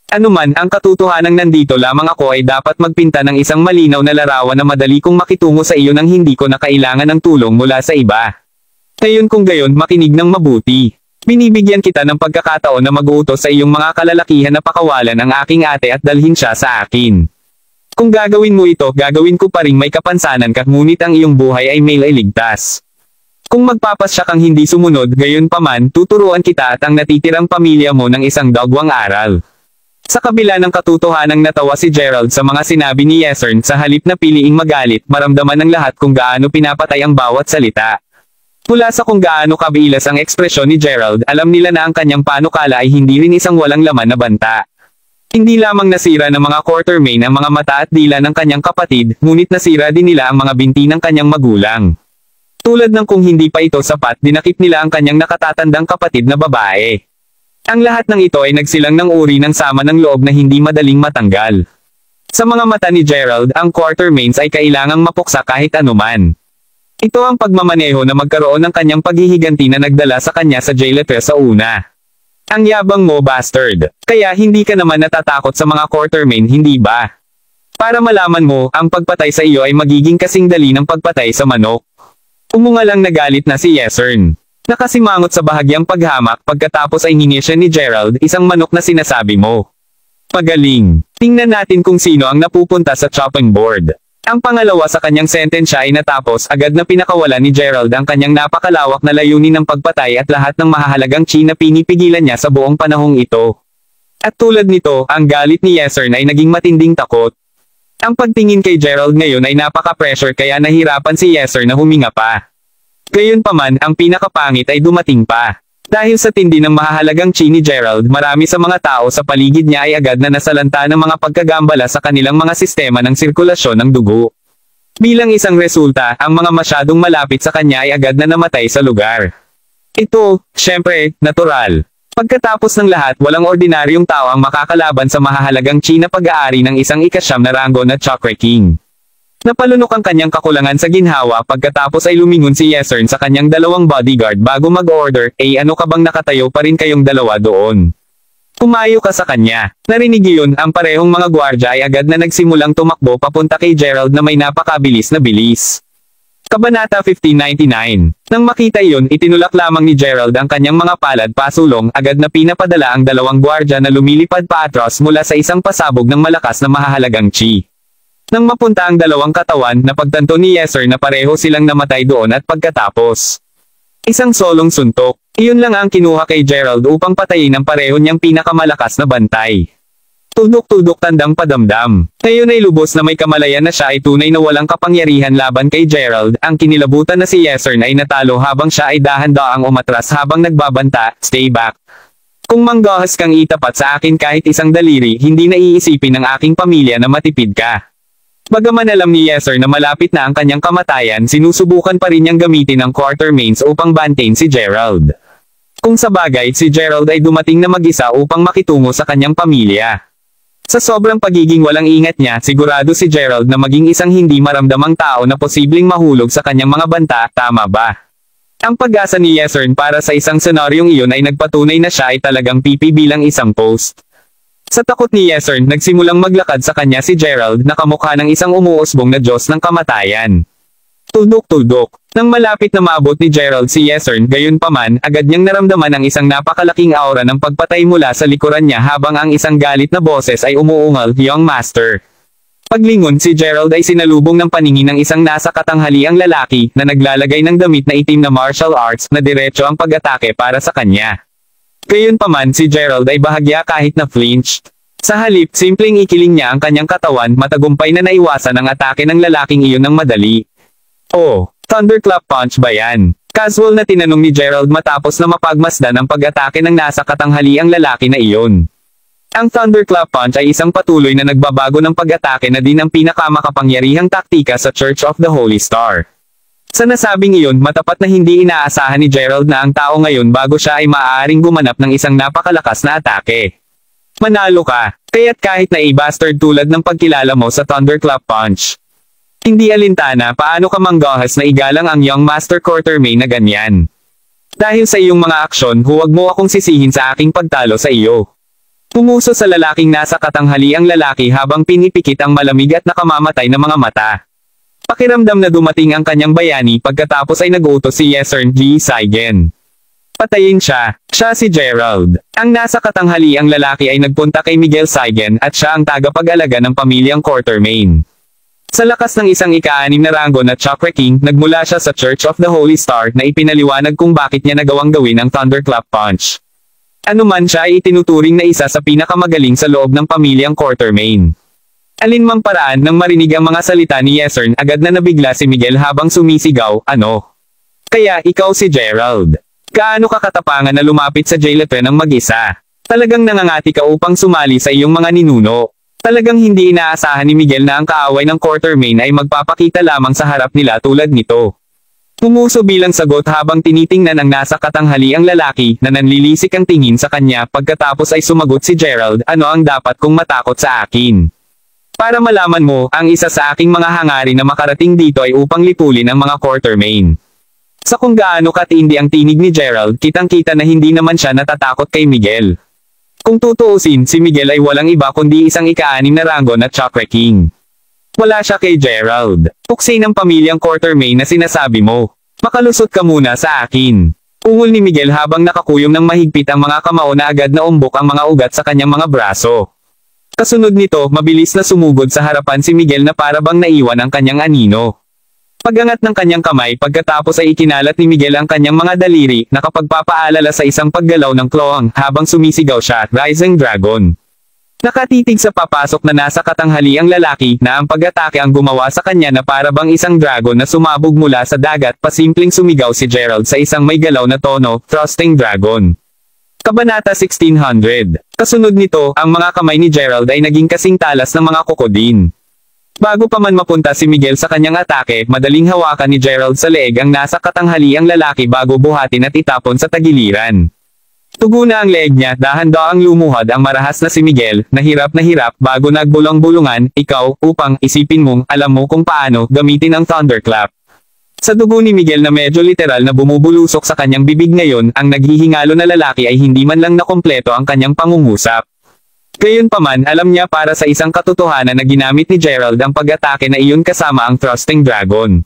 Anuman ang katotohanang nandito lamang ako ay dapat magpinta ng isang malinaw na larawan na madali kong makitungo sa iyo nang hindi ko na kailangan ng tulong mula sa iba. Ngayon kung gayon, makinig ng mabuti. Binibigyan kita ng pagkakataon na mag-uutos sa iyong mga kalalakihan na pakawalan ang aking ate at dalhin siya sa akin. Kung gagawin mo ito, gagawin ko pa ring may kapansanan ka, ngunit ang iyong buhay ay may iligtas. Kung magpapasya kang hindi sumunod, gayon paman, tuturuan kita at ang natitirang pamilya mo ng isang dagwang aral. Sa kabila ng katotohanang natawa si Gerald sa mga sinabi ni Yesern, sa halip na piliing magalit, maramdaman ng lahat kung gaano pinapatay ang bawat salita. Mula sa kung gaano kabilas ang ekspresyon ni Gerald, alam nila na ang kanyang panukala ay hindi rin isang walang laman na banta. Hindi lamang nasira ng mga Quatermain ang mga mata at dila ng kanyang kapatid, ngunit nasira din nila ang mga binti ng kanyang magulang. Tulad ng kung hindi pa ito sapat, dinakip nila ang kanyang nakatatandang kapatid na babae. Ang lahat ng ito ay nagsilang ng uri ng sama ng loob na hindi madaling matanggal. Sa mga mata ni Gerald, ang Quatermains ay kailangang mapuksa kahit anuman. Ito ang pagmamaneho na magkaroon ng kanyang paghihiganti na nagdala sa kanya sa jailatre sa una. Ang yabang mo, bastard. Kaya hindi ka naman natatakot sa mga Quatermain, hindi ba? Para malaman mo, ang pagpatay sa iyo ay magiging kasing dali ng pagpatay sa manok. Umungalang nagalit na si Yesern. Nakasimangot sa bahagyang paghamak, pagkatapos ay hingi siya ni Gerald, isang manok na sinasabi mo. Pagaling. Tingnan natin kung sino ang napupunta sa chopping board. Ang pangalawa sa kanyang sentensya ay natapos, agad na pinakawalan ni Gerald ang kanyang napakalawak na layunin ng pagpatay at lahat ng mahahalagang chi na pinipigilan niya sa buong panahong ito. At tulad nito, ang galit ni Yesern ay naging matinding takot. Ang pagtingin kay Gerald ngayon ay napaka-pressure kaya nahirapan si Yesern na huminga pa. Gayunpaman, ang pinakapangit ay dumating pa. Dahil sa tindi ng mahahalagang chi ni Gerald, marami sa mga tao sa paligid niya ay agad na nasalanta ng mga pagkagambala sa kanilang mga sistema ng sirkulasyon ng dugo. Bilang isang resulta, ang mga masyadong malapit sa kanya ay agad na namatay sa lugar. Ito, syempre, natural. Pagkatapos ng lahat, walang ordinaryong tao ang makakalaban sa mahahalagang chi na pag-aari ng isang ikasyam na ranggo na Chakra King. Napalunok ang kanyang kakulangan sa ginhawa pagkatapos ay lumingon si Yesern sa kanyang dalawang bodyguard bago mag-order, ano ka bang nakatayo pa rin kayong dalawa doon? Pumayo ka sa kanya. Narinig iyon, ang parehong mga gwardya ay agad na nagsimulang tumakbo papunta kay Gerald na may napakabilis na bilis. Kabanata 1599. Nang makita iyon, itinulak lamang ni Gerald ang kanyang mga palad pasulong, agad na pinapadala ang dalawang gwardya na lumilipad paatras mula sa isang pasabog ng malakas na mahahalagang chi. Nang mapunta ang dalawang katawan, napagtanto ni Yesern na pareho silang namatay doon at pagkatapos. Isang solong suntok. Iyon lang ang kinuha kay Gerald upang patayin ang pareho niyang pinakamalakas na bantay. Tudok-tudok tandang padamdam. Ngayon ay lubos na may kamalayan na siya ay tunay na walang kapangyarihan laban kay Gerald. Ang kinilabutan na si Yesern ay natalo habang siya ay dahan-daang umatras habang nagbabanta, "Stay back. Kung manggahas kang itapat sa akin kahit isang daliri, hindi na iisipin ng aking pamilya na matipid ka." Bagaman alam ni Yesern na malapit na ang kanyang kamatayan, sinusubukan pa rin niyang gamitin ang Quatermains upang bantayin si Gerald. Kung sa bagay, si Gerald ay dumating na mag-isa upang makitungo sa kanyang pamilya. Sa sobrang pagiging walang ingat niya, sigurado si Gerald na maging isang hindi maramdamang tao na posibleng mahulog sa kanyang mga banta, tama ba? Ang pag-asa ni Yesern para sa isang senaryong iyon ay nagpatunay na siya ay talagang pipi bilang isang post. Sa takot ni Yesern, nagsimulang maglakad sa kanya si Gerald na kamukha ng isang umuusbong na Diyos ng kamatayan. Tuldok-tuldok. Nang malapit na maabot ni Gerald si Yesern, gayunpaman, agad niyang naramdaman ang isang napakalaking aura ng pagpatay mula sa likuran niya habang ang isang galit na boses ay umuungal, "Young Master." Paglingon, si Gerald ay sinalubong ng paningin ng isang nasa katanghaliang lalaki na naglalagay ng damit na itim na martial arts na diretso ang pag-atake para sa kanya. Gayunpaman, si Gerald ay bahagya kahit na flinched. Sa halip, simpleng ikiling niya ang kanyang katawan, matagumpay na naiwasan ang atake ng lalaking iyon ng madali. "Oh, thunderclap punch ba yan?" Casual na tinanong ni Gerald matapos na mapagmasdan ang pag-atake ng nasa katanghaliang lalaki na iyon. Ang thunderclap punch ay isang patuloy na nagbabago ng pag-atake na din ang pinakamakapangyarihang taktika sa Church of the Holy Star. Sa nasabing iyon, matapat na hindi inaasahan ni Gerald na ang tao ngayon bago siya ay maaaring gumanap ng isang napakalakas na atake. Manalo ka, kaya't kahit na i-bastard tulad ng pagkilala mo sa thunderclap punch. Hindi alintana paano ka manggahas na igalang ang Young Master Quatermain na ganyan. Dahil sa iyong mga aksyon, huwag mo akong sisihin sa aking pagtalo sa iyo. Pumuso sa lalaking nasa katanghaliang lalaki habang pinipikit ang malamig at nakamamatay na mga mata. Pakiramdam na dumating ang kanyang bayani pagkatapos ay nag-utos si Yesern G. Saigen. Patayin siya. Siya si Gerald. Ang nasa katanghaliang lalaki ay nagpunta kay Miguel Saigen at siya ang tagapag-alaga ng pamilyang Quatermain. Sa lakas ng isang ika-6 na ranggo na Chakra King, nagmula siya sa Church of the Holy Star na ipinaliwanag kung bakit niya nagawang gawin ang Thunderclap Punch. Ano man siya ay itinuturing na isa sa pinakamagaling sa loob ng pamilyang Quatermain. Alinmang paraan nang marinig ang mga salita ni Yesern, agad na nabigla si Miguel habang sumisigaw, "Ano? Kaya ikaw si Gerald? Gaano ka katapangan na lumapit sa Jailetre ng mag-isa? Talagang nangangati ka upang sumali sa iyong mga ninuno." Talagang hindi inaasahan ni Miguel na ang kaaway ng Quatermain ay magpapakita lamang sa harap nila tulad nito. Pumuso bilang sagot habang tinitingnan ang nasa katanghaliang lalaki na nanlilisik ang tingin sa kanya pagkatapos ay sumagot si Gerald, "Ano ang dapat kong matakot sa akin? Para malaman mo, ang isa sa aking mga hangarin na makarating dito ay upang lipulin ang mga Quatermain." Sa kung gaano katindi ang tinig ni Gerald, kitang-kita na hindi naman siya natatakot kay Miguel. Kung tutuusin, si Miguel ay walang iba kundi isang ika-6 na ranggo na Chakra King. Wala siya kay Gerald. Puksay ng pamilyang Quatermain na sinasabi mo. "Makalusot ka muna sa akin." Ungol ni Miguel habang nakakuyong ng mahigpit ang mga kamao na agad na umbok ang mga ugat sa kanyang mga braso. Kasunod nito, mabilis na sumugod sa harapan si Miguel na para bang naiwan ang kanyang anino. Pagangat ng kanyang kamay pagkatapos ay ikinalat ni Miguel ang kanyang mga daliri, nakapagpapaalala sa isang paggalaw ng kloang habang sumisigaw siya, "Rising Dragon." Nakatitig sa papasok na nasa katanghaliang lalaki na ang pag-atake ang gumawa sa kanya na para bang isang dragon na sumabog mula sa dagat, pasimpleng sumigaw si Gerald sa isang may galaw na tono, "Thrusting Dragon." Kabanata 1600. Kasunod nito, ang mga kamay ni Gerald ay naging kasing talas ng mga kokodin. Bago pa man mapunta si Miguel sa kanyang atake, madaling hawakan ni Gerald sa leeg ang nasa katanghaliang lalaki bago buhatin at itapon sa tagiliran. Tugo na ang leeg niya, dahan-daang lumuhad ang marahas na si Miguel, na hirap bago nagbulong-bulungan, "Ikaw, upang isipin mong, alam mo kung paano gamitin ang thunderclap." Sa dugo ni Miguel na medyo literal na bumubulusok sa kanyang bibig ngayon, ang naghihingalo na lalaki ay hindi man lang nakompleto ang kanyang pangungusap. Gayunpaman, alam niya para sa isang katotohanan na ginamit ni Gerald ang pag-atake na iyon kasama ang Thrusting Dragon.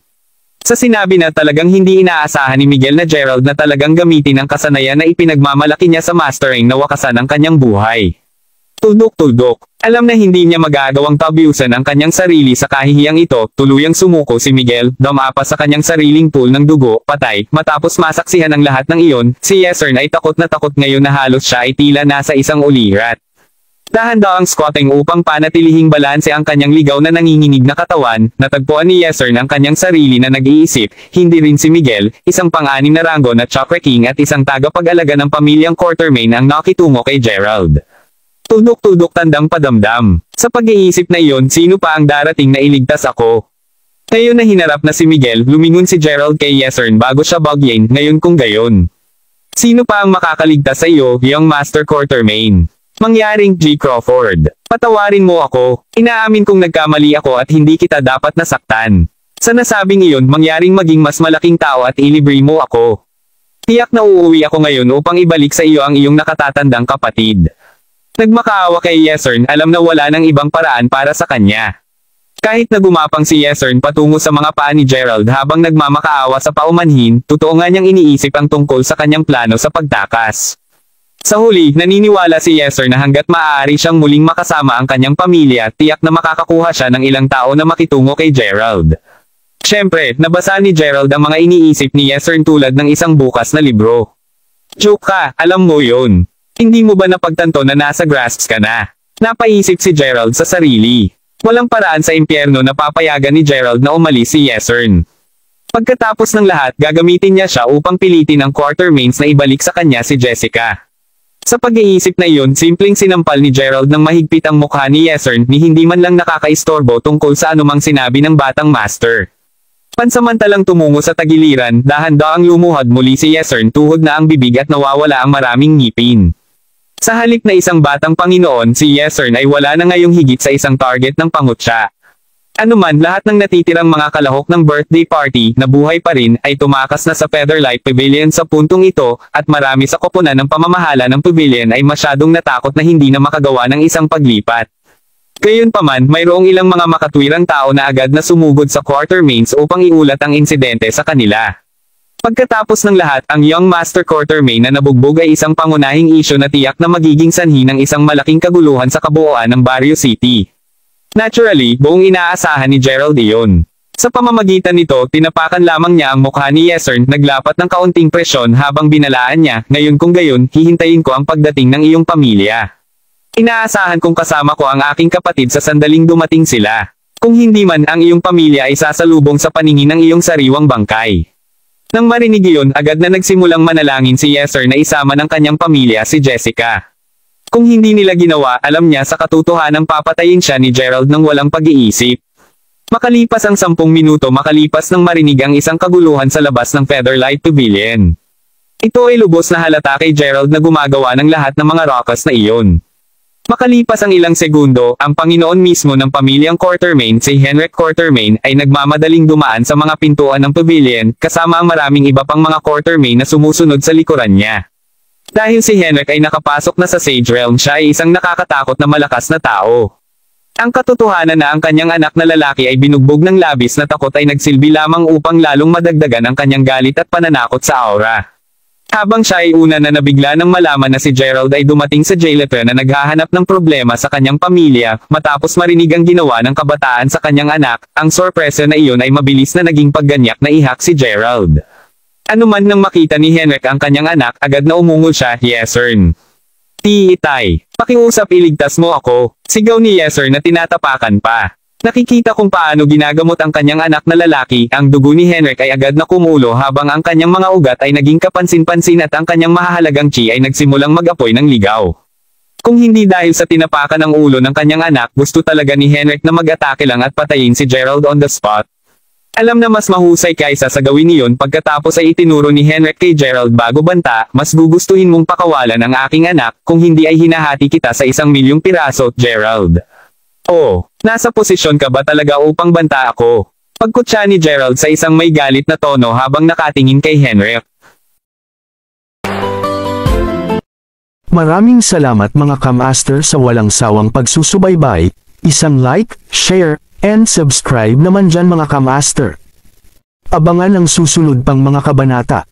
Sa sinabi na talagang hindi inaasahan ni Miguel na Gerald na talagang gamitin ang kasanayan na ipinagmamalaki niya sa mastering na wakasan ang kanyang buhay. Tuldok-tuldok. Alam na hindi niya magagawang tabyusan ang kanyang sarili sa kahihiyang ito, tuluyang sumuko si Miguel, dumapa sa kanyang sariling pool ng dugo, patay, matapos masaksihan ang lahat ng iyon, si Yesern ay takot na takot ngayon na halos siya ay tila nasa isang ulirat. Dahan daw ang squatting upang panatilihing balanse ang kanyang ligaw na nanginginig na katawan. Natagpuan ni Yesern ang kanyang sarili na nag-iisip, hindi rin si Miguel, isang pang-anim na ranggo na chakra king at isang tagapag-alaga ng pamilyang Quartermain ang nakitungo kay Gerald. Tudok-tudok tandang padamdam. Sa pag-iisip na iyon, sino pa ang darating na iligtas ako? Ngayon na hinarap na si Miguel, lumingon si Gerald kay Yesern bago siya bagyain, ngayon kung gayon. Sino pa ang makakaligtas sa iyo, young Master Quartermain? Mangyaring G. Crawford. Patawarin mo ako. Inaamin kong nagkamali ako at hindi kita dapat nasaktan. Sa nasabing iyon, mangyaring maging mas malaking tao at ilibre mo ako. Tiyak na uuwi ako ngayon upang ibalik sa iyo ang iyong nakatatandang kapatid. Nagmakaawa kay Yesern, alam na wala nang ibang paraan para sa kanya. Kahit na gumapang si Yesern patungo sa mga paa ni Gerald habang nagmamakaawa sa paumanhin, totoo nga niyang iniisip ang tungkol sa kanyang plano sa pagtakas. Sa huli, naniniwala si Yesern na hanggat maaari siyang muling makasama ang kanyang pamilya, tiyak na makakakuha siya ng ilang tao na makitungo kay Gerald. Siyempre, nabasa ni Gerald ang mga iniisip ni Yesern tulad ng isang bukas na libro. Joke ka, alam mo yun. Hindi mo ba napagtanto na nasa grasps ka na? Napaisip si Gerald sa sarili. Walang paraan sa impyerno na papayagan ni Gerald na umalis si Yesern. Pagkatapos ng lahat, gagamitin niya siya upang pilitin ang Quartermains na ibalik sa kanya si Jessica. Sa pag-iisip na iyon, simpleng sinampal ni Gerald ng mahigpit ang mukha ni Yesern ni hindi man lang nakakaistorbo tungkol sa anumang sinabi ng batang master. Pansamantalang tumungo sa tagiliran, dahan-dahang lumuhad muli si Yesern tuhod na ang bibig at nawawala ang maraming ngipin. Sa halip na isang batang Panginoon, si Yesern ay wala na ngayong higit sa isang target ng pangutya. Anuman, lahat ng natitirang mga kalahok ng birthday party na buhay pa rin ay tumakas na sa Featherlight Pavilion sa puntong ito, at marami sa koponan ng pamamahala ng pavilion ay masyadong natakot na hindi na makagawa ng isang paglipat. Gayunpaman, mayroong ilang mga makatwirang tao na agad na sumugod sa Quartermains upang iulat ang insidente sa kanila. Pagkatapos ng lahat, ang Young Master Quartermain na nabugbog ay isang pangunahing isyu na tiyak na magiging sanhi ng isang malaking kaguluhan sa kabuuan ng Barrio City. Naturally, buong inaasahan ni Gerald iyon. Sa pamamagitan nito, tinapakan lamang niya ang mukha ni Yesern, naglapat ng kaunting presyon habang binalaan niya, ngayon kung gayon, hihintayin ko ang pagdating ng iyong pamilya. Inaasahan kong kasama ko ang aking kapatid sa sandaling dumating sila. Kung hindi man, ang iyong pamilya ay sasalubong sa paningin ng iyong sariwang bangkay. Nang marinig iyon, agad na nagsimulang manalangin si Yesern na isama ng kanyang pamilya si Jessica. Kung hindi nila ginawa, alam niya sa katotohanan papatayin siya ni Gerald nang walang pag-iisip. Makalipas ang 10 minuto makalipas nang marinig ang isang kaguluhan sa labas ng Featherlight Pavilion. Ito ay lubos na halata kay Gerald na gumagawa ng lahat ng mga rakas na iyon. Makalipas ang ilang segundo, ang Panginoon mismo ng pamilyang Quartermain, si Henrik Quartermain, ay nagmamadaling dumaan sa mga pintuan ng pavilion, kasama ang maraming iba pang mga Quartermain na sumusunod sa likuran niya. Dahil si Henrik ay nakapasok na sa Sage Realm, siya ay isang nakakatakot na malakas na tao. Ang katotohanan na ang kanyang anak na lalaki ay binugbog ng labis na takot ay nagsilbi lamang upang lalong madagdagan ang kanyang galit at pananakot sa aura. Habang siya ay una na nabigla nang malaman na si Gerald ay dumating sa jailete na naghahanap ng problema sa kanyang pamilya, matapos marinig ang ginawa ng kabataan sa kanyang anak, ang sorpresa na iyon ay mabilis na naging pagganyak na ihak si Gerald. Anuman nang makita ni Henrik ang kanyang anak, agad na umungol siya, Yesern. Itay, pakiusap iligtas mo ako, sigaw ni Yesern na tinatapakan pa. Nakikita kung paano ginagamot ang kanyang anak na lalaki, ang dugo ni Henrik ay agad na kumulo habang ang kanyang mga ugat ay naging kapansin-pansin at ang kanyang mahahalagang chi ay nagsimulang mag-apoy ng ligaw. Kung hindi dahil sa tinapakan ng ulo ng kanyang anak, gusto talaga ni Henrik na mag-atake lang at patayin si Gerald on the spot. Alam na mas mahusay kaysa sa gawin niyon, pagkatapos ay itinuro ni Henrik kay Gerald bago banta, mas gugustuhin mong pakawalan ang aking anak, kung hindi ay hinahati kita sa 1,000,000 piraso, Gerald. Oh, nasa posisyon ka ba talaga upang banta ako? Pagkutsa ni Gerald sa isang may galit na tono habang nakatingin kay Henrik. Maraming salamat mga kamaster sa walang sawang pagsusubaybay, isang like, share, and subscribe naman dyan mga kamaster. Abangan ang susunod pang mga kabanata.